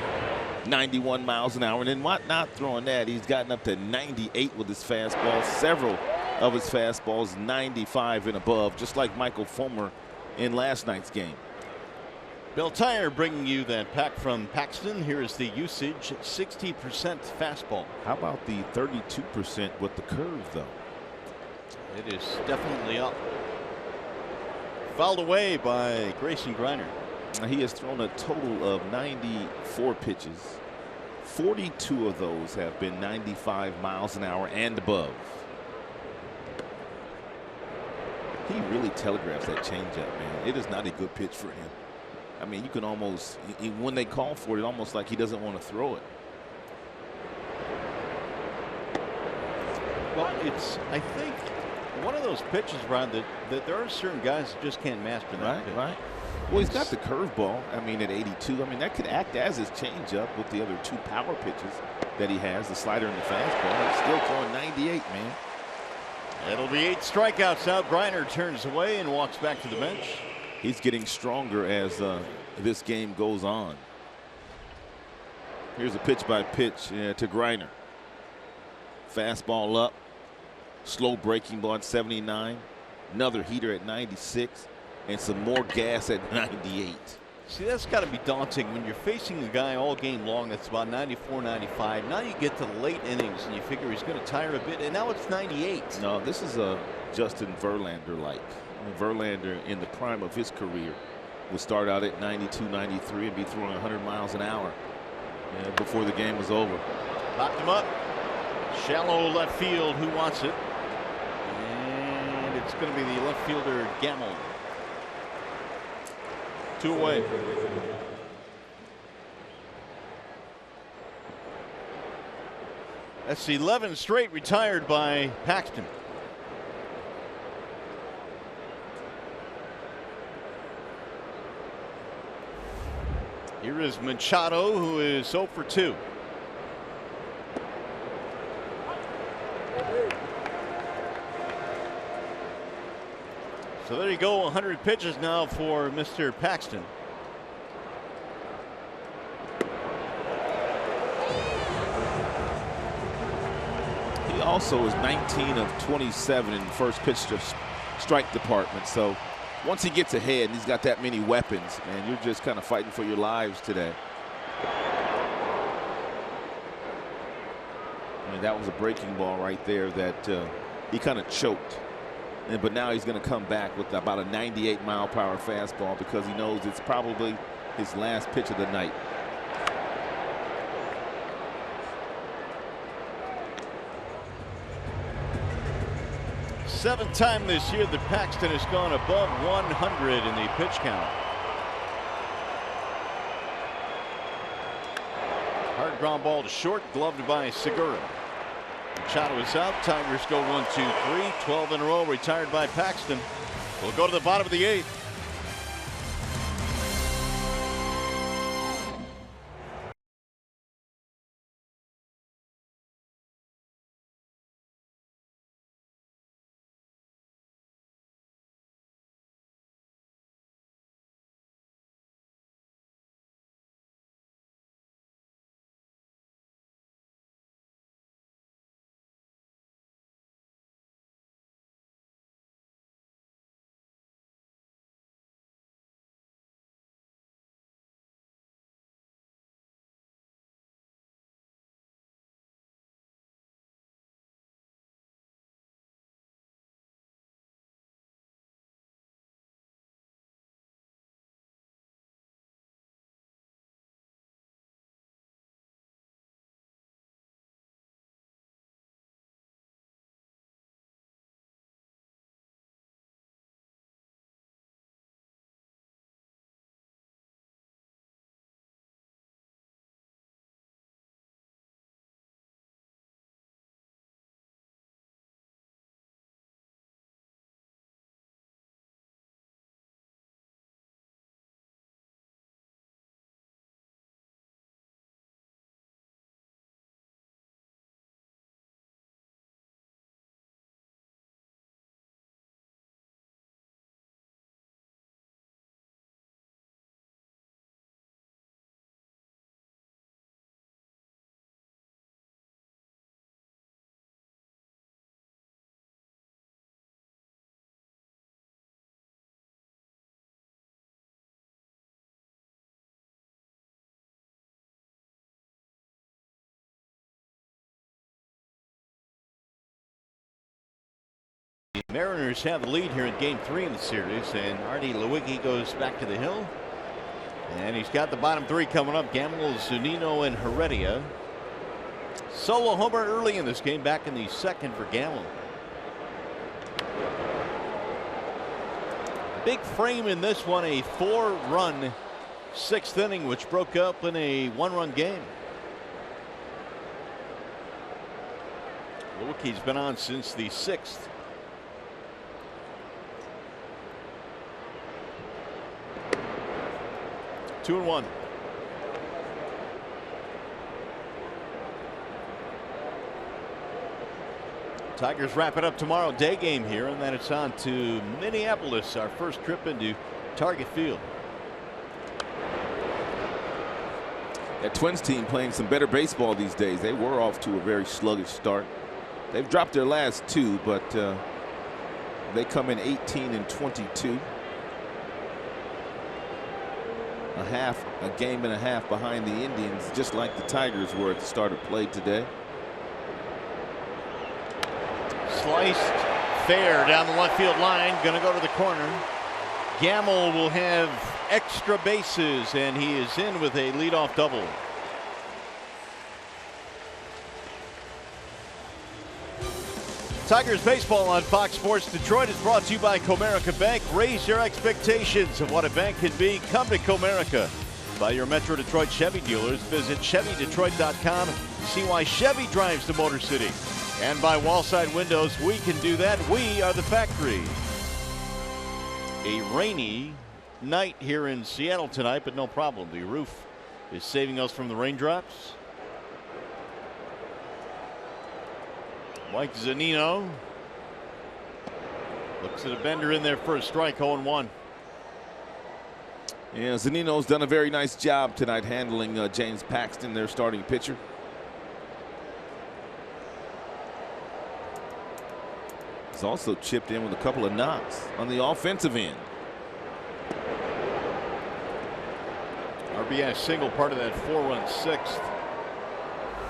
91 miles an hour. And then not throwing that, he's gotten up to 98 with his fastball. Several of his fastballs 95 and above, just like Michael Fulmer in last night's game. Bill Tyer bringing you that pack from Paxton. Here is the usage, 60% fastball. How about the 32% with the curve, though? It is definitely up. Fouled away by Grayson Griner. Now, he has thrown a total of 94 pitches. 42 of those have been 95 miles an hour and above. He really telegraphs that changeup, man. It is not a good pitch for him. I mean, you can almost, when they call for it, almost like he doesn't want to throw it. Well, it's, I think, one of those pitches, Ron, that there are certain guys that just can't master that pitch. Right. Well, he's got the curveball. I mean, at 82. I mean, that could act as his changeup with the other two power pitches that he has, the slider and the fastball. He's still throwing 98, man. It'll be 8 strikeouts now. Griner turns away and walks back to the bench. He's getting stronger as this game goes on. Here's a pitch by pitch to Griner. Fastball up. Slow breaking ball at 79. Another heater at 96. And some more gas at 98. See, that's got to be daunting when you're facing a guy all game long that's about 94, 95. Now you get to the late innings and you figure he's going to tire a bit, and now it's 98. No, this is a Justin Verlander-like. Verlander in the prime of his career would start out at 92, 93 and be throwing 100 miles an hour before the game was over. Knocked him up. Shallow left field. Who wants it? And it's going to be the left fielder, Gamble. 2 away. That's 11 straight retired by Paxton. Here is Machado, who is 0 for 2. So there you go, 100 pitches now for Mr. Paxton. He also is 19 of 27 in the first pitch to strike department. So once he gets ahead and he's got that many weapons, man, you're just kind of fighting for your lives today. I mean, that was a breaking ball right there that he kind of choked. But now he's going to come back with about a 98-mile-per-hour fastball because he knows it's probably his last pitch of the night. Seventh time this year that Paxton has gone above 100 in the pitch count. Hard ground ball to short, gloved by Segura. Machado is out. Tigers go 1, 2, 3. 12 in a row retired by Paxton. We'll go to the bottom of the 8th. Mariners have the lead here in game 3 in the series, and Artie Lewicki goes back to the hill. And he's got the bottom 3 coming up. Gamble, Zunino, and Heredia. Solo homer early in this game, back in the second for Gamble. Big frame in this one, a 4-run 6th inning, which broke up in a 1-run game. Lewicki's been on since the 6th. Two and 1. Tigers wrap it up tomorrow, day game here, and then it's on to Minneapolis, our first trip into Target Field. That Twins team playing some better baseball these days. They were off to a very sluggish start. They've dropped their last 2, but they come in 18 and 22. A game and a half behind the Indians, just like the Tigers were at the start of play today. Sliced fair down the left field line, going to go to the corner. Gamble will have extra bases, and he is in with a leadoff double. Tigers baseball on Fox Sports Detroit is brought to you by Comerica Bank. Raise your expectations of what a bank can be. Come to Comerica. By your Metro Detroit Chevy dealers, visit ChevyDetroit.com. See why Chevy drives the Motor City. And by Wallside Windows, we can do that. We are the factory. A rainy night here in Seattle tonight, but no problem. The roof is saving us from the raindrops. Mike Zunino looks at a bender in there for a strike. 0-1. Yeah, Zunino's done a very nice job tonight handling James Paxton, their starting pitcher. He's also chipped in with a couple of knocks on the offensive end. RBI single, part of that 4-run 6th.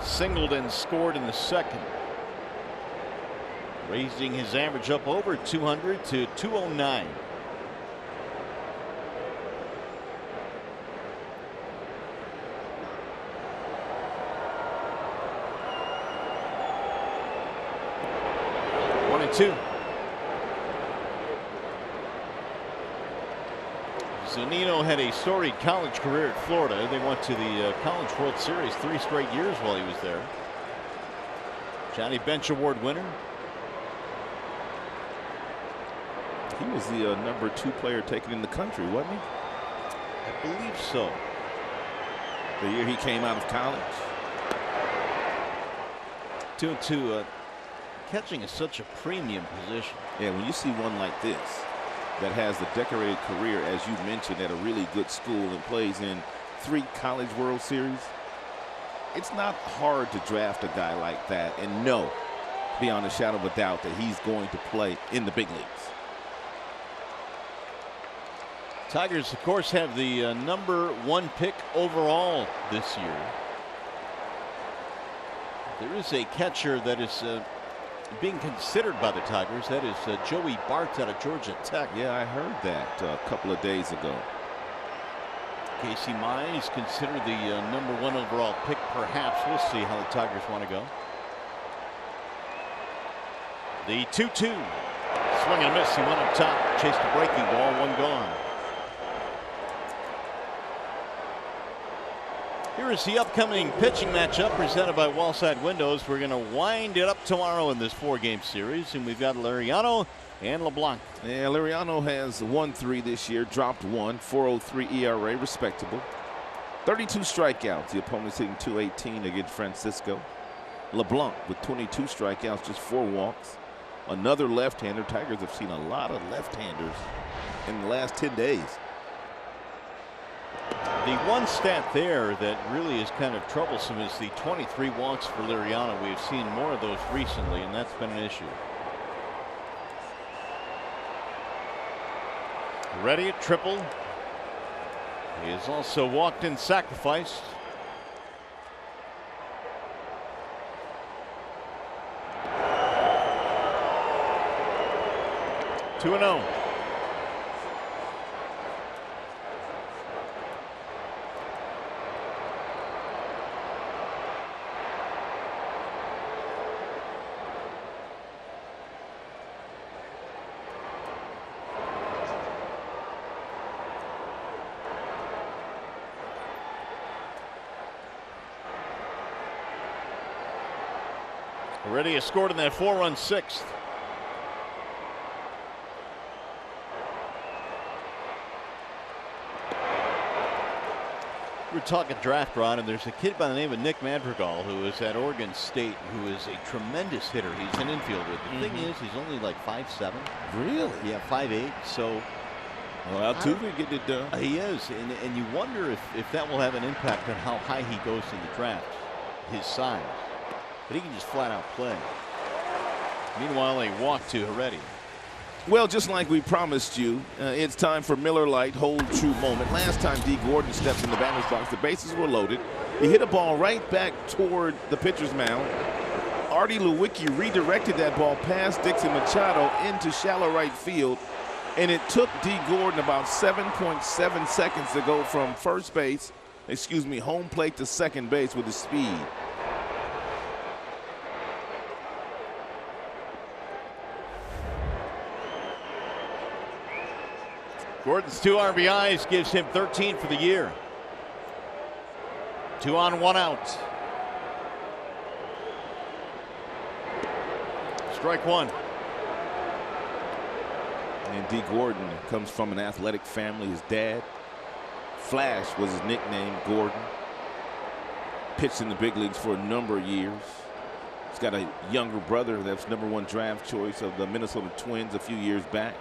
Singled and scored in the second. Raising his average up over 200 to 209. One and 2. Zunino had a storied college career at Florida. They went to the College World Series 3 straight years while he was there. Johnny Bench Award winner. He was the number 2 player taken in the country, wasn't he? I believe so. The year he came out of college. 2-2. Catching is such a premium position. Yeah, when you see one like this that has a decorated career, as you mentioned, at a really good school and plays in 3 College World Series, it's not hard to draft a guy like that and know beyond a shadow of a doubt that he's going to play in the big leagues. Tigers, of course, have the number 1 pick overall this year. There is a catcher that is being considered by the Tigers. That is Joey Bart out of Georgia Tech. Yeah, I heard that a couple of days ago. Casey Mize considered the number 1 overall pick, perhaps. We'll see how the Tigers want to go. The 2-2. Swing and a miss. He went up top, chased a breaking ball, 1 gone. Here is the upcoming pitching matchup presented by Wallside Windows. We're going to wind it up tomorrow in this 4-game series, and we've got Liriano and LeBlanc. Yeah, Liriano has 1-3 this year, dropped 1, 4.03 ERA, respectable. 32 strikeouts. The opponent's hitting .218 against Francisco. LeBlanc with 22 strikeouts, just 4 walks. Another left-hander. Tigers have seen a lot of left-handers in the last 10 days. The one stat there that really is kind of troublesome is the 23 walks for Liriano. We've seen more of those recently, and that's been an issue. Ready at triple. He has also walked and sacrificed. 2-0. Heredia scored in that 4-run sixth. We're talking draft, Ron, and there's a kid by the name of Nick Madrigal who is at Oregon State who is a tremendous hitter. He's an infielder. The thing is, he's only like 5'7". Really? Yeah, 5'8". So well, Altuve getting it done. He is, and you wonder if that will have an impact on how high he goes in the draft, his size. But he can just flat out play. Meanwhile, a walk to Heredia. Well, just like we promised you, it's time for Miller Lite Hold True moment. Last time D. Gordon stepped in the batter's box, the bases were loaded. He hit a ball right back toward the pitcher's mound. Artie Lewicki redirected that ball past Dixon Machado into shallow right field, and it took D. Gordon about 7.7 seconds to go from home plate to second base with his speed. Gordon's 2 RBIs gives him 13 for the year. 2 on, 1 out. Strike one. And D. Gordon comes from an athletic family. His dad, Flash, was his nickname, Gordon. Pitched in the big leagues for a number of years. He's got a younger brother that's #1 draft choice of the Minnesota Twins a few years back.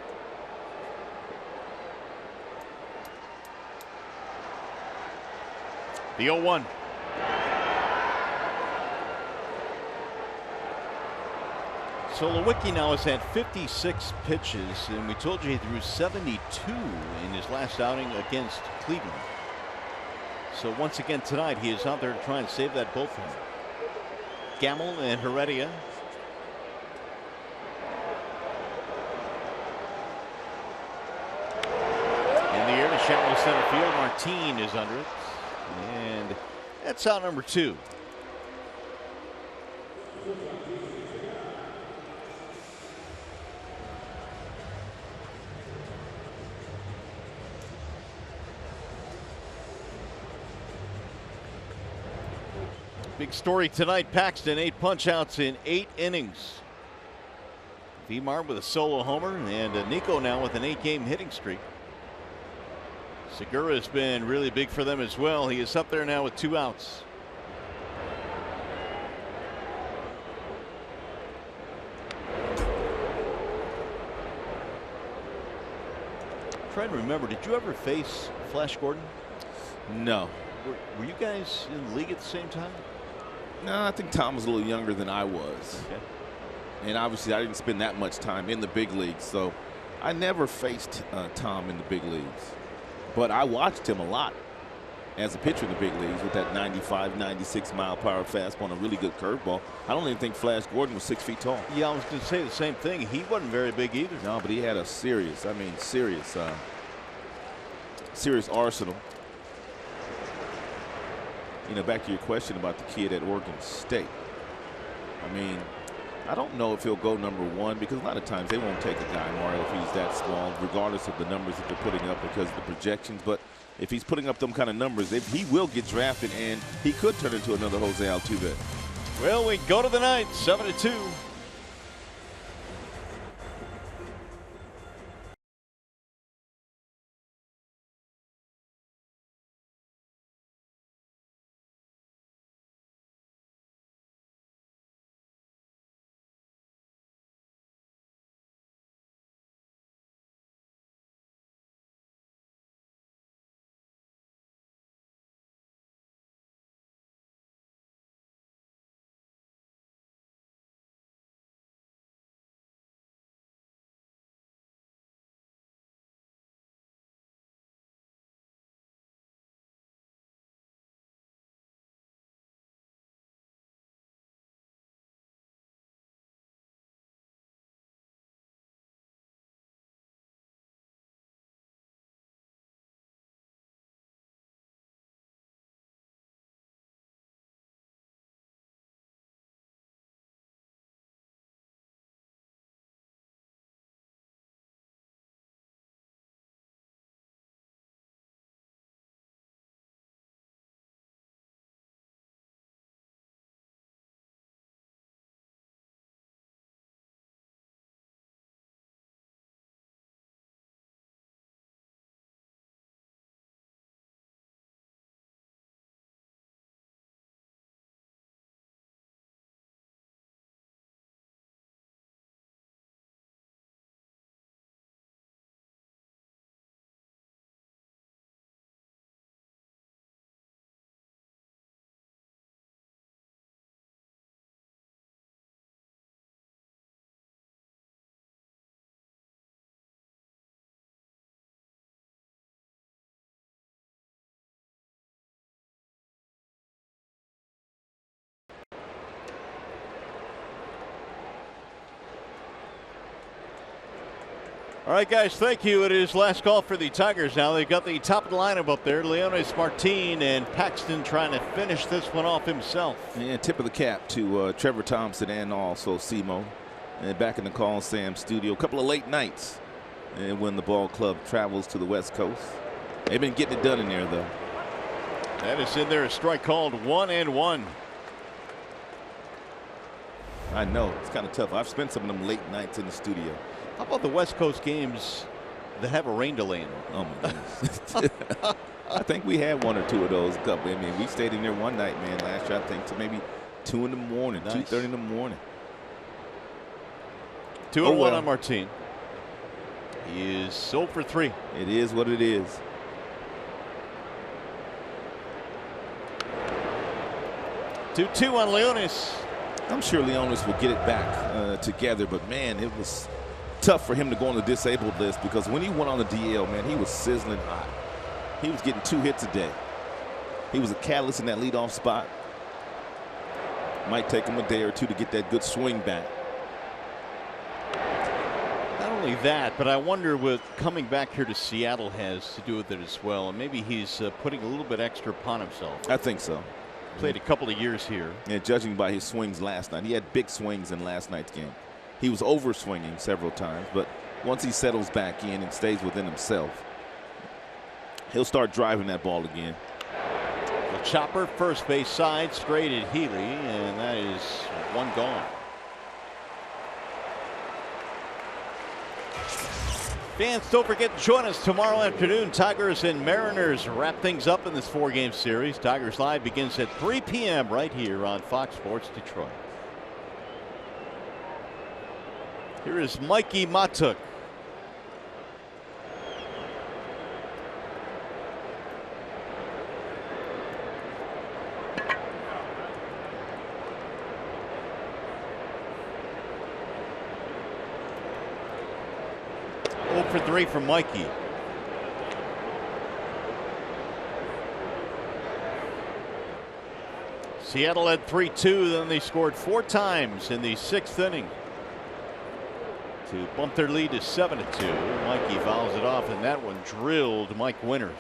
The 0-1. So Lewicki now has had 56 pitches, and we told you he threw 72 in his last outing against Cleveland. So once again tonight, he is out there to try and save that bullpen. Gamble and Heredia. In the air to shallow center field. Martin is under it. And that's out number 2. Big story tonight. Paxton 8 punch-outs in 8 innings. Vimar with a solo homer, and Nico now with an 8-game hitting streak. Segura has been really big for them as well. He is up there now with 2 outs. I'm trying to remember, did you ever face Flash Gordon? No. Were you guys in the league at the same time? No, I think Tom was a little younger than I was. Okay. And obviously I didn't spend that much time in the big leagues, so I never faced Tom in the big leagues. But I watched him a lot as a pitcher in the big leagues with that 95, 96 mile per hour fastball and a really good curveball. I don't even think Flash Gordon was 6 feet tall. Yeah, I was going to say the same thing. He wasn't very big either. No, but he had a serious arsenal. You know, back to your question about the kid at Oregon State. I mean, I don't know if he'll go #1 because a lot of times they won't take a guy, Mario, if he's that small, regardless of the numbers that they're putting up because of the projections. But if he's putting up them kind of numbers, he will get drafted, and he could turn into another Jose Altuve. Well, we go to the ninth, 7-2. All right, guys, thank you. It is last call for the Tigers now. They've got the top of the lineup up there. Leonis, Martin, and Paxton trying to finish this one off himself. And tip of the cap to Trevor Thompson and also Simo. And back in the Call Sam studio. A couple of late nights. And when the ball club travels to the West Coast. They've been getting it done in there, though. That is in there. A strike called 1-1. I know. It's kind of tough. I've spent some of them late nights in the studio. How about the West Coast games that have a rain delay in them? Oh, my goodness. I think we had one or two of those. I mean, we stayed in there one night, man, last year, I think, to maybe 2 in the morning, nice. 2:30 in the morning. 2-1 on Martin. He is 0 for 3. It is what it is. Two on Leonis. I'm sure Leonis will get it back together, but man, it was tough for him to go on the disabled list because when he went on the DL, man, he was sizzling hot. He was getting 2 hits a day. He was a catalyst in that leadoff spot. Might take him a day or two to get that good swing back. Not only that, but I wonder what coming back here to Seattle has to do with it as well. And maybe he's putting a little bit extra upon himself. I think so. Played a couple of years here. And judging by his swings last night, he had big swings in last night's game. He was over swinging several times, but once he settles back in and stays within himself, he'll start driving that ball again. The chopper, first base side, straight at Healy, and that is one gone. Fans, don't forget to join us tomorrow afternoon. Tigers and Mariners wrap things up in this 4-game series. Tigers Live begins at 3 p.m. right here on Fox Sports Detroit. Here is Mikey Matuk. For 3 from Mikey. Seattle had 3-2, then they scored 4 times in the 6th inning to bump their lead to 7-2. Mikey fouls it off, and that one drilled Mike Winters.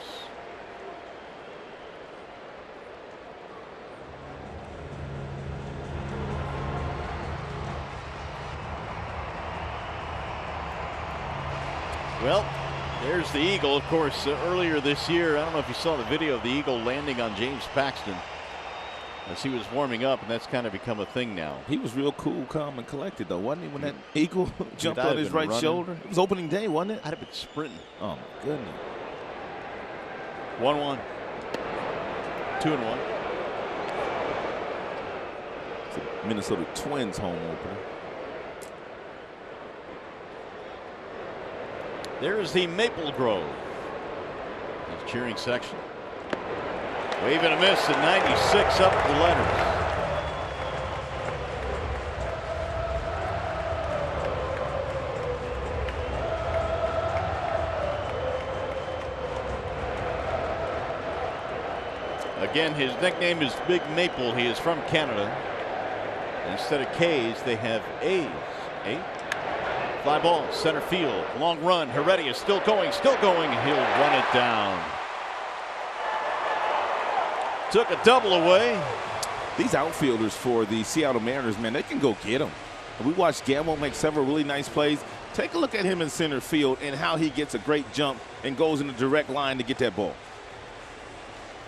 Well, there's the Eagle. Of course, earlier this year, I don't know if you saw the video of the Eagle landing on James Paxton as he was warming up, and that's kind of become a thing now. He was real cool, calm, and collected, though, wasn't he, when that Eagle jumped on his right shoulder? It was opening day, wasn't it? I'd have been sprinting. Oh, my goodness. 1-1. 2-1. It's a Minnesota Twins home opener. There is the Maple Grove. His cheering section. Wave and a miss at 96 up the letters. Again, his nickname is Big Maple. He is from Canada. Instead of K's, they have A's. Fly ball, center field, long run. Heredia still going, He'll run it down. Took a double away. These outfielders for the Seattle Mariners, man, they can go get them. We watched Gamble make several really nice plays. Take a look at him in center field and how he gets a great jump and goes in a direct line to get that ball.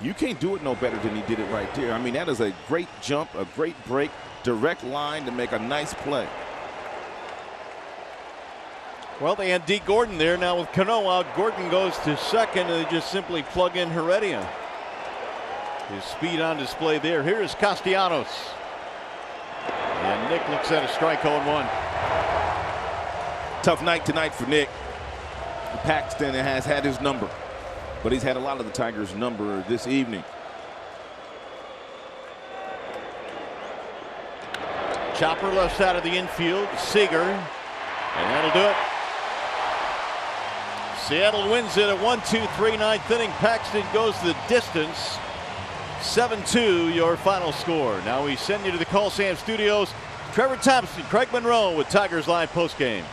You can't do it no better than he did it right there. I mean, that is a great jump, a great break, direct line to make a nice play. Well, they had D. Gordon there. Now with Cano out, Gordon goes to second, and they just simply plug in Heredia. His speed on display there. Here is Castellanos. And Nick looks at a strike 0-1. Tough night tonight for Nick. Paxton has had his number, but he's had a lot of the Tigers' number this evening. Chopper left side of the infield. Seager. And that'll do it. Seattle wins it at 1-2-3 9th inning. Paxton goes the distance. 7-2 your final score. Now we send you to the Call Sam Studios. Trevor Thompson, Craig Monroe with Tigers Live postgame.